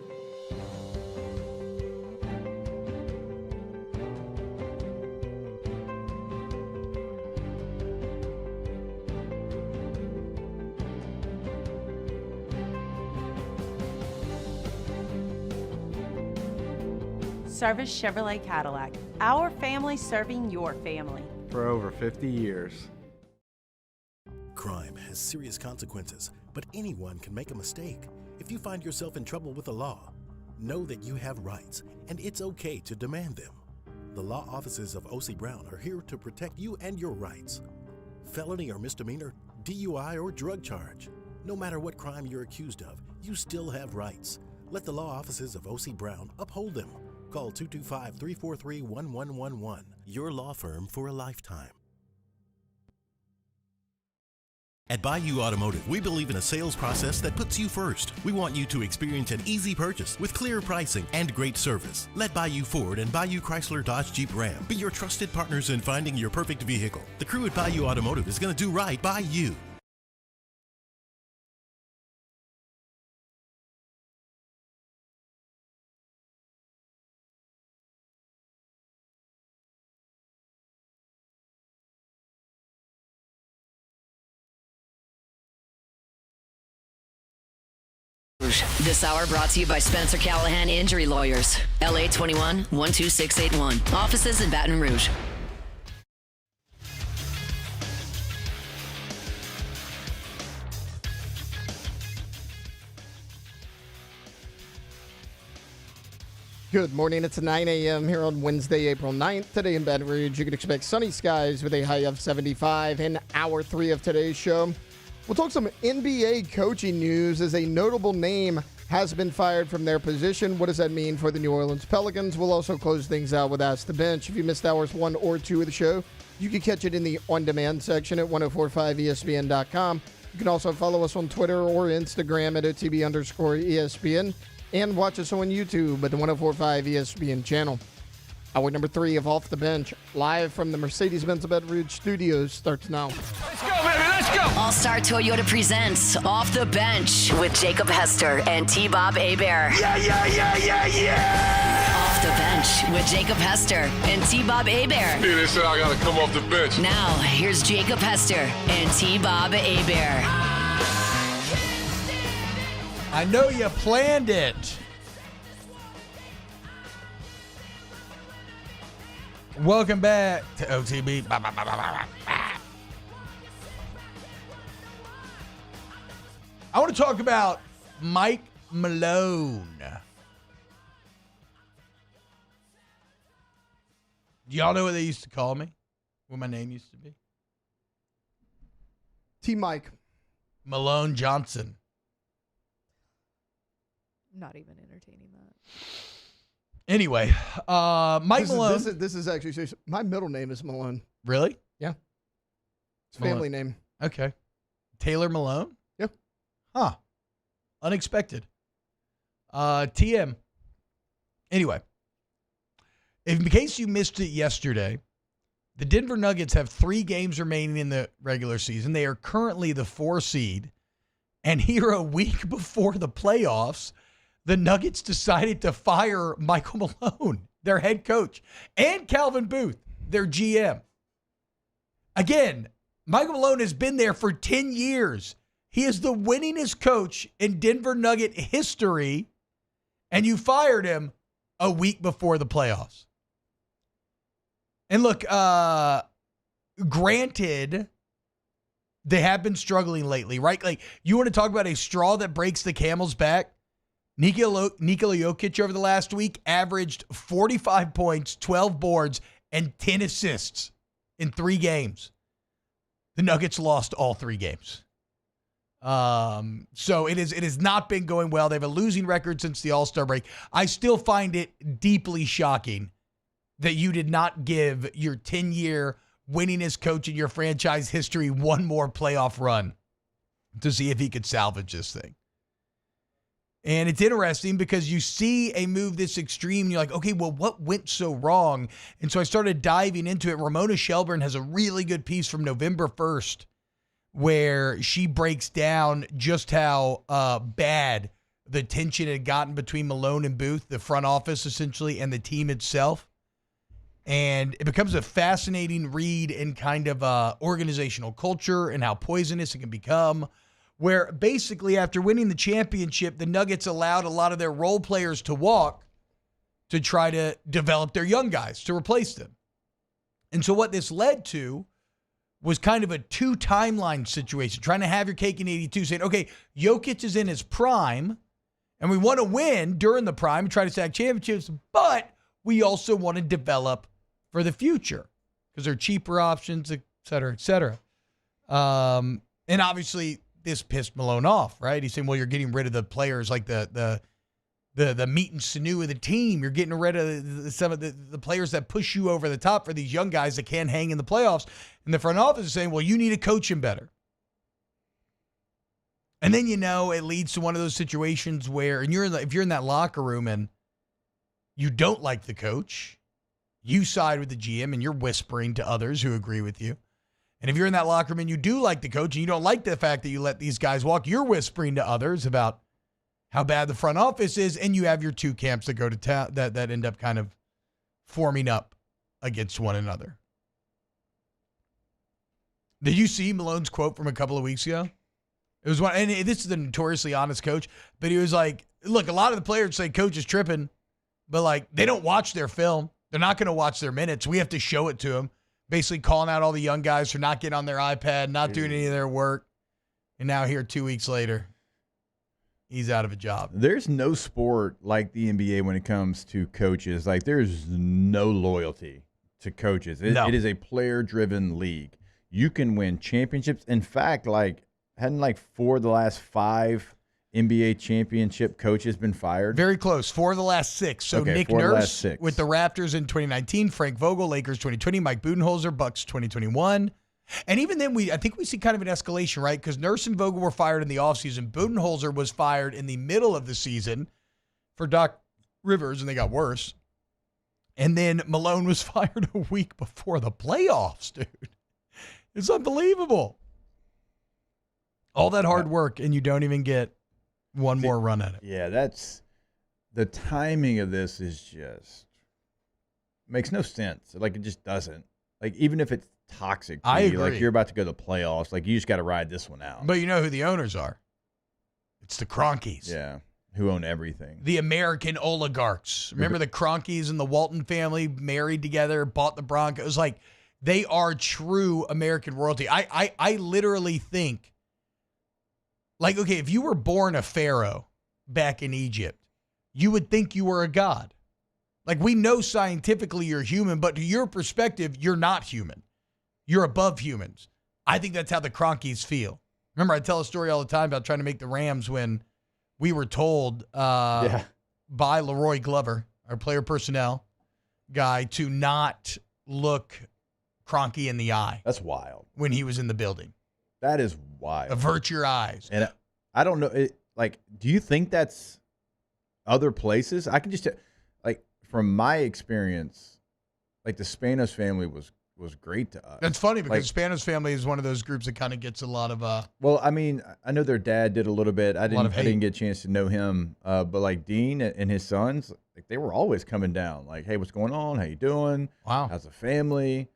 Service Chevrolet Cadillac, our family serving your family. For over 50 years. Crime has serious consequences, but anyone can make a mistake. If you find yourself in trouble with the law, know that you have rights, and it's okay to demand them. The law offices of O.C. Brown are here to protect you and your rights. Felony or misdemeanor, DUI or drug charge. No matter what crime you're accused of, you still have rights. Let the law offices of O.C. Brown uphold them. Call 225-343-1111. Your law firm for a lifetime. At Bayou Automotive, we believe in a sales process that puts you first. We want you to experience an easy purchase with clear pricing and great service. Let Bayou Ford and Bayou Chrysler Dodge Jeep Ram be your trusted partners in finding your perfect vehicle. The crew at Bayou Automotive is going to do right by you. This hour brought to you by Spencer Callahan Injury Lawyers. LA 21 12681. Offices in Baton Rouge. Good morning. It's 9 a.m. here on Wednesday, April 9th. Today in Baton Rouge, you can expect sunny skies with a high of 75 in hour 3 of today's show. We'll talk some NBA coaching news as a notable name has been fired from their position. What does that mean for the New Orleans Pelicans? We'll also close things out with Ask the Bench. If you missed hours 1 or 2 of the show, you can catch it in the on-demand section at 1045ESPN.com. You can also follow us on Twitter or Instagram at OTB_ESPN and watch us on YouTube at the 1045 ESPN channel. Hour number 3 of Off the Bench, live from the Mercedes-Benz Baton Rouge studios, starts now. Let's go, baby, let's go! All-Star Toyota presents Off the Bench with Jacob Hester and T-Bob Hebert. Yeah! Off the Bench with Jacob Hester and T-Bob Hebert. They said I gotta come off the bench. Now, here's Jacob Hester and T-Bob Hebert. I know you planned it. Welcome back to OTB. I want to talk about Mike Malone. Do y'all know what they used to call me? What my name used to be? T-Mike. Malone Johnson. Not even entertaining that. Anyway, Mike Malone. This is actually serious. My middle name is Malone. Really? Yeah. It's a family name. Okay. Taylor Malone? Yeah. Huh. Unexpected. TM. Anyway, in case you missed it yesterday, the Denver Nuggets have 3 games remaining in the regular season. They are currently the 4 seed. And here a week before the playoffs, the Nuggets decided to fire Michael Malone, their head coach, and Calvin Booth, their GM. Again, Michael Malone has been there for 10 years. He is the winningest coach in Denver Nugget history, and you fired him a week before the playoffs. And look, granted, they have been struggling lately, right? Like, you want to talk about a straw that breaks the camel's back? Nikola Jokic over the last week averaged 45 points, 12 boards, and 10 assists. in 3 games. The Nuggets lost all 3 games. So it has not been going well. They have a losing record since the All-Star break. I still find it deeply shocking that you did not give your 10-year winningest coach in your franchise history one more playoff run to see if he could salvage this thing. And it's interesting because you see a move this extreme and you're like, okay, well, what went so wrong? And so I started diving into it. Ramona Shelburne has a really good piece from November 1st where she breaks down just how bad the tension had gotten between Malone and Booth, the front office essentially, and the team itself. And it becomes a fascinating read in kind of organizational culture and how poisonous it can become, where basically after winning the championship, the Nuggets allowed a lot of their role players to walk to try to develop their young guys to replace them. And so what this led to was kind of a 2-timeline situation, trying to have your cake and 82, saying, okay, Jokic is in his prime, and we want to win during the prime and try to stack championships, but we also want to develop for the future because they're cheaper options, et cetera, et cetera. And obviously this pissed Malone off, right? He's saying, well, you're getting rid of the players like the meat and sinew of the team. You're getting rid of some of the players that push you over the top for these young guys that can't hang in the playoffs. And the front office is saying, well, you need to coach him better. And then, it leads to one of those situations where, and if you're in that locker room and you don't like the coach, you side with the GM and you're whispering to others who agree with you. And if you're in that locker room and you do like the coach and you don't like the fact that you let these guys walk, you're whispering to others about how bad the front office is, and you have your 2 camps that go to town that end up kind of forming up against one another. Did you see Malone's quote from a couple of weeks ago? It was one, and this is a notoriously honest coach, but he was like, look, a lot of the players say coach is tripping, but like they don't watch their film. They're not going to watch their minutes. We have to show it to them. Basically calling out all the young guys for not getting on their iPad, not doing any of their work. And now here 2 weeks later, he's out of a job. There's no sport like the NBA when it comes to coaches. Like, there's no loyalty to coaches. It is a player-driven league. You can win championships. In fact, hadn't 4 of the last 5 NBA championship coaches been fired? Very close. 4 of the last 6. So okay, Nick Nurse with the Raptors in 2019, Frank Vogel, Lakers 2020, Mike Budenholzer, Bucks 2021. And even then, I think we see kind of an escalation, right? Because Nurse and Vogel were fired in the offseason. Budenholzer was fired in the middle of the season for Doc Rivers, and they got worse. And then Malone was fired a week before the playoffs, dude. It's unbelievable. All that hard work, and you don't even get one more run at it. Yeah, that's the timing of this is just makes no sense. It just doesn't. Even if it's toxic to I you, agree. you're about to go to the playoffs, you just got to ride this one out. But you know who the owners are? It's the Cronkies. Yeah, who own everything. The American oligarchs. Remember the Cronkies and the Walton family married together, bought the Broncos? They are true American royalty. I literally think, okay, if you were born a pharaoh back in Egypt, you would think you were a god. We know scientifically you're human, but to your perspective, you're not human. You're above humans. I think that's how the Cronkies feel. Remember, I tell a story all the time about trying to make the Rams when we were told by Leroy Glover, our player personnel guy, to not look Kroenke in the eye. That's wild. When he was in the building. That is wild. Avert your eyes. And I don't know, do you think that's other places? I can just, from my experience, the Spanos family was great to us. That's funny because Spanos family is one of those groups that kind of gets a lot of well, I mean, I know their dad did a little bit. I didn't get a chance to know him. But Dean and his sons, they were always coming down. Hey, what's going on? How you doing? Wow. How's the family?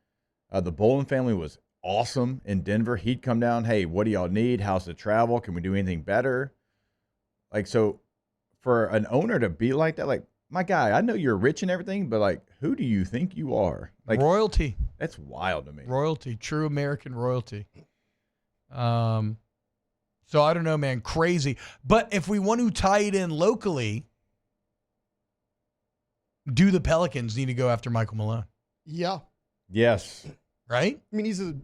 The Bolin family was awesome in Denver. He'd come down. Hey, what do y'all need? How's the travel? Can we do anything better? So for an owner to be like that, my guy, I know you're rich and everything, but who do you think you are? Royalty. That's wild to me. Royalty, true American royalty. So I don't know, man, crazy. But if we want to tie it in locally, do the Pelicans need to go after Michael Malone? Yeah. Yes. right? I mean,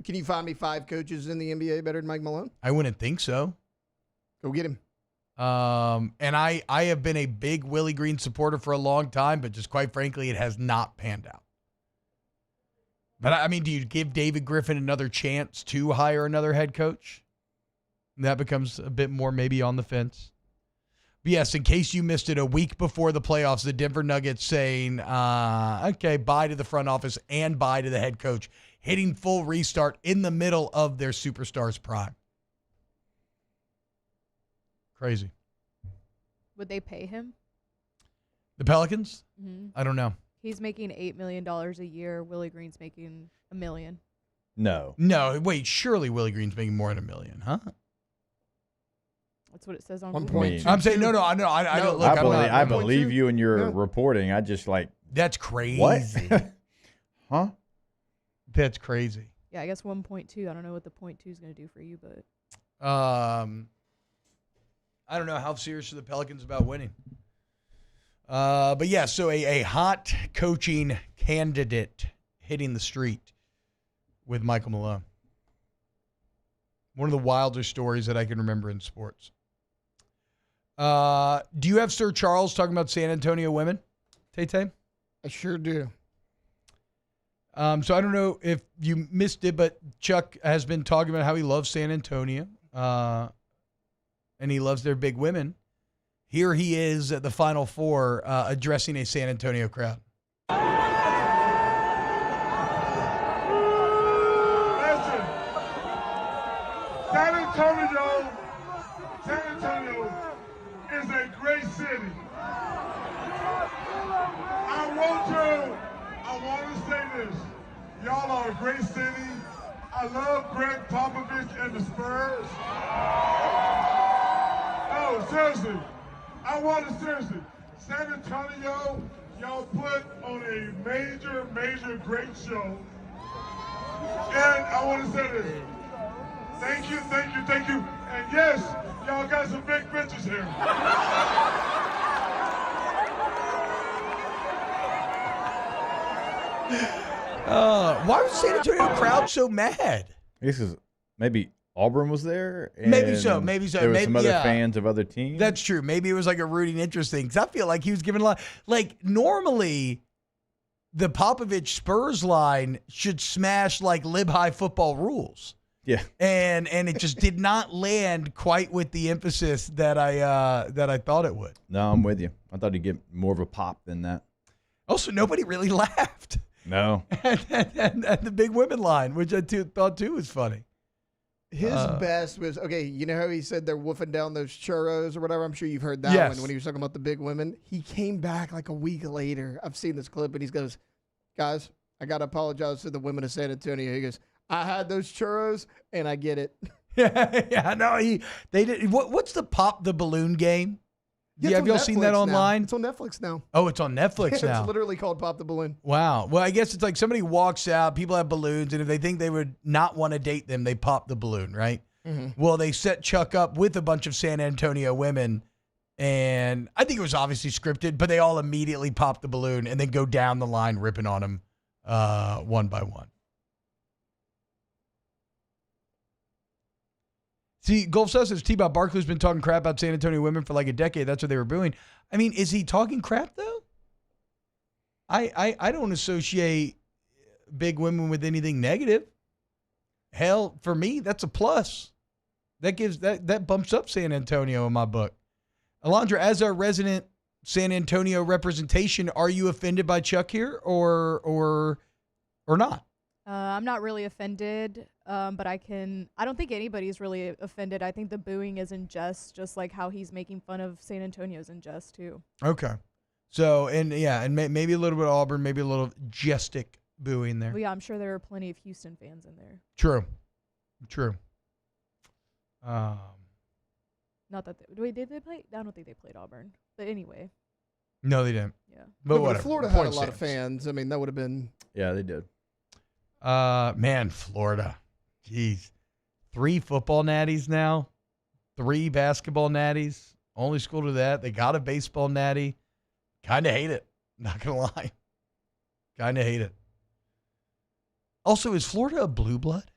can you find me 5 coaches in the NBA better than Mike Malone? I wouldn't think so. Go get him. And I have been a big Willie Green supporter for a long time, but just quite frankly, it has not panned out. But I mean, do you give David Griffin another chance to hire another head coach? That becomes a bit more maybe on the fence. But yes, in case you missed it, a week before the playoffs, the Denver Nuggets saying, okay, bye to the front office and bye to the head coach, hitting full restart in the middle of their superstars' prime. Crazy. Would they pay him? The Pelicans? Mm-hmm. I don't know. He's making $8 million a year. Willie Green's making $1 million. No. No, wait, surely Willie Green's making more than $1 million, huh? That's what it says on 1.2. I'm saying, no, I don't look. I believe you in your reporting. I just like. That's crazy. What? Huh? That's crazy. Yeah, I guess 1.2. I don't know what the 0.2 is going to do for you, but. I don't know how serious are the Pelicans about winning. But yeah, so a hot coaching candidate hitting the street with Michael Malone. One of the wilder stories that I can remember in sports. Do you have Sir Charles talking about San Antonio women, Tay-Tay? I sure do. So I don't know if you missed it, but Chuck has been talking about how he loves San Antonio, and he loves their big women. Here he is at the Final Four addressing a San Antonio crowd. Listen, San Antonio is a great city. I want to say this. Y'all are a great city. I love Greg Popovich and the Spurs. No, seriously. San Antonio, y'all put on a major great show. And I want to say this. Thank you. And yes, y'all got some big bitches here. Why was San Antonio crowd so mad? This is maybe Auburn was there. Maybe so. There were some other fans of other teams. That's true. Maybe it was like a rooting interest thing. Because I feel like he was giving a lot. Like normally, the Popovich Spurs line should smash like lib-high football rules. Yeah. And it just did not land quite with the emphasis that I thought it would. No, I'm with you. I thought he'd get more of a pop than that. Also, nobody really laughed. No. at the big women line, which I thought too was funny. His best was, okay, you know how he said they're woofing down those churros or whatever? I'm sure you've heard that one when he was talking about the big women. He came back like a week later. I've seen this clip, and he goes, guys, I got to apologize to the women of San Antonio. He goes, I had those churros, and I get it. Yeah, no, they did. What's the pop the balloon game? Have y'all seen that online? It's on Netflix now. Oh, it's on Netflix now. It's literally called Pop the Balloon. Wow. Well, I guess it's like somebody walks out, people have balloons, and if they think they would not want to date them, they pop the balloon, right? Mm-hmm. Well, they set Chuck up with a bunch of San Antonio women, and I think it was obviously scripted, but they all immediately pop the balloon and then go down the line ripping on him one by one. See, Gulf says T-Bob Barkley's been talking crap about San Antonio women for like a decade. That's what they were booing. I mean, is he talking crap, though? I don't associate big women with anything negative. Hell, for me, that's a plus. That bumps up San Antonio in my book. Alondra, as our resident San Antonio representation, are you offended by Chuck here or not? I'm not really offended, but I don't think anybody's really offended. I think the booing is in jest, just like how he's making fun of San Antonio's in jest, too. Okay. So, and maybe a little bit of Auburn, maybe a little jesting booing there. Well, yeah, I'm sure there are plenty of Houston fans in there. True. Not that did they play? I don't think they played Auburn, but anyway. No, they didn't. Yeah, but whatever. Florida had a lot of fans. I mean, that would have been. Yeah, they did. Man, Florida. Jeez. 3 football natties now. 3 basketball natties. Only school to that. They got a baseball natty. Kind of hate it. Not going to lie. Kind of hate it. Also, is Florida a blue blood?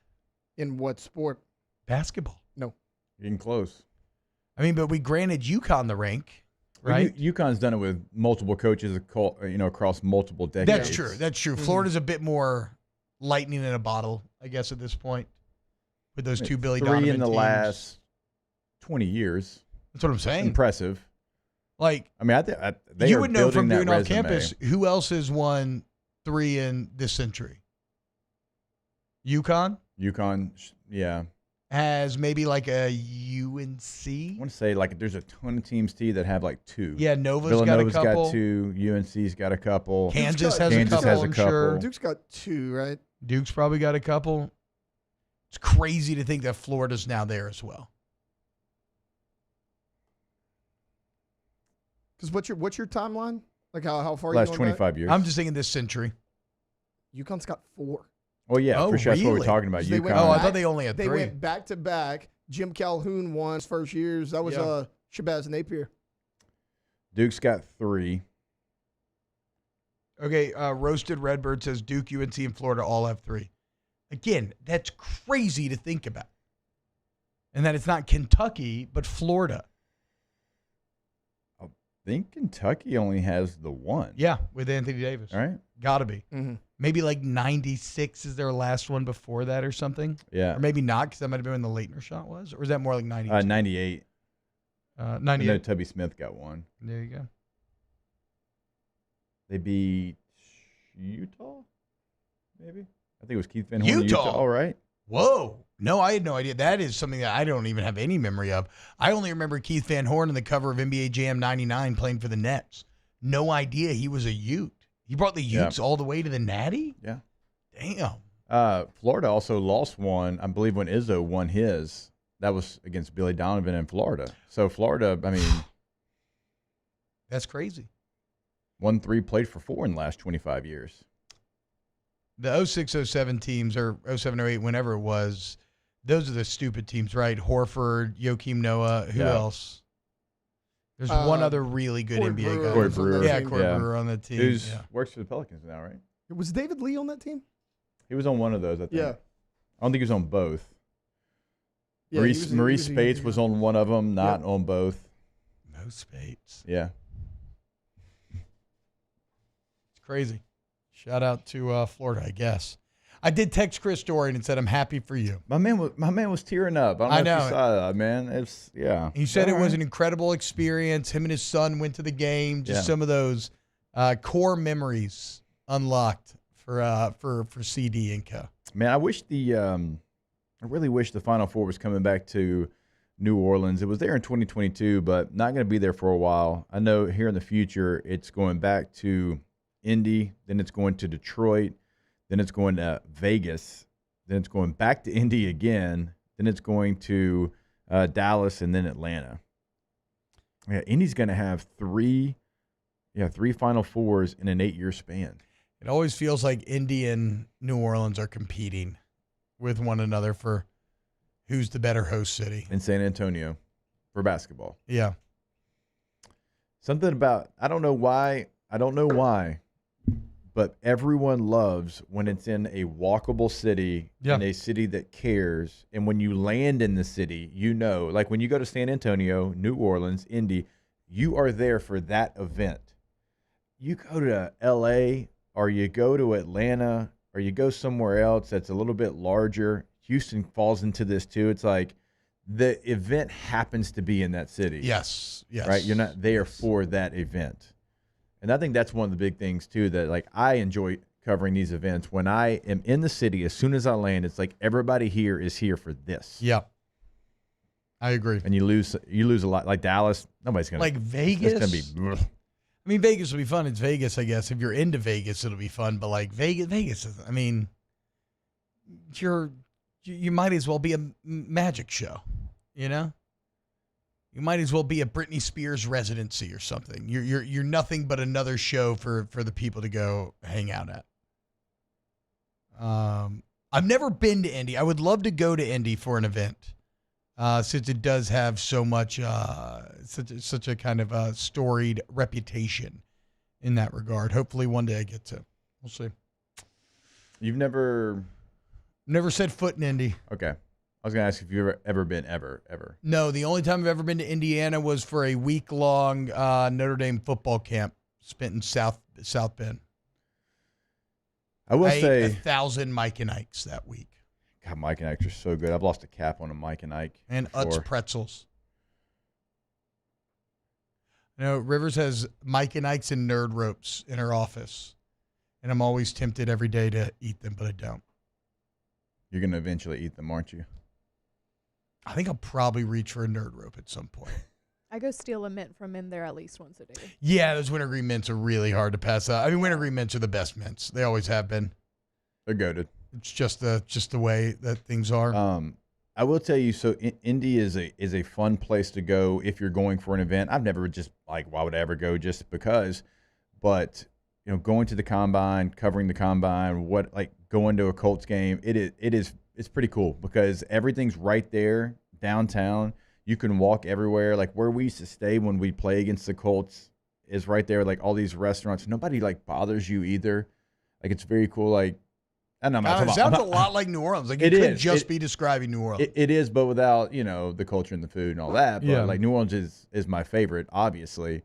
In what sport? Basketball. No. Getting close. I mean, but we granted UConn the rank, right? Well, UConn's done it with multiple coaches, across multiple decades. That's true. That's true. Florida's a bit more lightning in a bottle, I guess, at this point, with those two Billy Donovan Three in the teams. last 20 years. That's what I'm saying. Impressive. Like, I mean, they you are would know from building being that off resume. campus who else has won 3 in this century. UConn yeah. has maybe like a UNC. I want to say there's a ton of teams that have 2. Yeah, Nova's Villanova's got a couple. got 2. UNC's got a couple. Kansas has a couple. I'm sure. Duke's got 2, right? Duke's probably got a couple. It's crazy to think that Florida's now there as well. Because what's your timeline? Like how far? Last you 25 years. I'm just thinking this century. UConn's got 4. Oh yeah, for sure. That's what we're talking about. They UConn. went I thought they only had 3. They went back to back. Jim Calhoun won his first years. That was Shabazz Napier. Duke's got 3. Okay, Roasted Redbird says Duke, UNC, and Florida all have 3. Again, that's crazy to think about. And that it's not Kentucky, but Florida. I think Kentucky only has the 1. Yeah, with Anthony Davis. All right. Gotta be. Mm-hmm. Maybe 96 is their last one before that or something. Yeah. Or maybe not, because that might have been when the Leitner shot was. Or is that more like 92? 98. 98. I know Tubby Smith got 1. There you go. They beat Utah, maybe? I think it was Keith Van Horn. Utah. All right. Whoa. No, I had no idea. That is something that I don't even have any memory of. I only remember Keith Van Horn on the cover of NBA Jam 99 playing for the Nets. No idea he was a Ute. He brought the Utes all the way to the Natty? Yeah. Damn. Florida also lost one, I believe, when Izzo won his. That was against Billy Donovan in Florida. So Florida, I mean. That's crazy. 1-3, played for 4 in the last 25 years. The 06-07 teams, or 07-08, whenever it was, those are the stupid teams, right? Horford, Joakim Noah, who else? There's one other really good Corey NBA Brewer guy. Corey Brewer. Yeah, Corey Brewer on the team. Who yeah. works for the Pelicans now, right? Was David Lee on that team? He was on one of those, I think. Yeah. I don't think he was on both. Yeah, Maurice Spates was on one of them, not on both. No Spates. Yeah. It's crazy. Shout out to Florida, I guess. I did text Chris Dorian and said, I'm happy for you. My man was tearing up. I don't know if you saw that, man. It's, yeah. He said it was an incredible experience. Him and his son went to the game. Just some of those core memories unlocked for CD and Co. Man, I really wish the Final Four was coming back to New Orleans. It was there in 2022, but not going to be there for a while. I know here in the future it's going back to Indy, then it's going to Detroit, then it's going to Vegas, then it's going back to Indy again, then it's going to Dallas, and then Atlanta. Yeah, Indy's going to have three Final Fours in an 8-year span. It always feels like Indy and New Orleans are competing with one another for who's the better host city. In San Antonio for basketball. Yeah. Something about, I don't know why, but everyone loves when it's in a walkable city, in a city that cares. And when you land in the city, like when you go to San Antonio, New Orleans, Indy, you are there for that event. You go to LA or you go to Atlanta or you go somewhere else that's a little bit larger. Houston falls into this too. It's like the event happens to be in that city. Yes. Right? You're not there for that event. And I think that's one of the big things too, that like I enjoy covering these events. When I am in the city, as soon as I land, it's like everybody here is here for this. Yeah. I agree. And you lose a lot. Like Dallas, nobody's gonna like Vegas. It's gonna be I mean, Vegas will be fun. It's Vegas, I guess. If you're into Vegas, it'll be fun. But like Vegas is, I mean, you might as well be a magic show, you know? You might as well be a Britney Spears residency or something. You're nothing but another show for the people to go hang out at. I've never been to Indy. I would love to go to Indy for an event, since it does have so much such a kind of storied reputation in that regard. Hopefully one day I get to. We'll see. You've never Never set foot in Indy. Okay. I was going to ask if you've ever been, ever. No, the only time I've ever been to Indiana was for a week-long Notre Dame football camp spent in South Bend. I will say ate 1,000 Mike and Ikes that week. God, Mike and Ike are so good. I've lost a cap on a Mike and Ike. And before. Utz pretzels. Rivers has Mike and Ike's and Nerd Ropes in her office. And I'm always tempted every day to eat them, but I don't. You're going to eventually eat them, aren't you? I think I'll probably reach for a Nerd Rope at some point. I go steal a mint from in there at least once a day. Yeah, those wintergreen mints are really hard to pass up. I mean, wintergreen mints are the best mints. They always have been. They're goated. It's just the way that things are. I will tell you, so Indy is a fun place to go if you're going for an event. I've never just why would I ever go just because? But going to the combine, covering the combine, going to a Colts game, it's pretty cool because everything's right there downtown. You can walk everywhere. Like where we used to stay when we play against the Colts is right there. Like all these restaurants, nobody bothers you either. Like it's very cool. Like. I don't know, it sounds a lot like New Orleans. Like you could just be describing New Orleans. It is, but without the culture and the food and all that. But New Orleans is my favorite, obviously.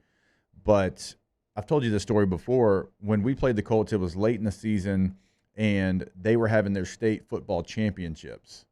But I've told you this story before. When we played the Colts, it was late in the season, and they were having their state football championships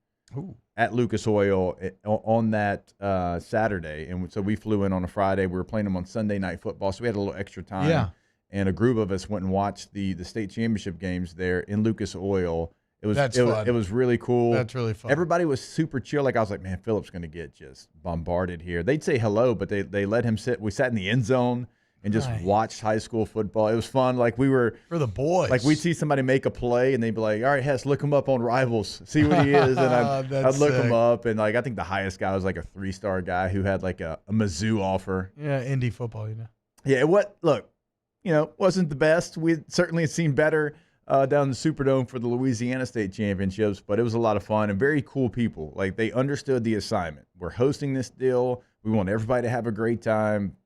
at Lucas Oil on that Saturday. And so we flew in on a Friday. We were playing them on Sunday Night Football, so we had a little extra time. Yeah. And a group of us went and watched the state championship games there in Lucas Oil. It was fun. It was really cool. That's really fun. Everybody was super chill. Like I was like, man, Philip's going to get just bombarded here. They'd say hello, but they let him sit. We sat in the end zone and just watched high school football. It was fun. Like we were for the boys. Like we'd see somebody make a play and they'd be like, all right, Hess, look him up on Rivals, see what he is. And I'd look him up, and I think the highest guy was a 3-star guy who had a Mizzou offer. Yeah, Indy football, Yeah, wasn't the best. We certainly had seen better down in the Superdome for the Louisiana State Championships, but it was a lot of fun and very cool people. Like they understood the assignment. We're hosting this deal. We want everybody to have a great time,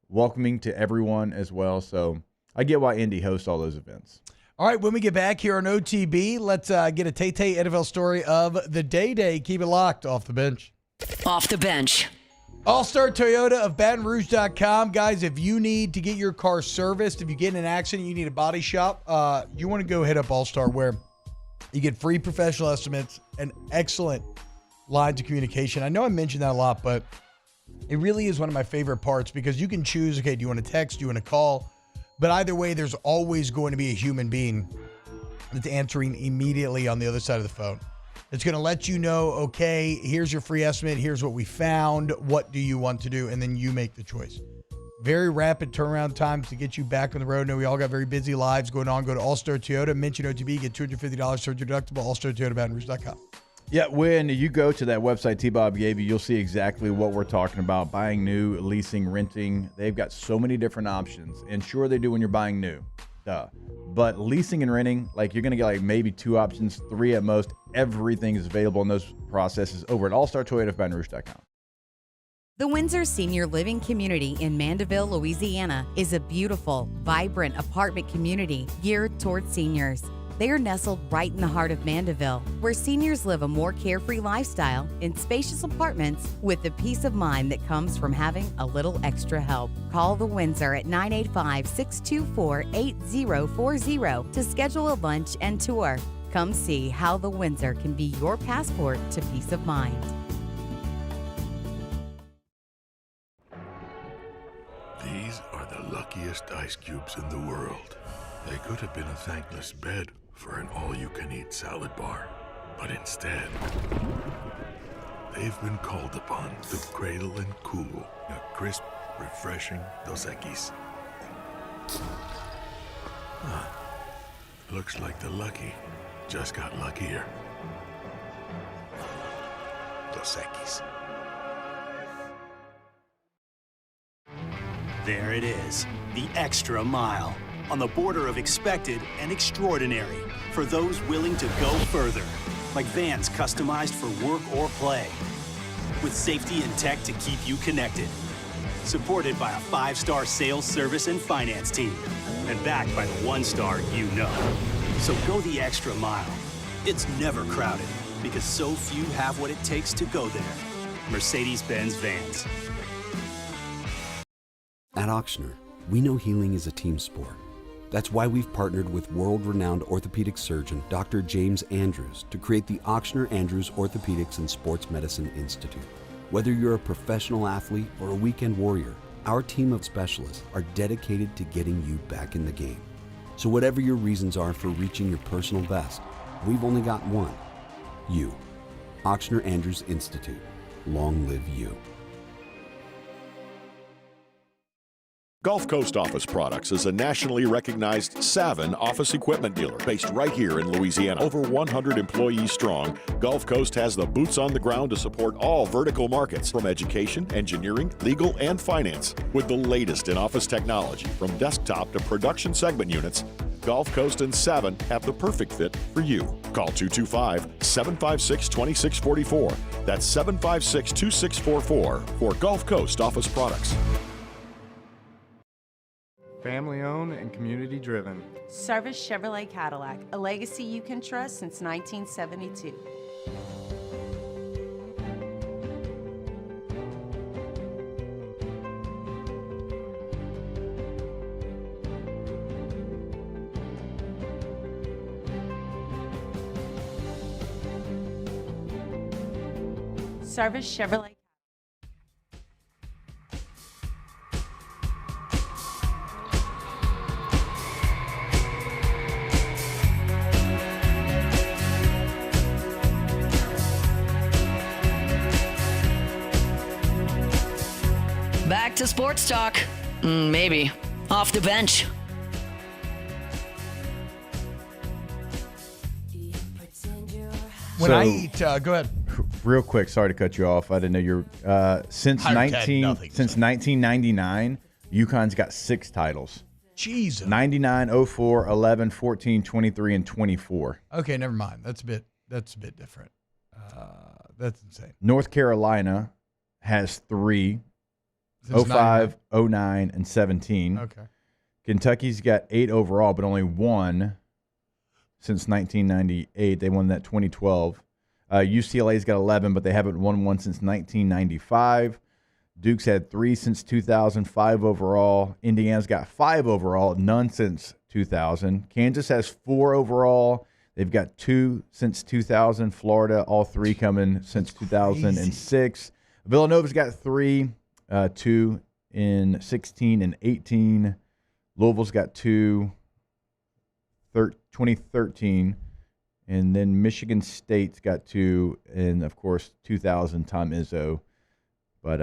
welcoming to everyone as well. So I get why Indy hosts all those events. All right, when we get back here on OTB, let's get a Tay-Tay NFL story of the day. Keep it locked. Off the bench. Off the bench. All-Star Toyota of BatonRouge.com. Guys, if you need to get your car serviced, if you get in an accident, you need a body shop, you want to go hit up All-Star where you get free professional estimates and excellent lines of communication. I know I mentioned that a lot, but it really is one of my favorite parts because you can choose, okay, do you want to text, do you want to call? But either way, there's always going to be a human being that's answering immediately on the other side of the phone. It's going to let you know, okay, here's your free estimate. Here's what we found. What do you want to do? And then you make the choice. Very rapid turnaround times to get you back on the road. I know we all got very busy lives going on. Go to All-Star Toyota, mention OTB, get $250 towards your deductible, All-Star Toyota, BatonRouge.com. Yeah, when you go to that website T-Bob gave you, you'll see exactly what we're talking about. Buying new, leasing, renting. They've got so many different options. And sure they do when you're buying new. Duh. But leasing and renting, you're going to get maybe 2 options, 3 at most. Everything is available in those processes over at All-Star Toyota of BatonRouge.com. The Windsor Senior Living Community in Mandeville, Louisiana is a beautiful, vibrant apartment community geared towards seniors. They are nestled right in the heart of Mandeville, where seniors live a more carefree lifestyle in spacious apartments with the peace of mind that comes from having a little extra help. Call the Windsor at 985-624-8040 to schedule a lunch and tour. Come see how the Windsor can be your passport to peace of mind. These are the luckiest ice cubes in the world. They could have been a thankless bed for an all-you-can-eat salad bar. But instead, they've been called upon to cradle and cool a crisp, refreshing Dos Equis. Looks like the lucky just got luckier. Dos Equis. There it is, the extra mile. On the border of expected and extraordinary for those willing to go further. Like vans customized for work or play. With safety and tech to keep you connected. Supported by a 5-star sales, service, and finance team. And backed by the 1-star you know. So go the extra mile. It's never crowded because so few have what it takes to go there. Mercedes-Benz Vans. At Auctioner, we know healing is a team sport. That's why we've partnered with world-renowned orthopedic surgeon Dr. James Andrews to create the Auctioner Andrews Orthopedics and Sports Medicine Institute. Whether you're a professional athlete or a weekend warrior, our team of specialists are dedicated to getting you back in the game. So whatever your reasons are for reaching your personal best, we've only got one. You. Auctioner Andrews Institute. Long live you. Gulf Coast Office Products is a nationally recognized Savin office equipment dealer based right here in Louisiana. Over 100 employees strong, Gulf Coast has the boots on the ground to support all vertical markets, from education, engineering, legal, and finance. With the latest in office technology, from desktop to production segment units, Gulf Coast and Savin have the perfect fit for you. Call 225-756-2644. That's 756-2644 for Gulf Coast Office Products. Family owned and community driven. Service Chevrolet Cadillac, a legacy you can trust since 1972. Service Chevrolet. Back to sports talk. Maybe. Off the bench. When I eat, go ahead. Real quick, sorry to cut you off. I didn't know you're since 1999, UConn's got 6 titles. Jesus. 99, 04, 11, 14, 23, and 24. Okay, never mind. That's a bit different. That's insane. North Carolina has 3. Since 05, 09, and 17. Okay. Kentucky's got 8 overall, but only 1 since 1998. They won that 2012. UCLA's got 11, but they haven't won one since 1995. Duke's had 3 since 2005 overall. Indiana's got 5 overall, none since 2000. Kansas has 4 overall. They've got 2 since 2000. Florida, all 3 coming since 2006. Villanova's got 3. 2 in 16 and 18. Louisville's got 2, 2013. And then Michigan State's got 2, and, of course, 2000, Tom Izzo. But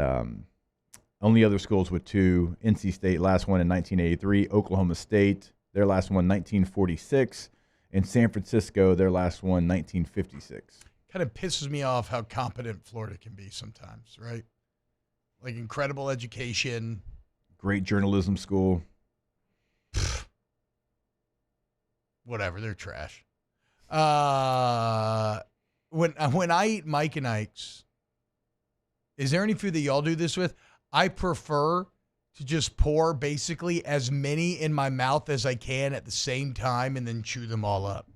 only other schools with 2, NC State, last one in 1983. Oklahoma State, their last one, 1946. And San Francisco, their last one, 1956. Kind of pisses me off how competent Florida can be sometimes, right? Like incredible education. Great journalism school. Whatever, they're trash. When I eat Mike and Ike's, is there any food that y'all do this with? I prefer to just pour basically as many in my mouth as I can at the same time and then chew them all up.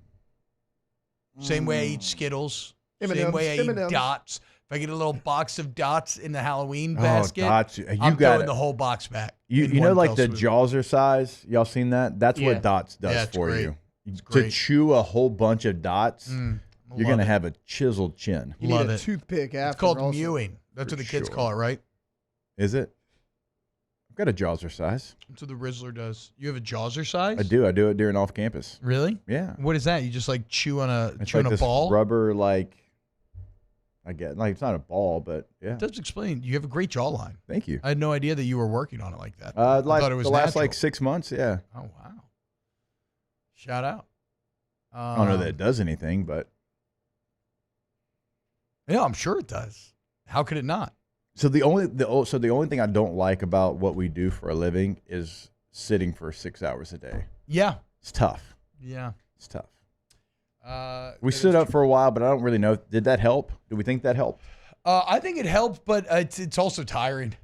Same way I eat Skittles. Same way I eat Dots. If I get a little box of Dots in the Halloween basket, Dots. I'm throwing the whole box back. You know, like the Jawser size? Y'all seen that? That's what Dots does for great. you. It's To great. chew a whole bunch of Dots, you're going to have a chiseled chin. You need a toothpick after. It's called also. mewing. That's what the kids call it, right? Is it? I've got a Jawser size. That's what the Rizzler does. You have a Jawser size? I do. I do it during off campus. Really? Yeah. What is that? You just like chew on a It's chew like on a this ball? rubber, I get it's not a ball, but yeah. It does explain. You have a great jawline. Thank you. I had no idea that you were working on it like that. I thought it was the last natural. 6 months, yeah. Oh wow! Shout out. I don't know that it does anything, but yeah, I'm sure it does. How could it not? So the only thing I don't like about what we do for a living is sitting for 6 hours a day. Yeah, it's tough. Yeah, it's tough. We stood up for a while, but I don't really know. Did that help? Do we think that helped? I think it helped, but it's also tiring.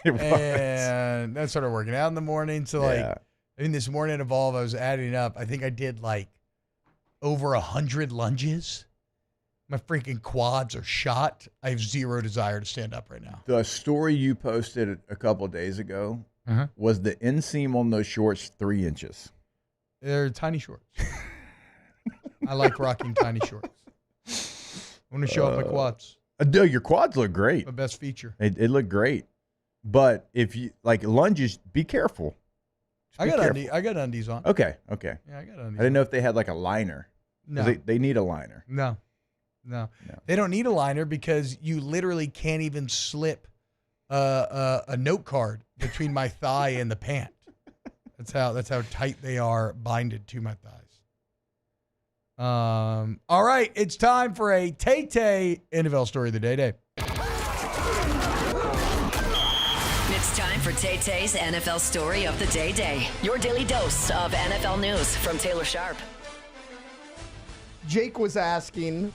It was. And that started working out in the morning. So Yeah. I mean, this morning at Evolve, I was adding up. I think I did over 100 lunges. My freaking quads are shot. I have zero desire to stand up right now. The story you posted a couple of days ago was the inseam on those shorts 3 inches. They're tiny shorts. I like rocking tiny shorts. I want to show off my quads. Dude, your quads look great. My best feature. It looked great. But if you like lunges, be careful. I got undies on. Okay. Yeah, I got undies. I didn't know if they had like a liner. No. They need a liner. No. They don't need a liner because you literally can't even slip a note card between my thigh and the pant. That's how tight they are binded to my thighs. All right, it's time for a Tay-Tay NFL story of the day. It's time for Tay-Tay's NFL story of the day. Your daily dose of NFL news from Taylor Sharp. Jake was asking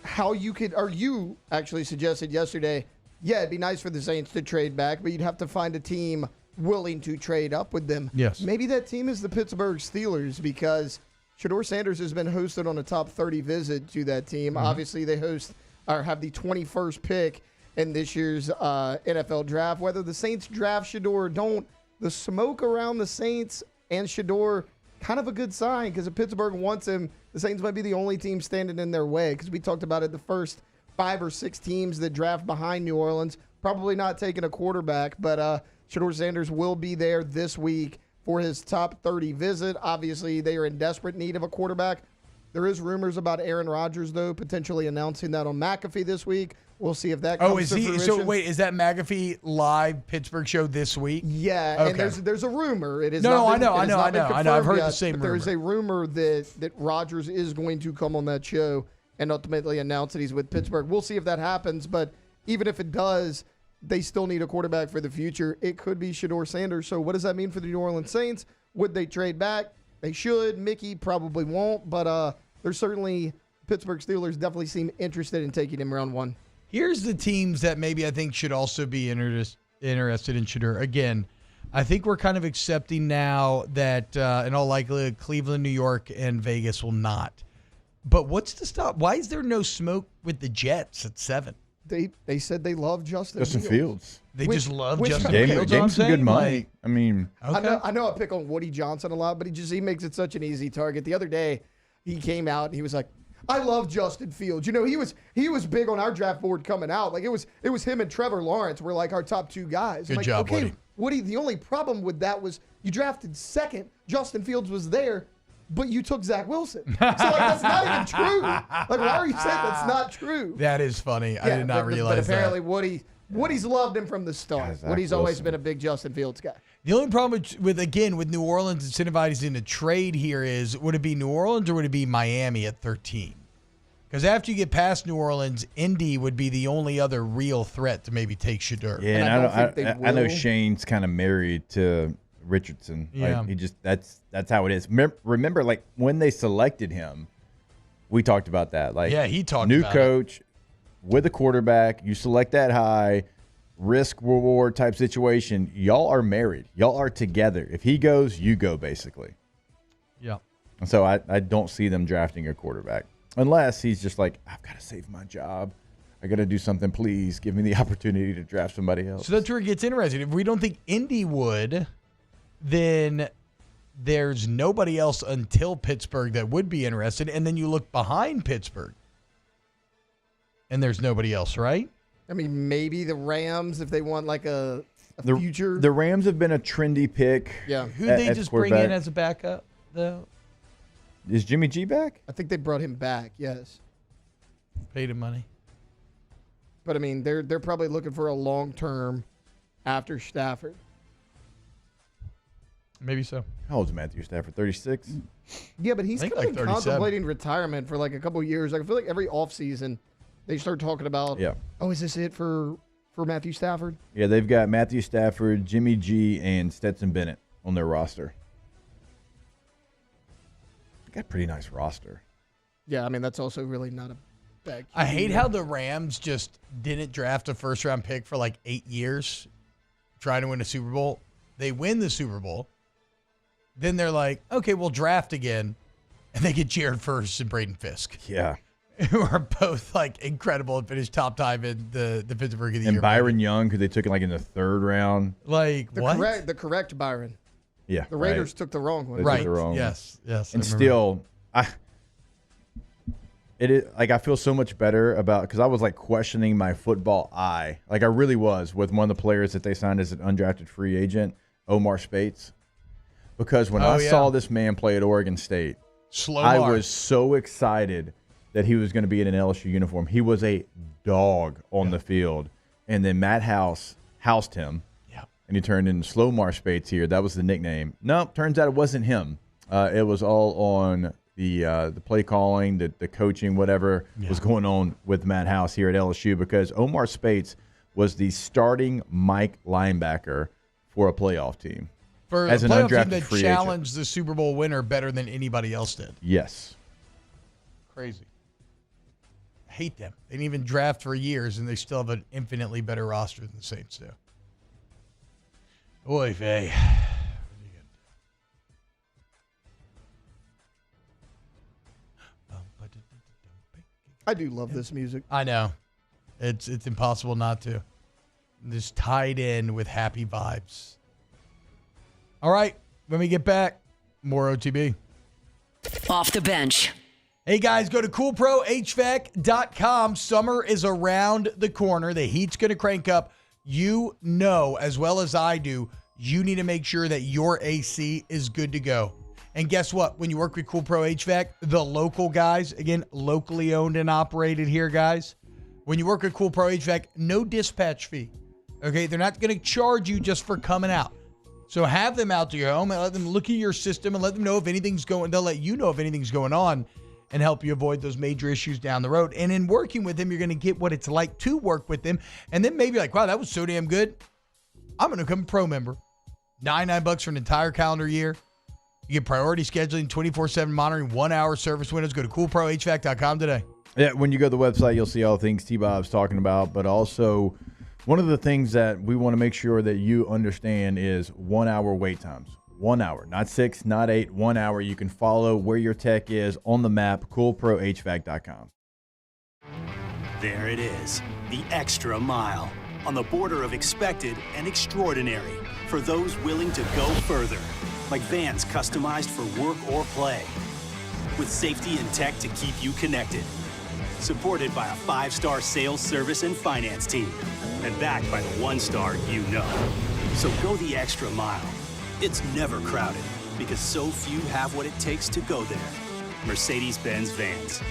how you could, or you actually suggested yesterday, yeah, it'd be nice for the Saints to trade back, but you'd have to find a team willing to trade up with them. Yes. Maybe that team is the Pittsburgh Steelers because Shedeur Sanders has been hosted on a top 30 visit to that team. Mm-hmm. Obviously, they have the 21st pick in this year's NFL draft. Whether the Saints draft Shedeur or don't, the smoke around the Saints and Shedeur, kind of a good sign because if Pittsburgh wants him, the Saints might be the only team standing in their way because we talked about it, the first 5 or 6 teams that draft behind New Orleans, probably not taking a quarterback, but Shedeur Sanders will be there this week for his top 30 visit. Obviously, they are in desperate need of a quarterback. There is rumors about Aaron Rodgers, though, potentially announcing that on McAfee this week. We'll see if that comes to fruition. So wait, is that McAfee live Pittsburgh show this week? Yeah, okay. and there's a rumor. It is I know. I've heard the same rumor. There's a rumor that Rodgers is going to come on that show and ultimately announce that he's with Pittsburgh. We'll see if that happens, but even if it does, they still need a quarterback for the future. It could be Shedeur Sanders. So what does that mean for the New Orleans Saints? Would they trade back? They should. Mickey probably won't, but there's certainly Pittsburgh Steelers definitely seem interested in taking him round 1. Here's the teams that maybe I think should also be interested in Shedeur. Again, I think we're kind of accepting now that in all likelihood Cleveland, New York, and Vegas will not. But what's to stop? Why is there no smoke with the Jets at 7? They said they love Justin Fields. They just love Justin Fields. Fields. Some good money. I mean, okay. I know I pick on Woody Johnson a lot, but he makes it such an easy target. The other day, he came out and he was like, "I love Justin Fields." You know, he was big on our draft board coming out. Like it was him and Trevor Lawrence were like our top 2 guys. Good job, okay, Woody. Woody. The only problem with that was you drafted 2nd. Justin Fields was there. But you took Zach Wilson. So, that's not even true. Like, why are you saying that's not true? That is funny. I did not realize but apparently Woody's loved him from the start. Woody's always been a big Justin Fields guy. The only problem with New Orleans incentivizing a trade here is, would it be New Orleans or would it be Miami at 13? Because after you get past New Orleans, Indy would be the only other real threat to maybe take Shedeur. Yeah, and I know Shane's kind of married to Richardson. Yeah. Like, that's how it is. Remember, like when they selected him, we talked about that. Like, yeah, he talked new about coach with a quarterback. You select that high, risk reward type situation. Y'all are married. Y'all are together. If he goes, you go basically. Yeah. And so I don't see them drafting a quarterback unless he's just like, I've got to save my job. I got to do something. Please give me the opportunity to draft somebody else. So that's where it gets interesting. If we don't think Indy would, then there's nobody else until Pittsburgh that would be interested. And then you look behind Pittsburgh, and there's nobody else, right? I mean, maybe the Rams if they want like a future. The Rams have been a trendy pick. Yeah. Who they just bring in as a backup, though? Is Jimmy G back? I think they brought him back, yes. Paid him money. But, I mean, they're probably looking for a long-term after Stafford. Maybe so. How old is Matthew Stafford? 36? Yeah, but he's I kind think of like been 37. contemplating retirement for like a couple of years. I feel like every offseason they start talking about, oh, is this it for Matthew Stafford? Yeah, they've got Matthew Stafford, Jimmy G, and Stetson Bennett on their roster. They got a pretty nice roster. Yeah, I mean, that's also really not a bad I hate how the Rams just didn't draft a first-round pick for like 8 years trying to win a Super Bowl. They win the Super Bowl. Then they're like, okay, we'll draft again. And they get Jared First and Braden Fisk. Yeah. Who are both like incredible and finished top 5 in the Defensive Rookie of the Year. And Byron Young, who they took in the 3rd round. Like the correct Byron. Yeah. The Raiders took the wrong one. They took the wrong one. Yes. And still, I feel so much better about, because I was like questioning my football eye. Like I really was with one of the players that they signed as an undrafted free agent, Omar Spates. Because when I saw this man play at Oregon State, I was so excited that he was going to be in an LSU uniform. He was a dog on the field. And then Matt House housed him. Yeah. And he turned into Slowmar Spates here. That was the nickname. Nope, turns out it wasn't him. It was all on the play calling, the coaching, whatever was going on with Matt House here at LSU, because Omar Spates was the starting Mike linebacker for a playoff team. For as a an playoff undrafted team that free challenged agent. the Super Bowl winner better than anybody else did. Yes. Crazy. I hate them. They didn't even draft for years, and they still have an infinitely better roster than the Saints do. Oy vey. I do love this music. I know. It's impossible not to. Just tied in with happy vibes. All right. When we get back, more OTB. Off the bench. Hey, guys, go to coolprohvac.com. Summer is around the corner. The heat's going to crank up. You know, as well as I do, you need to make sure that your AC is good to go. And guess what? When you work with Cool Pro HVAC, the local guys, again, locally owned and operated here, guys. When you work with Cool Pro HVAC, no dispatch fee. Okay? They're not going to charge you just for coming out. So have them out to your home and let them look at your system and let them know if anything's going. They'll let you know if anything's going on and help you avoid those major issues down the road. And in working with them, you're going to get what it's like to work with them. And then maybe like, wow, that was so damn good. I'm going to become a pro member. $99 for an entire calendar year. You get priority scheduling, 24/7 monitoring, 1-hour service windows. Go to coolprohvac.com today. Yeah, when you go to the website, you'll see all the things T-Bob's talking about, but also one of the things that we want to make sure that you understand is 1-hour wait times. 1 hour, not 6, not 8, 1 hour. You can follow where your tech is on the map, coolprohvac.com. There it is, the extra mile, on the border of expected and extraordinary, for those willing to go further, like vans customized for work or play, with safety and tech to keep you connected, supported by a 5-star sales, service, and finance team, and backed by the 1-star you know. So go the extra mile. It's never crowded, because so few have what it takes to go there. Mercedes-Benz Vans.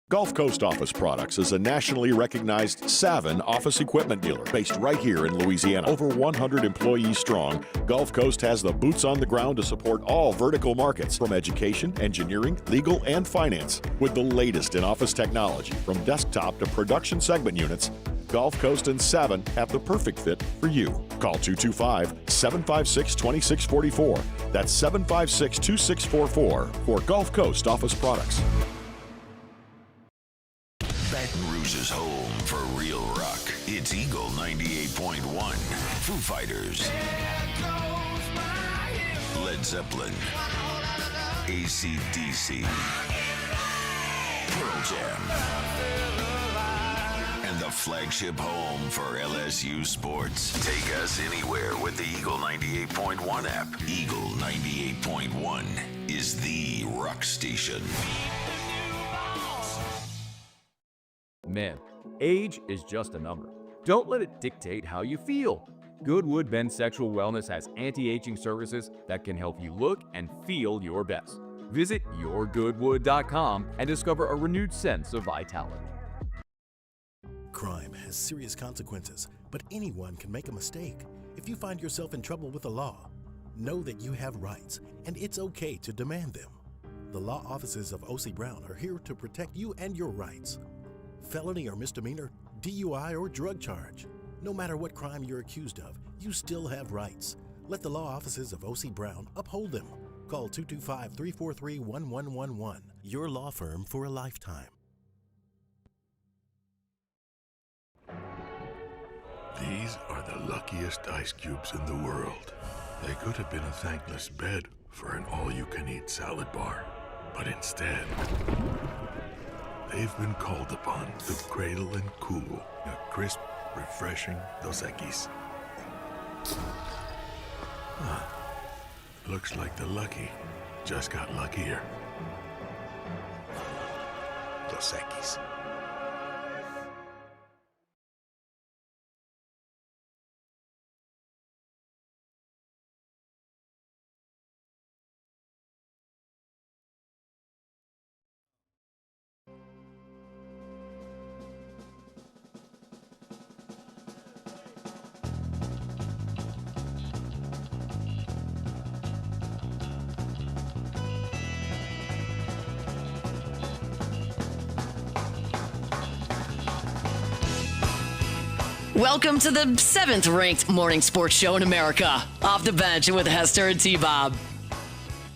Gulf Coast Office Products is a nationally recognized Savin office equipment dealer based right here in Louisiana. Over 100 employees strong, Gulf Coast has the boots on the ground to support all vertical markets, from education, engineering, legal, and finance. With the latest in office technology, from desktop to production segment units, Gulf Coast and Savin have the perfect fit for you. Call 225-756-2644. That's 756-2644 for Gulf Coast Office Products. Baton Rouge is home for real rock. It's Eagle 98.1. Foo Fighters. Led Zeppelin. AC/DC. Pearl Jam. And the flagship home for LSU sports. Take us anywhere with the Eagle 98.1 app. Eagle 98.1 is the rock station. Men, age is just a number. Don't let it dictate how you feel. Goodwood Men's Sexual Wellness has anti-aging services that can help you look and feel your best. Visit yourgoodwood.com and discover a renewed sense of vitality. Crime has serious consequences, but anyone can make a mistake. If you find yourself in trouble with the law, know that you have rights, and it's okay to demand them. The law offices of O.C. Brown are here to protect you and your rights. Felony or misdemeanor, DUI or drug charge. No matter what crime you're accused of, you still have rights. Let the law offices of O.C. Brown uphold them. Call 225-343-1111. Your law firm for a lifetime. These are the luckiest ice cubes in the world. They could have been a thankless bed for an all-you-can-eat salad bar. But instead, they've been called upon to cradle and cool a crisp, refreshing Dos Equis. Huh. Looks like the lucky just got luckier. Dos Equis. Welcome to the 7th ranked morning sports show in America. Off the bench with Hester and T-Bob.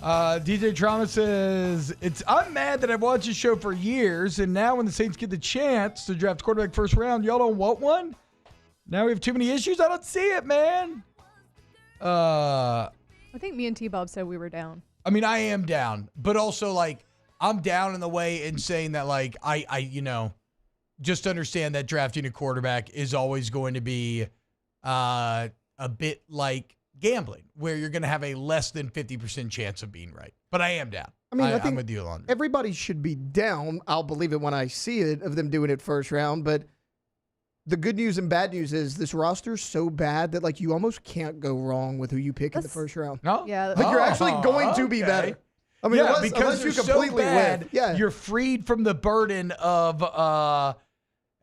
DJ Trauma says, I'm mad that I've watched this show for years, and now when the Saints get the chance to draft quarterback first round, y'all don't want one? Now we have too many issues? I don't see it, man. I think me and T-Bob said we were down. I mean, I am down, but also, like, I'm down in the way in saying that, like, I just understand that drafting a quarterback is always going to be a bit like gambling, where you're going to have a less than 50% chance of being right. But I am down. I mean, I think I'm with you on that. Everybody should be down. I'll believe it when I see it, of them doing it first round. But the good news and bad news is this roster's so bad that, like, you almost can't go wrong with who you pick in the first round. No? Yeah. Like, you're actually going to be better. I mean, unless you completely win. Yeah. You're freed from the burden of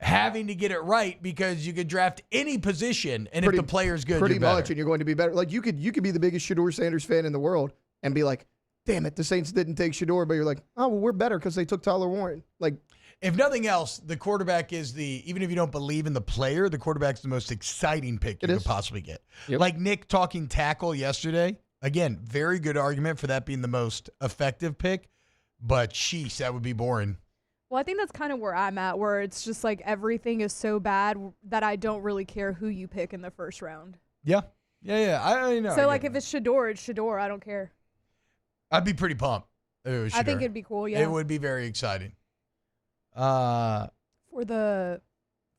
having to get it right, because you could draft any position, and if the player's good, pretty you're better. much, and you're going to be better. Like, you could be the biggest Shedeur Sanders fan in the world and be like, damn it, the Saints didn't take Shedeur, but you're like, oh, well, we're better because they took Tyler Warren. Like, if nothing else, the quarterback is even if you don't believe in the player, the quarterback's the most exciting pick you could possibly get. Yep. Like Nick talking tackle yesterday. Again, very good argument for that being the most effective pick, but sheesh, that would be boring. Well, I think that's kind of where I'm at, where it's just like everything is so bad that I don't really care who you pick in the first round. Yeah. I know. So, like, if it's Shedeur, it's Shedeur. I don't care. I'd be pretty pumped if it was I think Shedeur. it'd be cool, yeah. It would be very exciting. For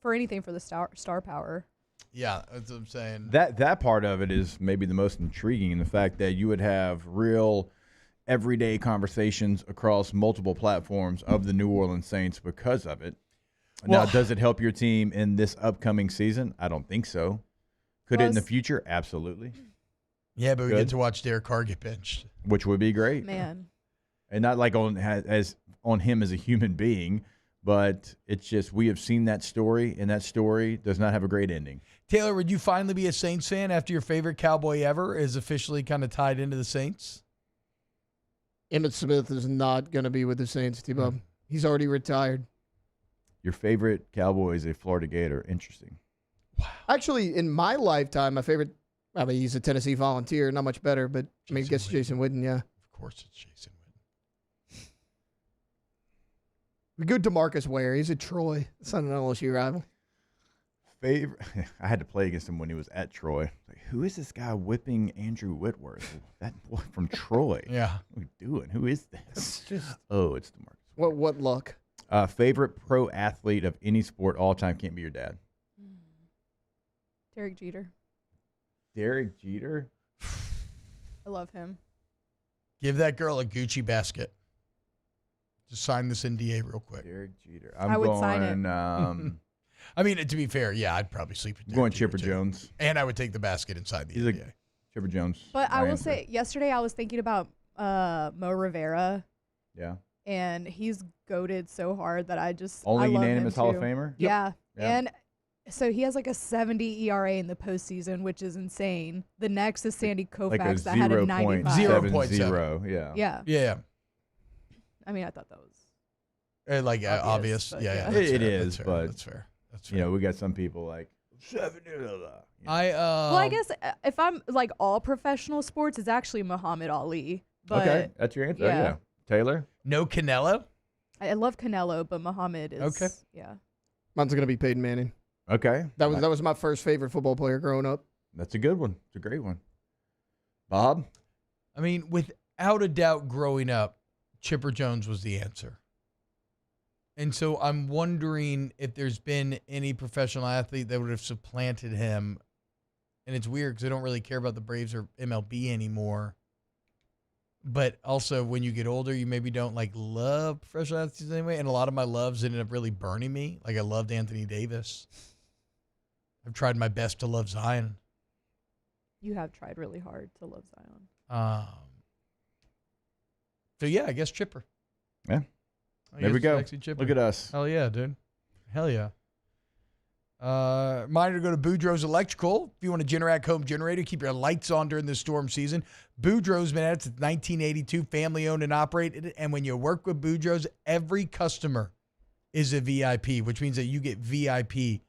anything for the star power. Yeah, that's what I'm saying. That part of it is maybe the most intriguing, in the fact that you would have real everyday conversations across multiple platforms of the New Orleans Saints because of it. Now, does it help your team in this upcoming season? I don't think so. Could it in the future? Absolutely. Yeah, but we get to watch Derek Carr get benched, which would be great. Man. And not like on him as a human being, but it's just we have seen that story, and that story does not have a great ending. Taylor, would you finally be a Saints fan after your favorite Cowboy ever is officially kind of tied into the Saints? Emmitt Smith is not going to be with the Saints, T-Bob. He's already retired. Your favorite Cowboy is a Florida Gator. Interesting. Wow. Actually, in my lifetime, my favorite, I mean, he's a Tennessee Volunteer, not much better, but I mean, I guess Jason Witten, yeah. Of course it's Jason Witten. We go DeMarcus Ware. He's at Troy. It's not an LSU rival. Favorite? I had to play against him when he was at Troy. Like, who is this guy whipping Andrew Whitworth? That boy from Troy. Yeah. What are we doing? Who is this? It's DeMarcus. What luck? Favorite pro athlete of any sport all time can't be your dad. Derek Jeter. Derek Jeter? I love him. Give that girl a Gucci basket. Just sign this NDA real quick. Derek Jeter. I would sign it. I mean, to be fair, yeah, I'd probably sleep with Derek Going Jeter Chipper too. Jones. And I would take the basket inside the NBA. Chipper Jones. But I will say, yesterday I was thinking about Mo Rivera. Yeah. And he's goated so hard that I Only love unanimous him Hall too. of Famer? Yeah. And so he has like a 70 ERA in the postseason, which is insane. The next is Sandy Koufax that had a 95. 0.70. Yeah. Yeah. I mean, I thought that was obvious. Yeah. It is, but that's fair. That's fair. You know, we got some people like 70. well, I guess if I'm like all professional sports, it's actually Muhammad Ali. But okay, that's your answer. Yeah. Taylor? No Canelo? I love Canelo, but Muhammad is okay. Yeah. Mine's gonna be Peyton Manning. Okay. That was my first favorite football player growing up. That's a good one. It's a great one. Bob? I mean, with without a doubt, growing up, Chipper Jones was the answer. And so I'm wondering if there's been any professional athlete that would have supplanted him. And it's weird because I don't really care about the Braves or MLB anymore. But also, when you get older, you maybe don't love professional athletes anyway. And a lot of my loves ended up really burning me. Like I loved Anthony Davis. I've tried my best to love Zion. You have tried really hard to love Zion. So yeah, I guess Chipper. Yeah. There we go. Look at us. Hell yeah, dude. Hell yeah. Reminder to go to Boudreaux's Electrical. If you want a Generac home generator, keep your lights on during the storm season. Boudreaux's been at it since 1982, family owned and operated. And when you work with Boudreaux's, every customer is a VIP, which means that you get VIP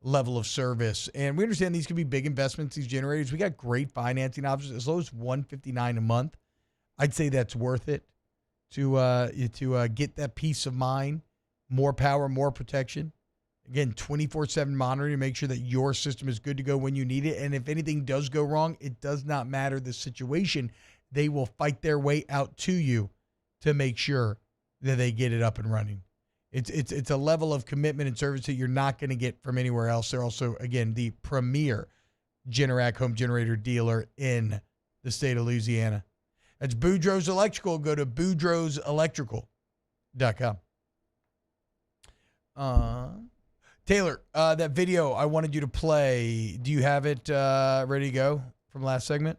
level of service. And we understand these could be big investments, these generators. We got great financing options as low as $159 a month. I'd say that's worth it to get that peace of mind, more power, more protection. Again, 24/7 monitoring to make sure that your system is good to go when you need it. And if anything does go wrong, it does not matter the situation. They will fight their way out to you to make sure that they get it up and running. It's a level of commitment and service that you're not going to get from anywhere else. They're also, again, the premier Generac home generator dealer in the state of Louisiana. That's Boudreaux's Electrical. Go to boudreauxselectrical.com. Taylor, that video I wanted you to play, do you have it ready to go from last segment?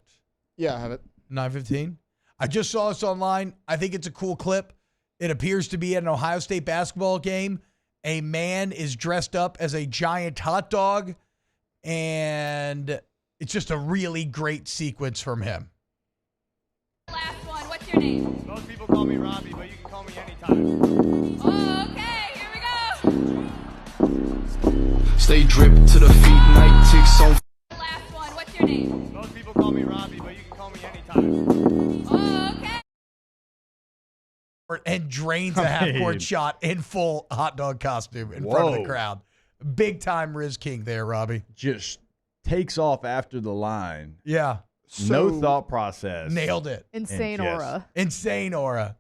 Yeah, I have it. 9:15. I just saw this online. I think it's a cool clip. It appears to be at an Ohio State basketball game. A man is dressed up as a giant hot dog, and it's just a really great sequence from him. Last one. What's your name? Most people call me Robbie, but you can call me anytime. Oh, okay. Here we go. Stay dripped to the feet, night ticks on. Last one. What's your name? Most people call me Robbie, but you can call me anytime. Oh, okay. And drains a half-court shot in full hot dog costume in front of the crowd. Big-time Riz King there, Robbie. Just takes off after the line. Yeah. No thought process. Nailed it. Insane aura. Insane aura.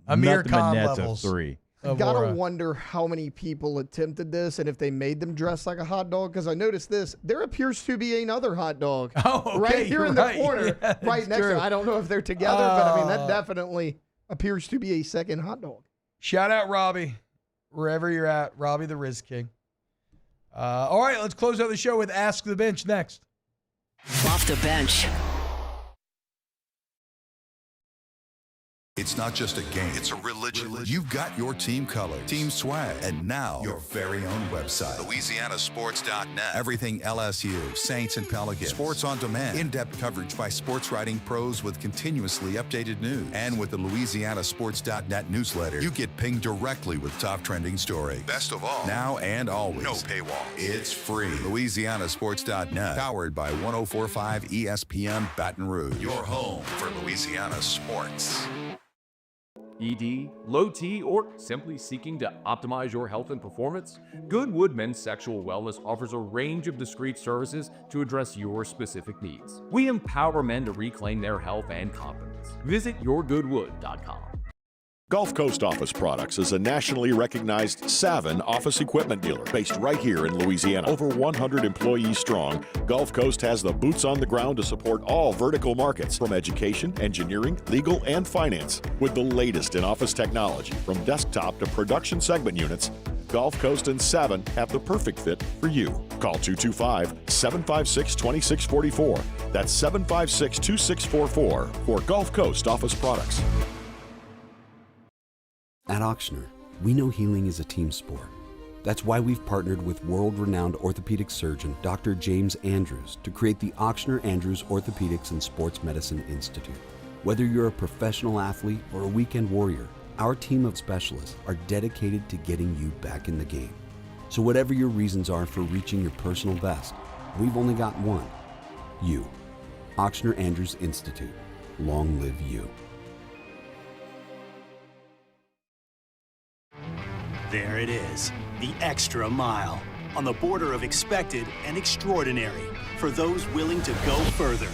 Amir Khan levels. 3. I gotta wonder how many people attempted this and if they made them dress like a hot dog, because I noticed this. There appears to be another hot dog right here in the corner, right next to it. I don't know if they're together, but I mean, that definitely appears to be a second hot dog. Shout out Robbie, wherever you're at. Robbie the Riz King. All right, let's close out the show with Ask the Bench next. Off the bench. It's not just a game, it's a religion. You've got your team colors, team swag, and now your very own website, LouisianaSports.net. Everything LSU, Saints, and Pelicans. Sports on demand. In-depth coverage by sports writing pros with continuously updated news. And with the LouisianaSports.net newsletter, you get pinged directly with top trending stories. Best of all, now and always, no paywall. It's free. LouisianaSports.net, powered by 104.5 ESPN Baton Rouge. Your home for Louisiana sports. ED, low T, or simply seeking to optimize your health and performance? Goodwood Men's Sexual Wellness offers a range of discreet services to address your specific needs. We empower men to reclaim their health and confidence. Visit yourgoodwood.com. Gulf Coast Office Products is a nationally recognized Savin office equipment dealer based right here in Louisiana. Over 100 employees strong, Gulf Coast has the boots on the ground to support all vertical markets, from education, engineering, legal, and finance. With the latest in office technology, from desktop to production segment units, Gulf Coast and Savin have the perfect fit for you. Call 225-756-2644. That's 756-2644 for Gulf Coast Office Products. At Auctioner, we know healing is a team sport. That's why we've partnered with world-renowned orthopedic surgeon Dr. James Andrews to create the Auctioner Andrews Orthopedics and Sports Medicine Institute. Whether you're a professional athlete or a weekend warrior, our team of specialists are dedicated to getting you back in the game. So whatever your reasons are for reaching your personal best, we've only got one: you. Auctioner Andrews Institute. Long live you. There it is, the extra mile, on the border of expected and extraordinary, for those willing to go further,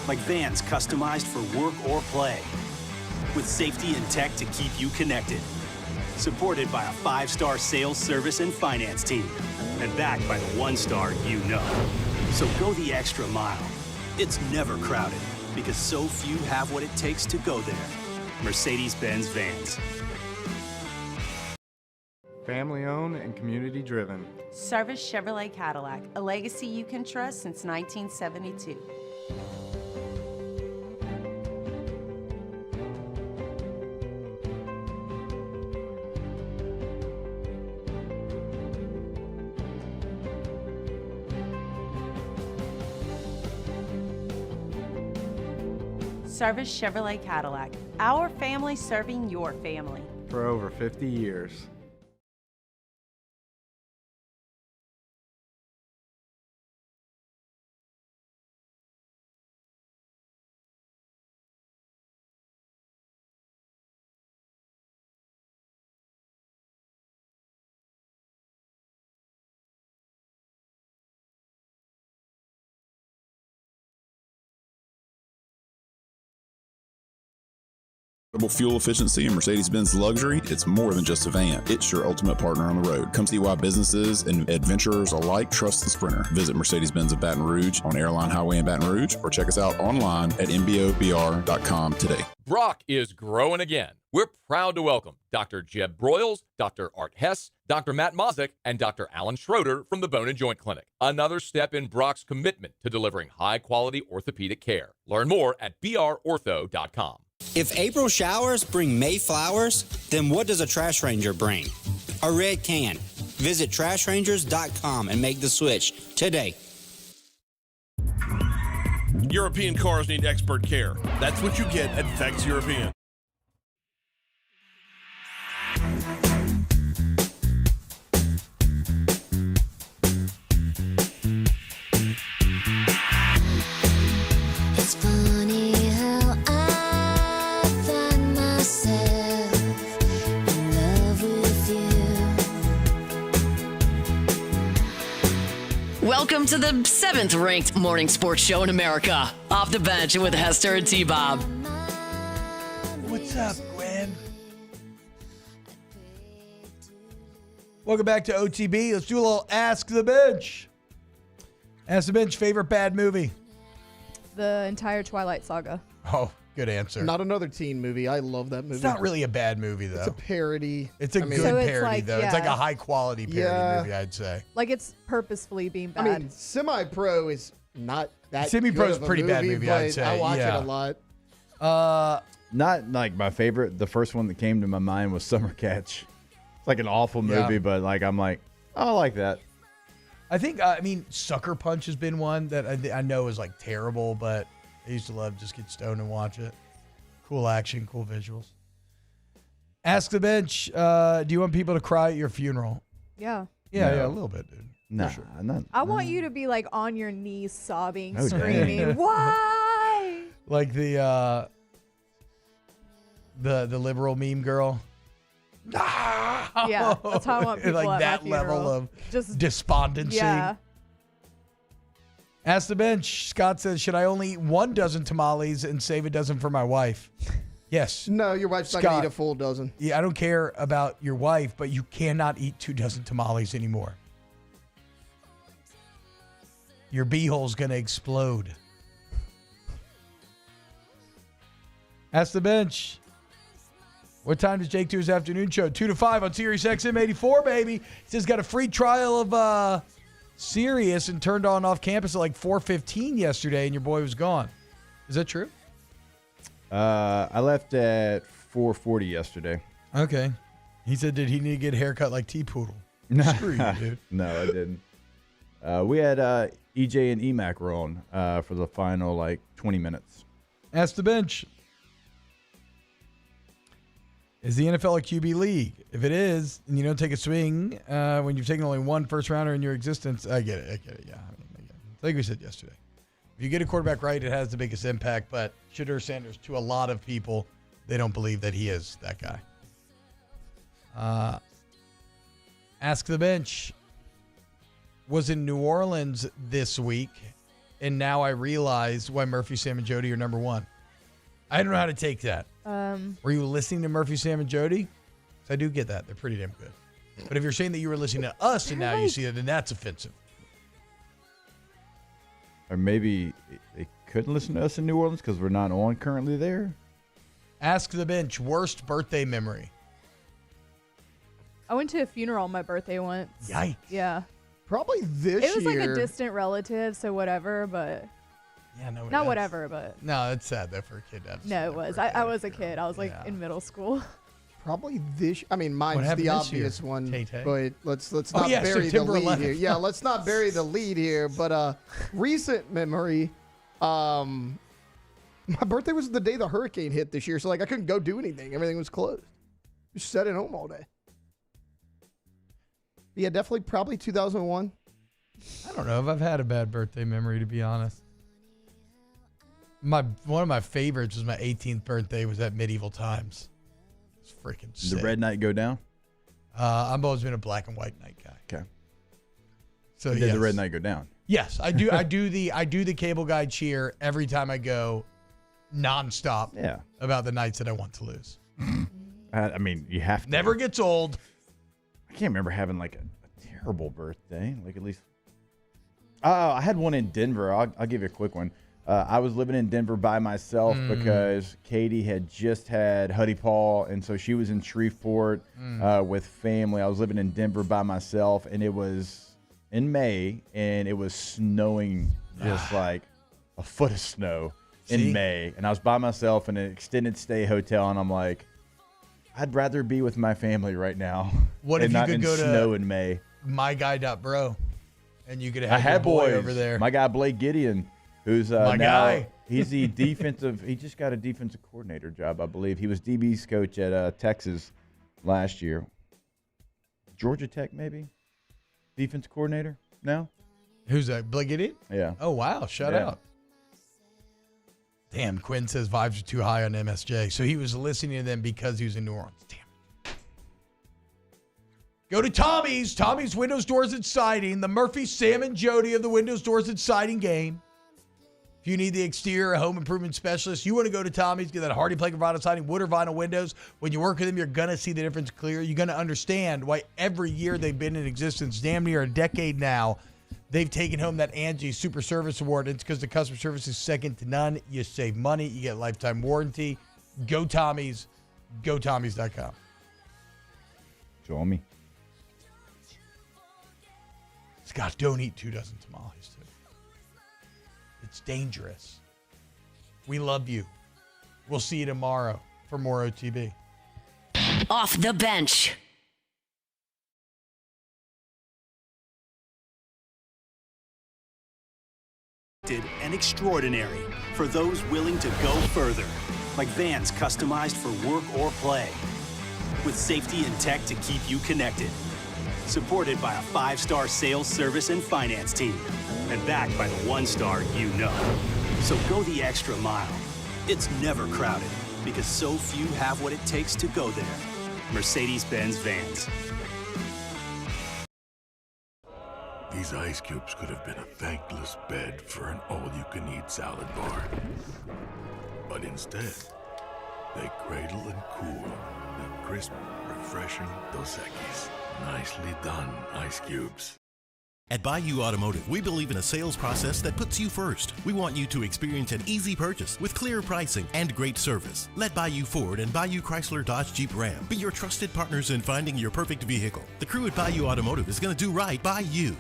like vans customized for work or play. with safety and tech to keep you connected. Supported by a 5-star sales, service, and finance team. And backed by the 1-star you know. So go the extra mile. It's never crowded because so few have what it takes to go there. Mercedes-Benz Vans. Family owned and community driven. Service Chevrolet Cadillac, a legacy you can trust since 1972. Service Chevrolet Cadillac, our family serving your family. For over 50 years. Fuel efficiency and Mercedes-Benz luxury, it's more than just a van. It's your ultimate partner on the road. Come see why businesses and adventurers alike trust the Sprinter. Visit Mercedes-Benz of Baton Rouge on Airline Highway in Baton Rouge or check us out online at mbobr.com today. Brock is growing again. We're proud to welcome Dr. Jeb Broyles, Dr. Art Hess, Dr. Matt Mozick, and Dr. Alan Schroeder from the Bone and Joint Clinic. Another step in Brock's commitment to delivering high-quality orthopedic care. Learn more at brortho.com. If April showers bring May flowers, then what does a trash ranger bring? A red can. Visit trashrangers.com and make the switch today. European cars need expert care. That's what you get at Vex European. It's funny how I find myself in love with you. Welcome to the 7th ranked morning sports show in America. Off the bench with Hester and T-Bob. What's up, Gwen? Welcome back to OTB. Let's do a little Ask the Bench. Ask the Bench, favorite bad movie? The entire Twilight Saga. Oh, good answer. Not another teen movie. I love that movie. It's not really a bad movie, though. It's a parody. It's a good parody, though. It's like a high-quality parody movie, I'd say. Like it's purposefully being bad. I mean, Semi-Pro is not that Semi-Pro is good of a pretty bad movie, I'd say. I watch it a lot. Not like my favorite. The first one that came to my mind was Summer Catch. It's like an awful movie, but I'm like, oh, I like that. I think, Sucker Punch has been one that I know is like terrible, but I used to love just get stoned and watch it. Cool action, cool visuals. Ask the Bench, do you want people to cry at your funeral? Yeah. Yeah, a little bit, dude. No, sure. I want you to be like on your knees sobbing, Oh, screaming, dang. why? Like the liberal meme girl. Yeah, that's how I want people like at that my funeral. level of Just despondency. Yeah. Ask the Bench. Scott says, should I only eat 1 dozen tamales and save a dozen for my wife? Yes. No, your wife's not going to eat a full dozen. Yeah, I don't care about your wife, but you cannot eat 2 dozen tamales anymore. Your beehole's going to explode. Ask the Bench. What time does Jake do his afternoon show? 2 to 5 on Sirius XM 84, baby. He says got a free trial of Sirius and turned on off campus at like 4:15 yesterday, and your boy was gone. Is that true? I left at 4:40 yesterday. Okay. He said, did he need to get a haircut like T-Poodle? Screw you, dude. No, I didn't. We had EJ and EMAC were on for the final 20 minutes. Ask the Bench. Is the NFL a QB league? If it is, and you don't take a swing when you've taken only 1 first rounder in your existence, I get it. Yeah, I get it. Like we said yesterday. If you get a quarterback right, it has the biggest impact, but Shedeur Sanders, to a lot of people, they don't believe that he is that guy. Ask the Bench. Was in New Orleans this week, and now I realize why Murphy, Sam, and Jody are number 1. I don't know how to take that. Were you listening to Murphy, Sam, and Jody? I do get that. They're pretty damn good. But if you're saying that you were listening to us and now you see it, then that's offensive. Or maybe they couldn't listen to us in New Orleans because we're not on currently there. Ask the bench, worst birthday memory. I went to a funeral on my birthday once. Yikes. Yeah. Probably this year. It was like a distant relative, so whatever, but. Yeah, no. Not whatever, but. No, it's sad though for a kid to have. No, it was. I was a kid. I was like in middle school. Probably this. I mean, mine's the obvious one, but let's not bury the lead 11th. here. Yeah, let's not bury the lead here. But recent memory, my birthday was the day the hurricane hit this year, so like I couldn't go do anything. Everything was closed. Just sat at home all day. Yeah, definitely probably 2001. I don't know if I've had a bad birthday memory, to be honest. One of my favorites was my 18th birthday was at Medieval Times. It's freaking sick. The red night go down? I've always been a black and white night guy. Okay. So did the red night go down? Yes, I do. I do the cable guy cheer every time I go, nonstop. Yeah. About the nights that I want to lose. I mean, you have to. Never gets old. I can't remember having like a terrible birthday. Like at least. I had one in Denver. I'll give you a quick one. I was living in Denver by myself because Katie had just had Huddy Paul, and so she was in Shreveport with family. I was living in Denver by myself, and it was in May, and it was snowing just like a foot of snow in May. And I was by myself in an extended stay hotel, and I'm like, I'd rather be with my family right now. What if and you not could in go snow to in May? myguy.bro, and you could have I had your boy boys over there. My guy Blake Gideon, who's My now guy. he's the defensive. He just got a defensive coordinator job, I believe. He was DB's coach at Texas last year. Georgia Tech, maybe defensive coordinator now. Who's that? Blake Gideon? Yeah. Oh wow! Shout out. Damn, Quinn says vibes are too high on MSJ. So he was listening to them because he was in New Orleans. Damn it. Go to Tommy's. Tommy's Windows, Doors, and Siding. The Murphy, Sam, and Jody of the Windows, Doors, and Siding game. If you need the exterior home improvement specialist, you want to go to Tommy's, get that Hardy Plank Vinyl Siding, wood or vinyl windows. When you work with them, you're going to see the difference clear. You're going to understand why every year they've been in existence, damn near a decade now, they've taken home that Angie Super Service Award. It's because the customer service is second to none. You save money. You get lifetime warranty. Go Tommy's. Go Tommy's.com. Show me. Scott, don't eat 2 dozen tamales, too. It's dangerous. We love you. We'll see you tomorrow for more OTB. Off the bench. And extraordinary for those willing to go further, like vans customized for work or play, with safety and tech to keep you connected, supported by a 5-star sales, service, and finance team, and backed by the 1-star you know. So go the extra mile. It's never crowded because so few have what it takes to go there. Mercedes-Benz Vans. These ice cubes could have been a thankless bed for an all-you-can-eat salad bar. But instead, they cradle and cool the crisp, refreshing Dos Equis. Nicely done, ice cubes. At Bayou Automotive, we believe in a sales process that puts you first. We want you to experience an easy purchase with clear pricing and great service. Let Bayou Ford and Bayou Chrysler Dodge Jeep Ram be your trusted partners in finding your perfect vehicle. The crew at Bayou Automotive is going to do right by you.